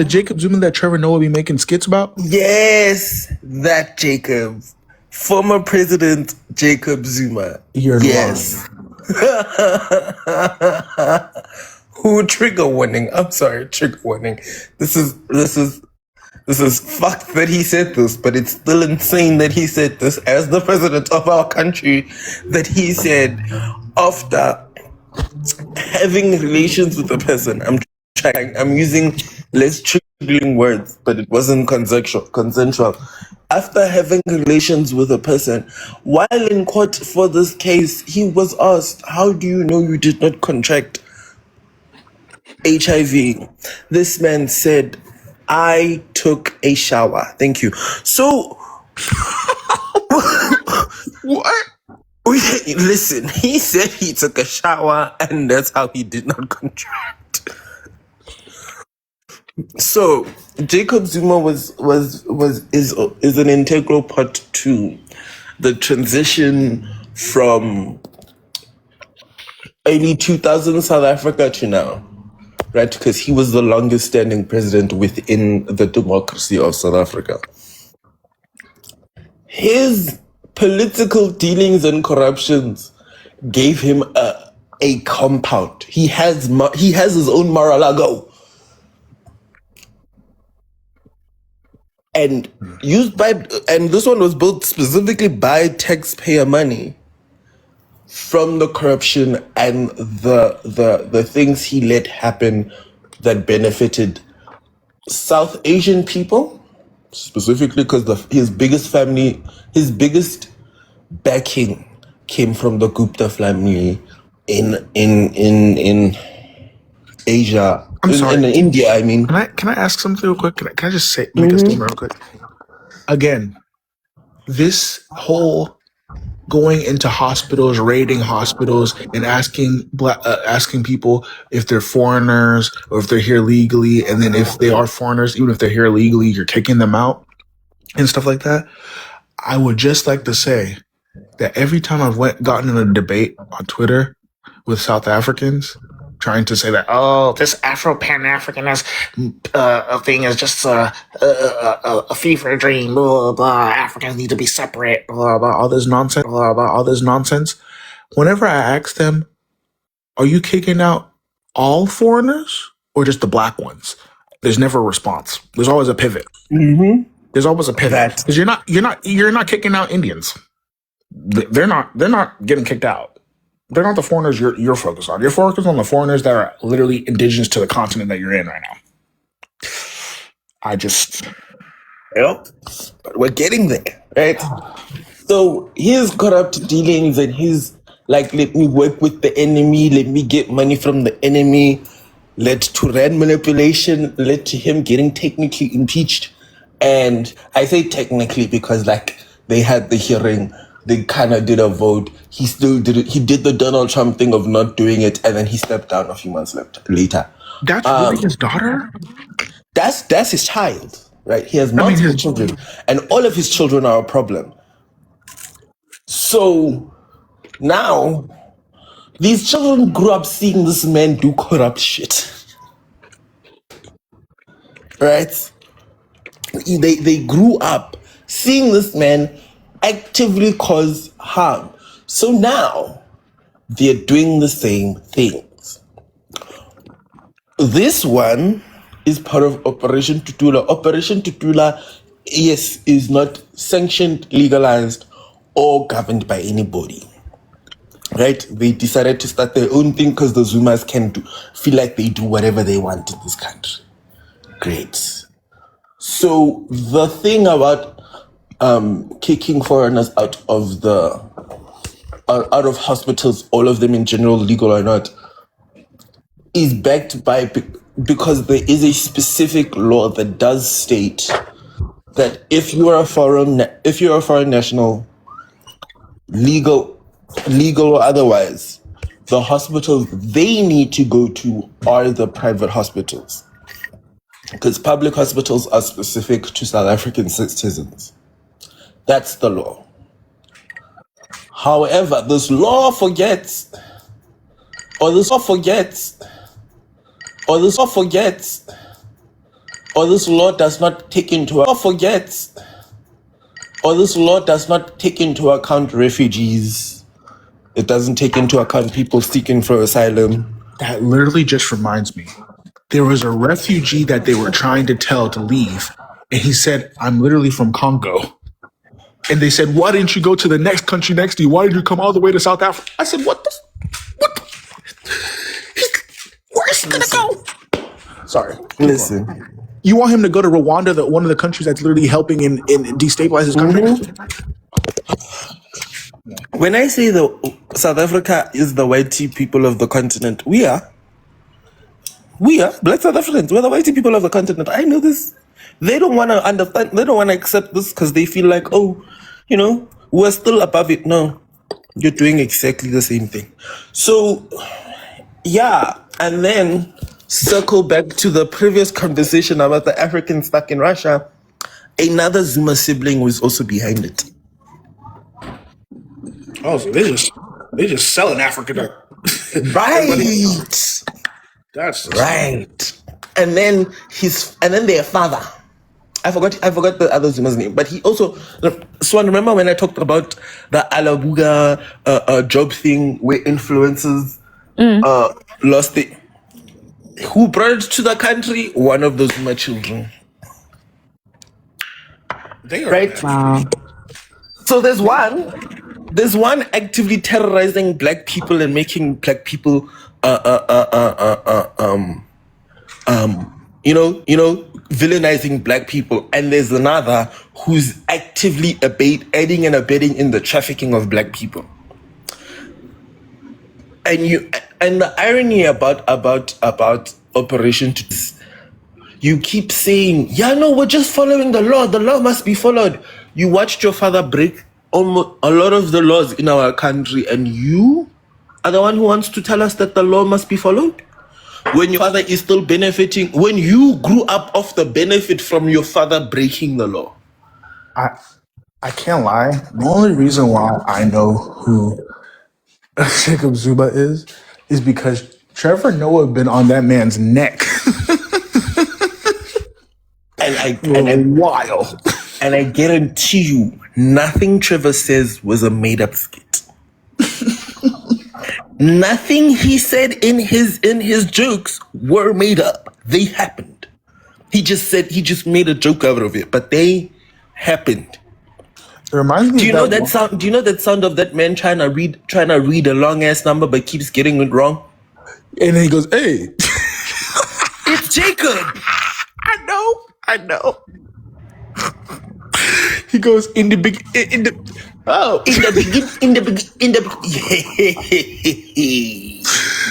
Jacob Zuma that Trevor Noah be making skits about? Yes, that Jacob. Former President Jacob Zuma. You're yes. Who trigger warning? I'm sorry, trigger warning. This is fucked that he said this, but it's still insane that he said this as the president of our country, that he said after having relations with a person, I'm using less triggering words, but it wasn't consensual. After having relations with a person, while in court for this case, he was asked, how do you know you did not contract HIV? This man said, I took a shower. Thank you. So, what? Listen, he said he took a shower and that's how he did not contract. So, Jacob Zuma is an integral part to the transition from early 2000s South Africa to now, right? Because he was the longest standing president within the democracy of South Africa. His political dealings and corruptions gave him a compound. He has his own Mar-a-Lago. And this one was built specifically by taxpayer money from the corruption and the things he let happen that benefited South Asian people, specifically because his biggest backing came from the Gupta family in Asia. I'm sorry. In India, I mean. Can I ask something real quick? Can I just make a statement real quick? Again, this whole going into hospitals, raiding hospitals, and asking people if they're foreigners or if they're here legally, and then if they are foreigners, even if they're here illegally, you're kicking them out and stuff like that. I would just like to say that every time I've gotten in a debate on Twitter with South Africans, trying to say that, oh, this Afro-Pan-Africanist thing is just a fever dream, blah, blah, Africans need to be separate, blah, blah, all this nonsense. Whenever I ask them, are you kicking out all foreigners or just the black ones? There's never a response. There's always a pivot. Mm-hmm. There's always a pivot. Because you're not kicking out Indians. They're not getting kicked out. They're not the foreigners you're focused on. You're focused on the foreigners that are literally indigenous to the continent that you're in right now. Yep. But we're getting there, right? So his corrupt dealings and his, let me work with the enemy, let me get money from the enemy, led to Rand manipulation, led to him getting technically impeached. And I say technically because, they had the hearing, they kind of did a vote. He still did it. He did the Donald Trump thing of not doing it, and then he stepped down a few months later. That's really his daughter? That's his child, right? He has multiple children, and all of his children are a problem. So now, these children grew up seeing this man do corrupt shit, right? They grew up seeing this man actively cause harm. So now they're doing the same things. This one is part of Operation Tutula. Operation Tutula, yes, is not sanctioned, legalized, or governed by anybody. Right? They decided to start their own thing because the Zumas feel like they do whatever they want in this country. Great. So the thing about kicking foreigners out of hospitals, all of them in general, legal or not, is backed by, because there is a specific law that does state that if you are a foreign national, legal or otherwise, the hospitals they need to go to are the private hospitals, because public hospitals are specific to South African citizens. That's the law. However, this law forgets, or this law does not take into account refugees. It doesn't take into account people seeking for asylum. That literally just reminds me. There was a refugee that they were trying to tell to leave, and he said, I'm literally from Congo. And they said, why didn't you go to the next country next to you? Why did you come all the way to South Africa? I said, where's he gonna go? Sorry. Listen. You want him to go to Rwanda, one of the countries that's literally helping in destabilize his country? When I say South Africa is the white people of the continent, we are Black South Africans. We're the white people of the continent. I know this. They don't want to understand. They don't want to accept this because they feel like, we're still above it. No, you're doing exactly the same thing. So, yeah. And then circle back to the previous conversation about the Africans stuck in Russia. Another Zuma sibling was also behind it. Oh, so they just selling Africa. Right. That's right. And then their father. I forgot the other Zuma's name, but he also. Swan, remember when I talked about the Alabuga job thing where influencers lost it? Who brought it to the country? One of those Zuma children. They are right. Wow. So there's one actively terrorizing black people and making black people villainizing black people, and there's another who's actively aiding and abetting in the trafficking of black people. And the irony about Operation you keep saying, yeah, no, we're just following the law. The law must be followed. You watched your father break almost a lot of the laws in our country, and you are the one who wants to tell us that the law must be followed? When your father is still benefiting, when you grew up off the benefit from your father breaking the law. I can't lie. The only reason why I know who Jacob Zuma is because Trevor Noah been on that man's neck. And I guarantee you, nothing Trevor says was a made-up skit. Nothing he said in his jokes were made up. They happened. He just made a joke out of it, but they happened. It reminds me. Do you know that sound? Do you know that sound of that man trying to read a long ass number but keeps getting it wrong? And then he goes, "Hey, it's Jacob." I know. He goes in the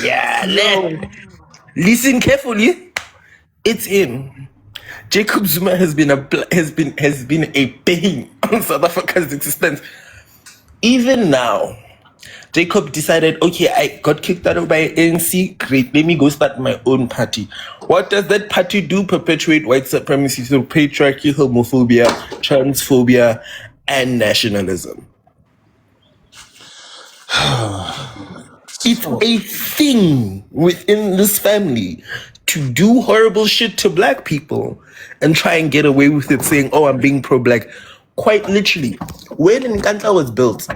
yeah. Listen carefully. It's him. Jacob Zuma has been a pain on South Africa's existence. Even now, Jacob decided, okay, I got kicked out of my ANC. Great, let me go start my own party. What does that party do? Perpetuate white supremacy, so patriarchy, homophobia, transphobia, and nationalism. It's a thing within this family to do horrible shit to black people and try and get away with it, saying, oh, I'm being pro-black. Quite literally, when Nkandla was built,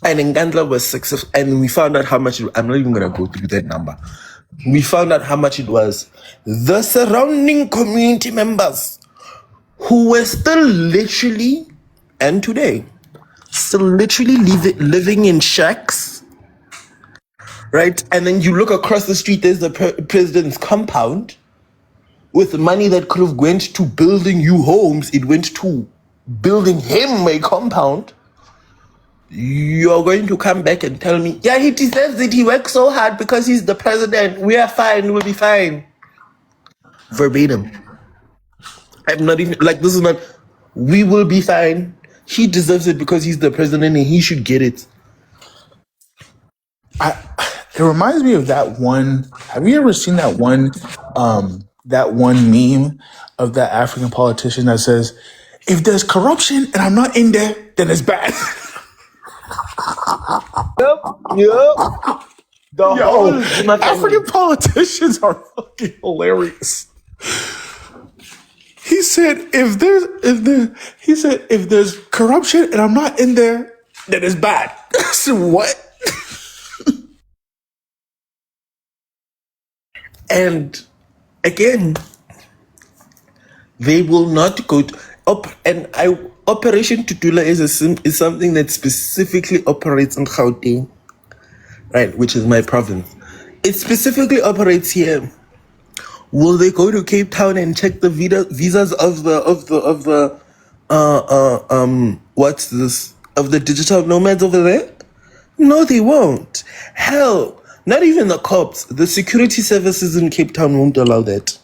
and Nkandla was successful, and we found out how much, I'm not even going to go through that number. We found out how much it was. The surrounding community members who were still literally, and today, still literally living in shacks, right? And then you look across the street, there's the president's compound with money that could have went to building you homes. It went to building him a compound. You're going to come back and tell me, yeah, he deserves it. He works so hard because he's the president. We are fine. We'll be fine. Verbatim. I'm not even, this is not, we will be fine. He deserves it because he's the president and he should get it. It reminds me of that one. Have you ever seen that one meme of that African politician that says, if there's corruption and I'm not in there, then it's bad. Yep. African politicians are fucking hilarious. He said, if there's corruption and I'm not in there, then it's bad. So what? And again, they will not go to Operation Tutula is something that specifically operates in Gauteng, right, which is my province. It specifically operates here. Will they go to Cape Town and check the visas of the digital nomads over there? No, they won't. Hell, not even the cops. The security services in Cape Town won't allow that.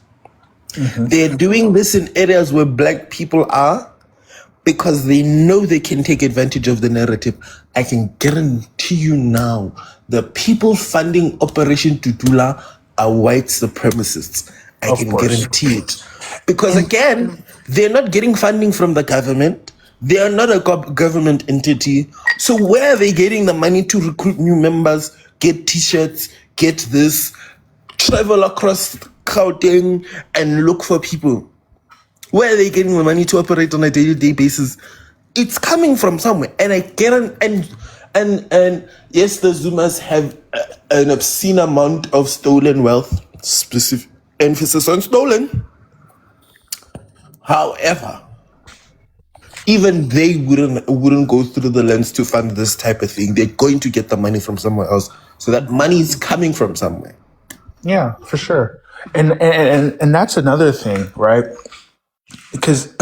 Mm-hmm. They're doing this in areas where black people are because they know they can take advantage of the narrative. I can guarantee you now, the people funding Operation Tutula are white supremacists. I can guarantee it. Because again, they're not getting funding from the government. They are not a government entity. So where are they getting the money to recruit new members, get t-shirts, get this, travel across Gauteng and look for people? Where are they getting the money to operate on a day-to-day basis? It's coming from somewhere. And I get it. And yes, the Zumas have an obscene amount of stolen wealth. Specific emphasis on stolen. However, even they wouldn't go through the lens to fund this type of thing. They're going to get the money from somewhere else. So that money is coming from somewhere. Yeah, for sure. And that's another thing, right? Because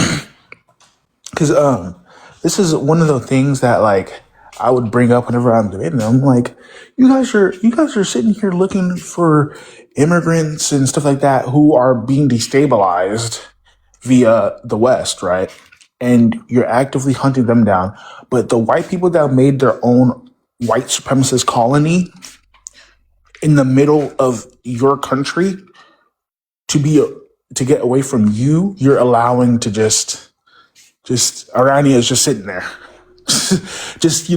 this is one of the things that like I would bring up whenever I'm debating them. Like, you guys are sitting here looking for immigrants and stuff like that who are being destabilized via the West, right? And you're actively hunting them down. But the white people that made their own white supremacist colony in the middle of your country to get away from you, you're allowing to just Irania is just sitting there. Just,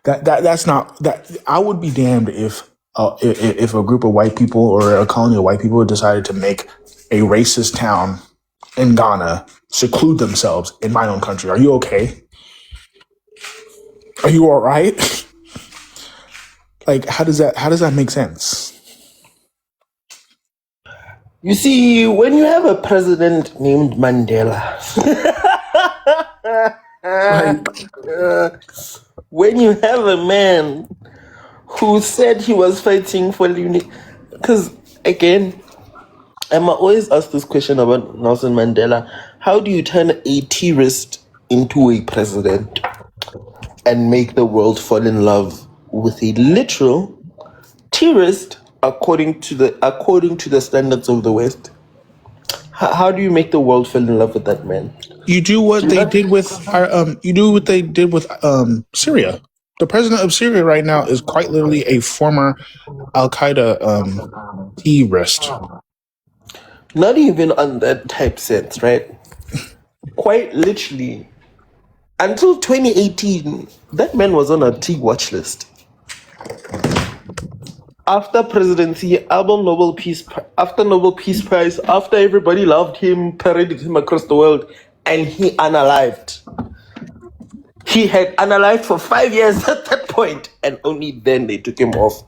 that's not that. I would be damned if a group of white people or a colony of white people decided to make a racist town in Ghana seclude themselves in my own country. Are you okay? Are you all right? Like, how does that make sense? You see, when you have a president named Mandela, when you have a man who said he was fighting for unity, because again, I'm always asked this question about Nelson Mandela: how do you turn a terrorist into a president and make the world fall in love with a literal terrorist according to the standards of the West? How do you make the world fall in love with that man? You do what they did with Syria. The president of Syria right now is quite literally a former Al Qaeda terrorist. Not even on that type sense, right? Quite literally, until 2018, that man was on a T watch list. After presidency, after Nobel Peace Prize, after everybody loved him, paraded him across the world, and he unalived. He had unalived for 5 years at that point, and only then they took him off.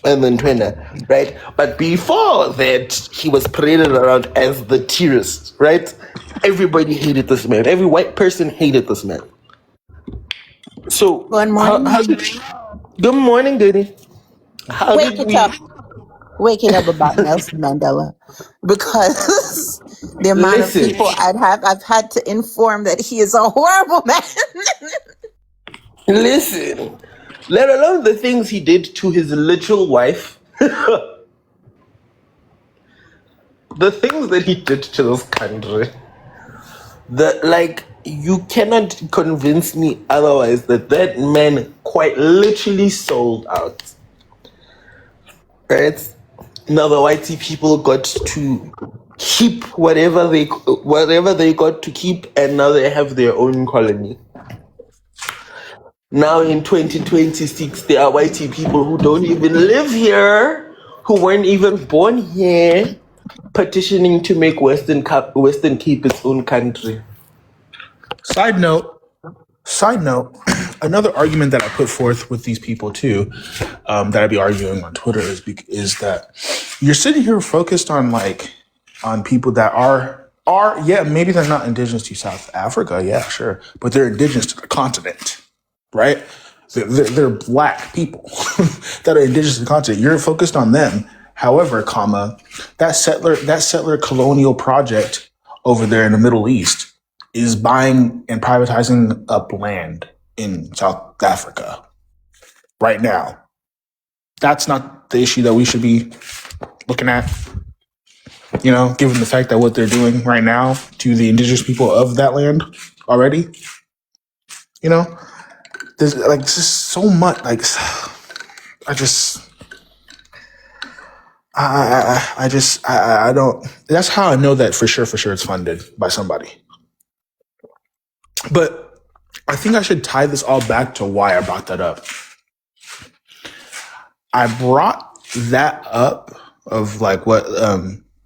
And then Twena, right? But before that, he was paraded around as the terrorist, right? Everybody hated this man. Every white person hated this man. So, good morning. Good morning, Goody. Waking up about Nelson Mandela, because the amount of people I've had to inform that he is a horrible man. Listen, let alone the things he did to his literal wife, the things that he did to this country, you cannot convince me otherwise that man quite literally sold out. Right? Now the whitey people got to keep whatever they got to keep, and now they have their own colony. Now in 2026, there are whitey people who don't even live here, who weren't even born here, petitioning to make Western Cape its own country. Side note, another argument that I put forth with these people too, that I'd be arguing on Twitter is that you're sitting here focused on people that are maybe they're not indigenous to South Africa, yeah, sure, but they're indigenous to the continent, right? They're black people that are indigenous to the continent. You're focused on them. However, that settler colonial project over there in the Middle East is buying and privatizing up land in South Africa right now. That's not the issue that we should be looking at, given the fact that what they're doing right now to the indigenous people of that land already, there's just so much, I don't, that's how I know that for sure it's funded by somebody. But I think I should tie this all back to why I brought that up. I brought that up of like what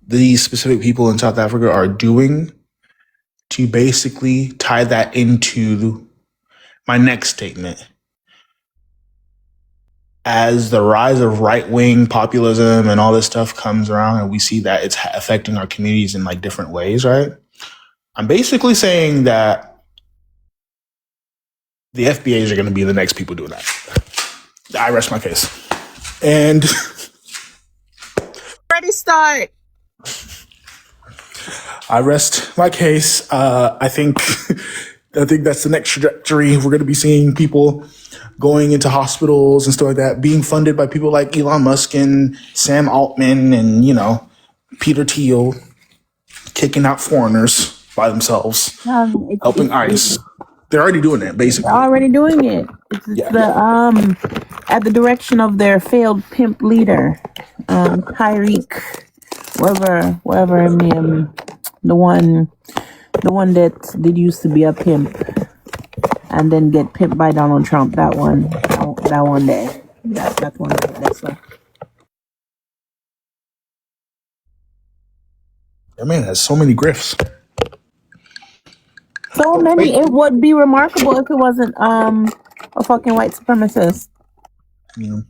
these specific people in South Africa are doing to basically tie that into my next statement. As the rise of right-wing populism and all this stuff comes around and we see that it's affecting our communities in like different ways, right? I'm basically saying that the FBAs are going to be the next people doing that. I rest my case. And Ready, start. I rest my case. I think that's the next trajectory. We're going to be seeing people going into hospitals and stuff like that, being funded by people like Elon Musk and Sam Altman and, you know, Peter Thiel, kicking out foreigners by themselves, helping ICE. They're already doing that, basically. They're already doing it. It's at the direction of their failed pimp leader, Tyreek, whoever him, the one that did used to be a pimp and then get pimped by Donald Trump. That one day. That's one day. That's like. That man has so many grifts. So many. It would be remarkable if it wasn't a fucking white supremacist. Yeah.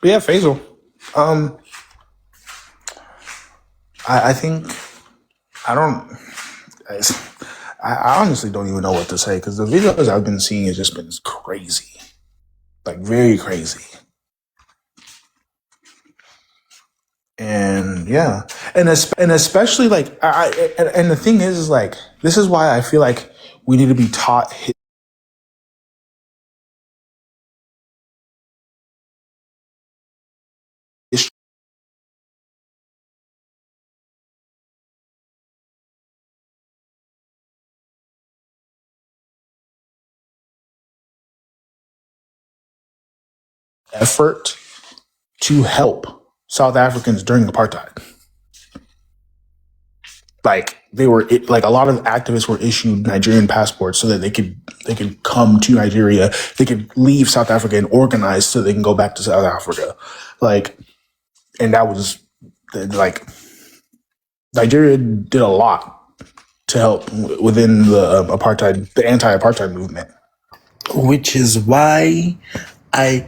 But yeah, Faisal. I think I honestly don't even know what to say because the videos I've been seeing has just been crazy, like very crazy. And yeah, and especially like and the thing is like this is why I feel like we need to be taught effort to help South Africans during apartheid. Like a lot of activists were issued Nigerian passports so that they could come to Nigeria. They could leave South Africa and organize so they can go back to South Africa. Like, and that was like Nigeria did a lot to help within the anti-apartheid movement. Which is why I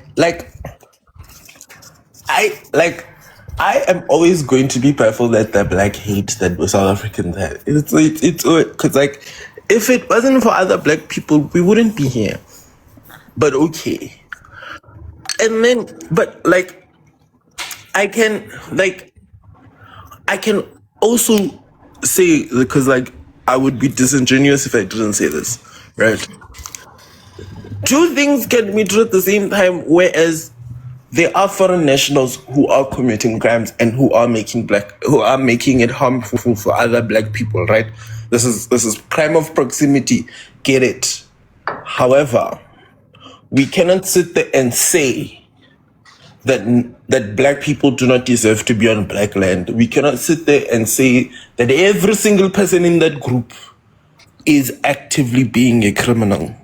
am always going to be careful that the black hate that South Africans have. It's because like if it wasn't for other black people, we wouldn't be here. But okay, and then but like I can also say because like I would be disingenuous if I didn't say this, right? Two things can be true at the same time, whereas there are foreign nationals who are committing crimes and who are making it harmful for other black people, right? This is crime of proximity. Get it? However, we cannot sit there and say that black people do not deserve to be on black land. We cannot sit there and say that every single person in that group is actively being a criminal.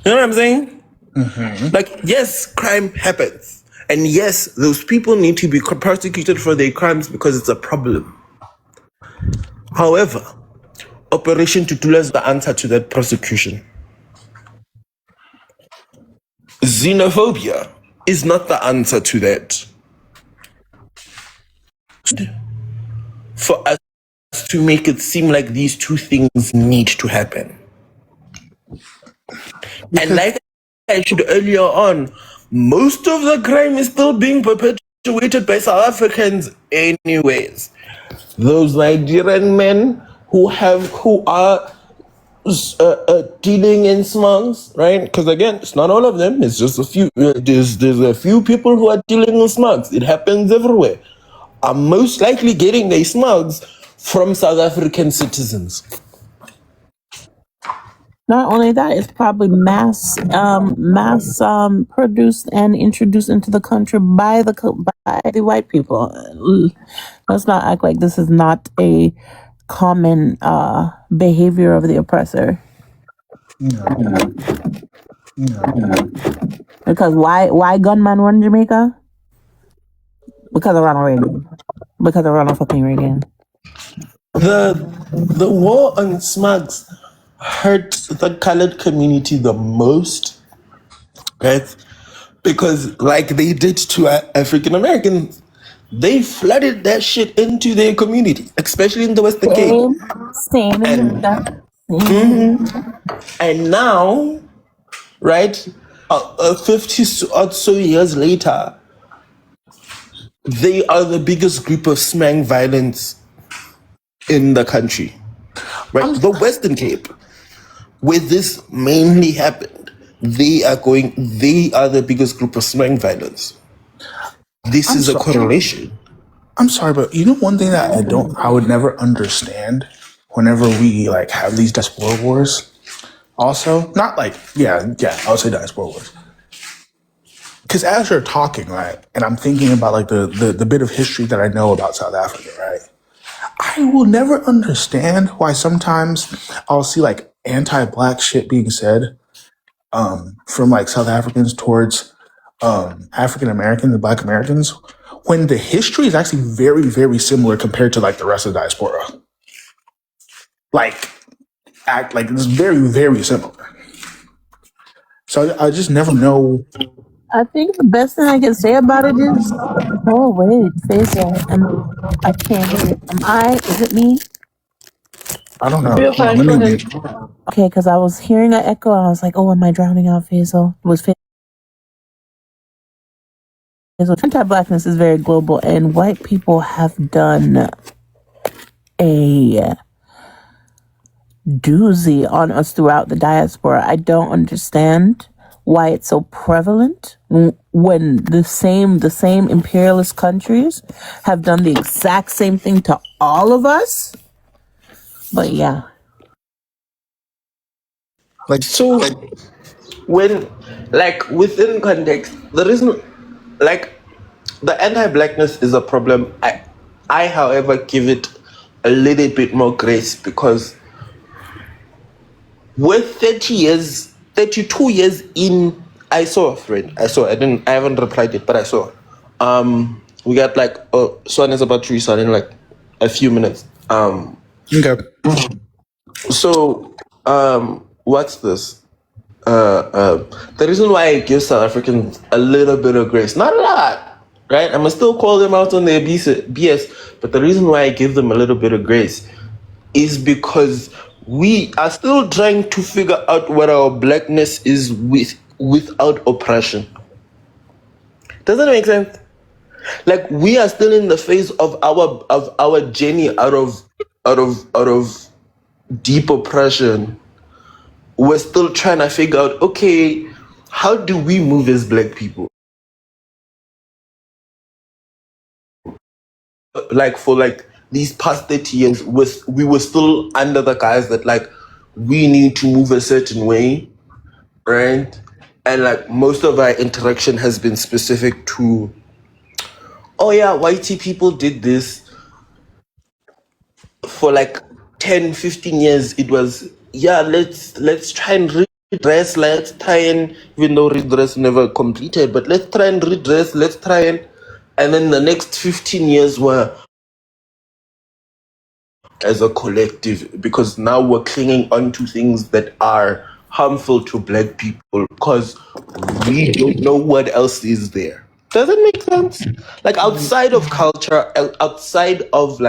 You know what I'm saying? Mm-hmm. Like, yes, crime happens. And yes, those people need to be prosecuted for their crimes because it's a problem. However, Operation Tutula is the answer to that prosecution. Xenophobia is not the answer to that. For us to make it seem like these two things need to happen. And like I said earlier on, most of the crime is still being perpetuated by South Africans anyways. Those Nigerian men who are dealing in smugs, right? Because again, it's not all of them. It's just a few. There's a few people who are dealing in smugs. It happens everywhere. Are most likely getting their smugs from South African citizens. Not only that, it's probably mass produced and introduced into the country by the white people. Let's not act like this is not a common behavior of the oppressor. Because why gunman run Jamaica? Because of Ronald Reagan. Because of Ronald fucking Reagan. The war on smugs hurt the colored community the most, right? Because like they did to African Americans, they flooded that shit into their community, especially in the Western Cape. And now, right, 50 or so years later, they are the biggest group of smang violence in the country, right? The Western Cape, where this mainly happened, they are the biggest group of smang violence. This is a correlation. I'm sorry, but you know one thing that I would never understand whenever we like have these diaspora wars. Also, not like I would say diaspora wars. Because as you're talking, right, and I'm thinking about like the bit of history that I know about South Africa, right, I will never understand why sometimes I'll see like anti-black shit being said from like South Africans towards African Americans and Black Americans, when the history is actually very, very similar compared to like the rest of the diaspora. Act like it's very, very similar. So I just never know. I think the best thing I can say about it is, oh wait, Faisal, I can't hear it. Is it me? I don't know. Okay, because I was hearing an echo and I was like, oh, am I drowning out Faisal? Was Faisal? Anti-blackness is very global, and white people have done a doozy on us throughout the diaspora. I don't understand why it's so prevalent when the same imperialist countries have done the exact same thing to all of us. But yeah. When within context, the reason the anti-blackness is a problem. I however give it a little bit more grace, because with 32 years in, I saw a friend. I haven't replied it, but I saw. We got Swan is about to restart in like a few minutes. Okay. So, what's this? The reason why I give South Africans a little bit of grace, not a lot, right? I'm gonna still call them out on their BS, but the reason why I give them a little bit of grace is because we are still trying to figure out what our blackness is without oppression. Does that make sense? Like, we are still in the phase of our journey out of deep oppression. We're still trying to figure out, okay, how do we move as black people? For these past 30 years, we were still under the guise that we need to move a certain way, right? And most of our interaction has been specific to, oh yeah, whitey people did this. For 10, 15 years, it was, yeah, let's try and redress, let's try and, even though redress never completed, but let's try and redress, and then the next 15 years were as a collective, because now we're clinging on to things that are harmful to black people because we don't know what else is there. Does it make sense? Outside of culture, outside of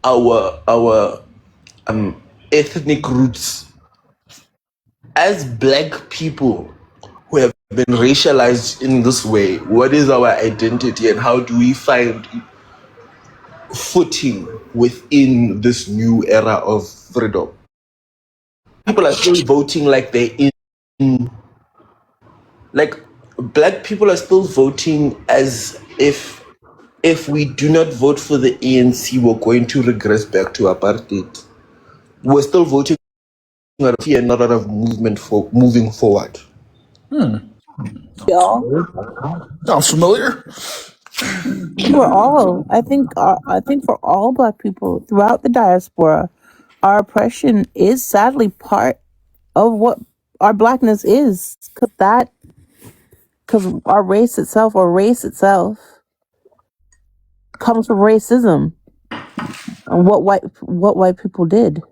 our ethnic roots, as black people who have been racialized in this way, what is our identity and how do we find footing within this new era of freedom? People are still voting like they're in, black people are still voting as if we do not vote for the ANC, we're going to regress back to apartheid. We're still voting see a lot of movement for moving forward. Y'all, Sounds familiar. I think for all Black people throughout the diaspora, our oppression is sadly part of what our Blackness is, because our race itself comes from racism and what white people did.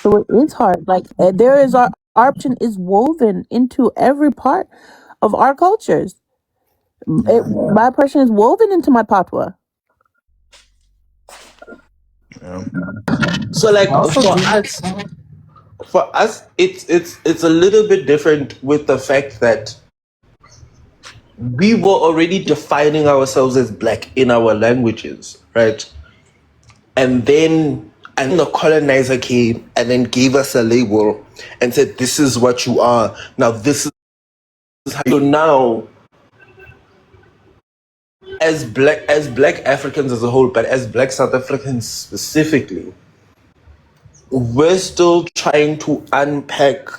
So it is hard. Like there is our option is woven into every part of our cultures. My oppression is woven into my patois. So like for us, it's a little bit different with the fact that we were already defining ourselves as Black in our languages, right? And then the colonizer came and then gave us a label and said, "This is what you are. Now this is how." So now, as Black Africans as a whole, but as Black South Africans specifically, we're still trying to unpack,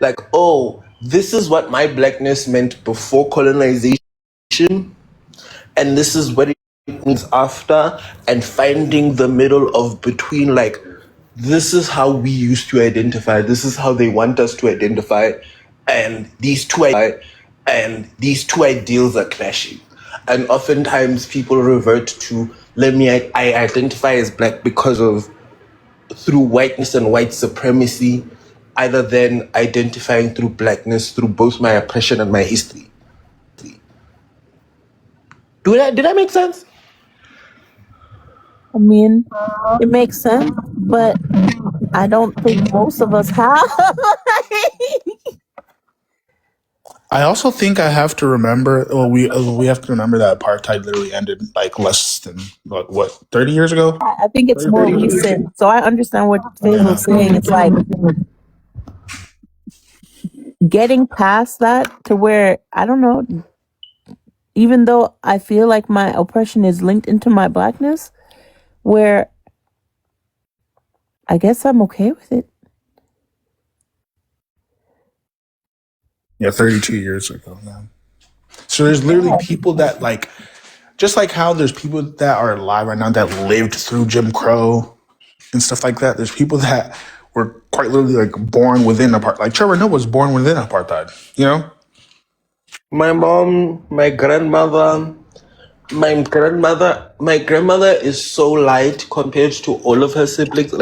like, oh, this is what my Blackness meant before colonization, and this is what it means after, and finding the middle of between, like, this is how we used to identify, this is how they want us to identify, and these two ideals are clashing. And oftentimes people revert to, I identify as Black because of through whiteness and white supremacy, other than identifying through Blackness through both my oppression and my history. Did I make sense? I mean, it makes sense, but I don't think most of us have. I also think I have to remember. Well, we have to remember that apartheid literally ended like less than 30 years ago. I think it's more recent, so I understand what Faye was saying. It's like getting past that to where, I don't know, even though I feel like my oppression is linked into my Blackness, where I guess I'm okay with it. Yeah, 32 years ago now. So there's literally people that, like, just like how there's people that are alive right now that lived through Jim Crow and stuff like that. There's people that were quite literally like born within apartheid. Like Trevor Noah was born within apartheid, you know? My mom, my grandmother is so light compared to all of her siblings.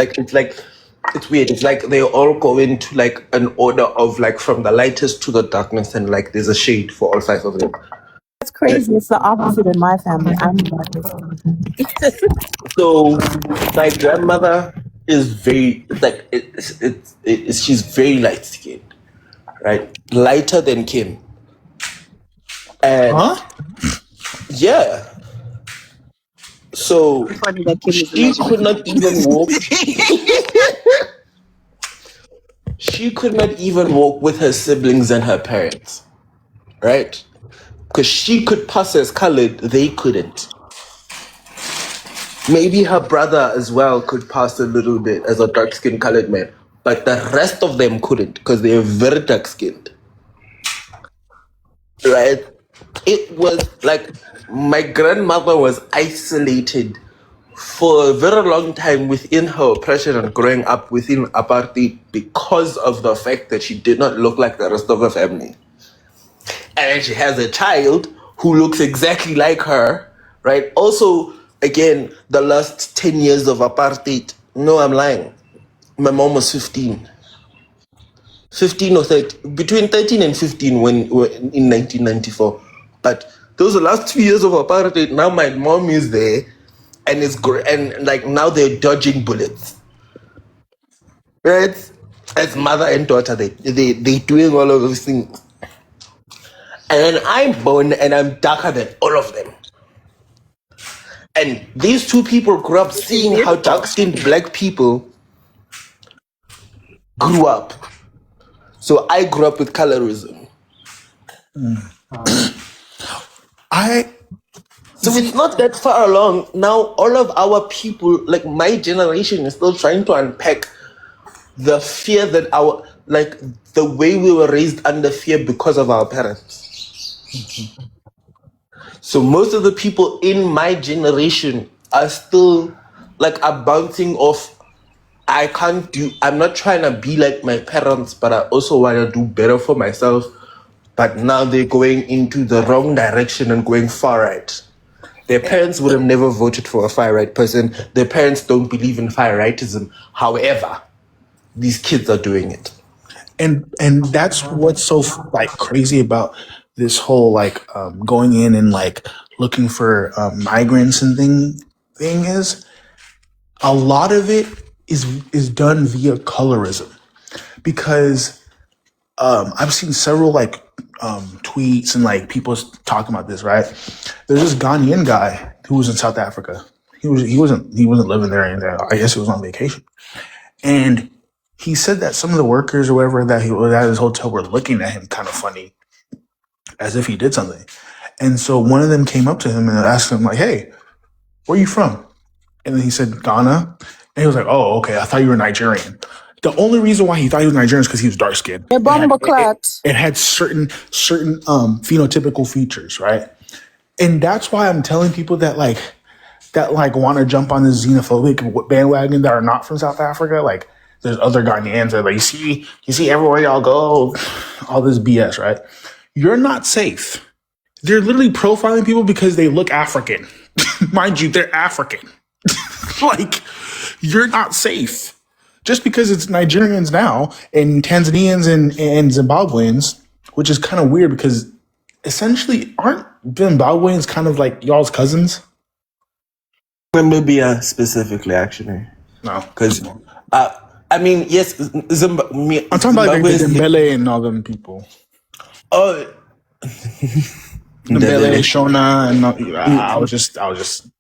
It's weird. It's like they all go into like an order of like from the lightest to the darkness, and like there's a shade for all five of them. That's crazy. It's the opposite in my family. I'm So my grandmother is very like she's very light skinned, right? Lighter than Kim. And yeah. So she could not even walk. She could not even walk with her siblings and her parents, right? Because she could pass as colored, they couldn't. Maybe her brother as well could pass a little bit as a dark-skinned colored man, but the rest of them couldn't because they're very dark-skinned, right? It was like my grandmother was isolated for a very long time within her oppression and growing up within apartheid because of the fact that she did not look like the rest of her family. And then she has a child who looks exactly like her, right? Also, again, the last 10 years of apartheid, no, I'm lying. My mom was 15. 15 or 13, between 13 and 15 when in 1994. But those are the last 2 years of apartheid. Now my mom is there. And it's great, and like now they're dodging bullets, right? As mother and daughter, they doing all of those things. And then I'm born, and I'm darker than all of them. And these two people grew up seeing how dark-skinned Black people grew up. So I grew up with colorism. So it's not that far along. Now, all of our people, like my generation, is still trying to unpack the fear that the way we were raised under fear because of our parents. So most of the people in my generation are still are bouncing off. I'm not trying to be like my parents, but I also want to do better for myself. But now they're going into the wrong direction and going far right. Their parents would have never voted for a far right person. Their parents don't believe in far rightism. However, these kids are doing it. And that's what's so crazy about this whole going in and looking for migrants and thing is a lot of it is done via colorism, because I've seen several tweets and people talking about this, right? There's this Ghanaian guy who was in South Africa. He wasn't living there or anything. I guess he was on vacation. And he said that some of the workers or whatever that he was at his hotel were looking at him kind of funny, as if he did something. And so one of them came up to him and asked him "Hey, where are you from?" And then he said Ghana. And he was like, "Oh, okay. I thought you were Nigerian." The only reason why he thought he was Nigerian is because he was dark skinned. It had certain phenotypical features, right? And that's why I'm telling people that want to jump on this xenophobic bandwagon that are not from South Africa. There's other Ghanaians that you see everywhere y'all go, all this BS, right? You're not safe. They're literally profiling people because they look African. Mind you, they're African. You're not safe. Just because it's Nigerians now and Tanzanians and Zimbabweans, which is kind of weird because essentially aren't Zimbabweans kind of like y'all's cousins? Namibia specifically, actually. No. Because, yes, I'm talking about the Dembele and all them people. Oh. Dembele, Shona, and I was just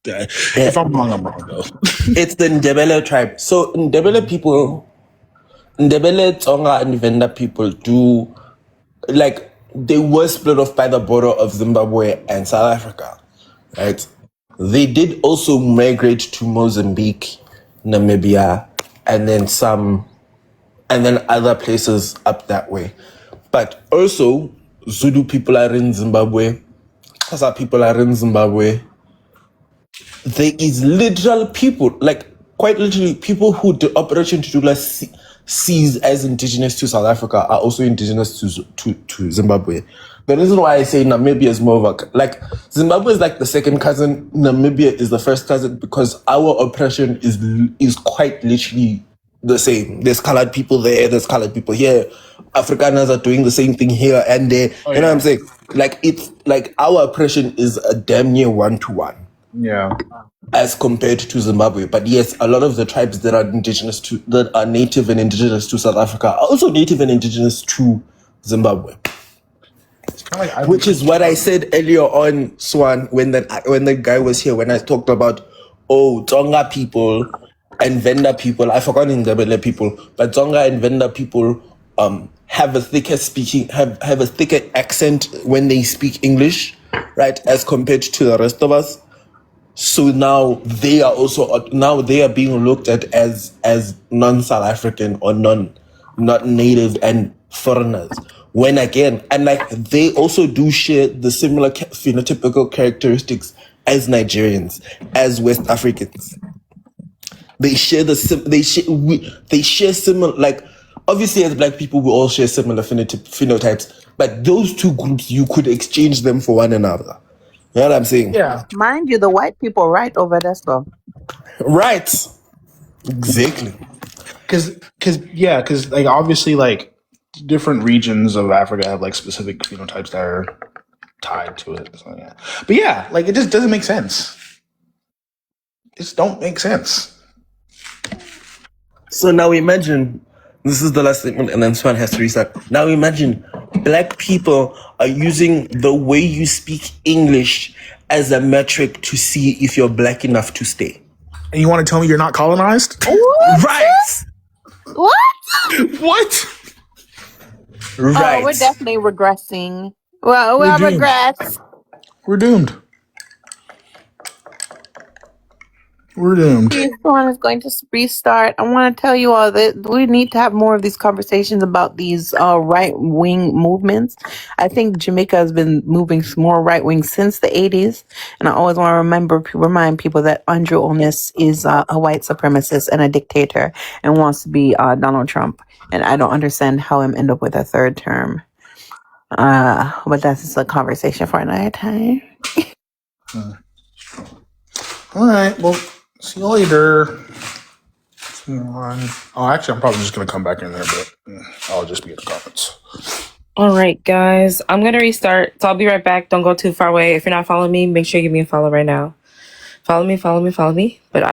if I'm wrong, I'm wrong though. It's the Ndebele tribe. So Ndebele people, Ndebele, Tsonga, and Venda people do they were split off by the border of Zimbabwe and South Africa, right? They did also migrate to Mozambique, Namibia, and then other places up that way. But also, Zulu people are in Zimbabwe. Xhosa people are in Zimbabwe. There is literal people, quite literally, people who do Operation Tudula sees as indigenous to South Africa are also indigenous to Zimbabwe. The reason why I say Namibia is more of Zimbabwe is the second cousin, Namibia is the first cousin, because our oppression is quite literally the same. There's colored people there, there's colored people here. Afrikaners are doing the same thing here and there. You know what I'm saying? It's our oppression is a damn near 1-to-1. Yeah. As compared to Zimbabwe. But yes, a lot of the tribes that are native and indigenous to South Africa are also native and indigenous to Zimbabwe. Which is what I said earlier on, Swan, when the guy was here, when I talked about Tonga people and Venda people. I forgot Ndebele people, but Tonga and Venda people have a thicker accent when they speak English, right, as compared to the rest of us. So now they are being looked at as non-South African or not native and foreigners. When again, and they also do share the similar phenotypical characteristics as Nigerians, as West Africans. They share similar, obviously as Black people we all share similar phenotypes, but those two groups you could exchange them for one another. You know what I'm saying? Yeah. Mind you, the white people right over there stuff. Right. Exactly. Because obviously different regions of Africa have specific phenotypes that are tied to it. So, yeah. But yeah, it just doesn't make sense. It just don't make sense. So now imagine, this is the last statement and then Swan has to restart. Now imagine Black people are using the way you speak English as a metric to see if you're Black enough to stay. And you want to tell me you're not colonized? What? Right. What? What? Right. Oh, we're definitely regressing. Well, we'll regress. We're doomed. We're doomed. This one is going to restart. I want to tell you all that we need to have more of these conversations about these right wing movements. I think Jamaica has been moving more right wing since the 80s. And I always want to remind people that Andrew Olness is a white supremacist and a dictator and wants to be Donald Trump. And I don't understand how him end up with a third term. But that's just a conversation for another time. All right. Well, see you later. Oh, actually, I'm probably just going to come back in there, but I'll just be in the comments. All right, guys. I'm going to restart. So I'll be right back. Don't go too far away. If you're not following me, make sure you give me a follow right now. Follow me. But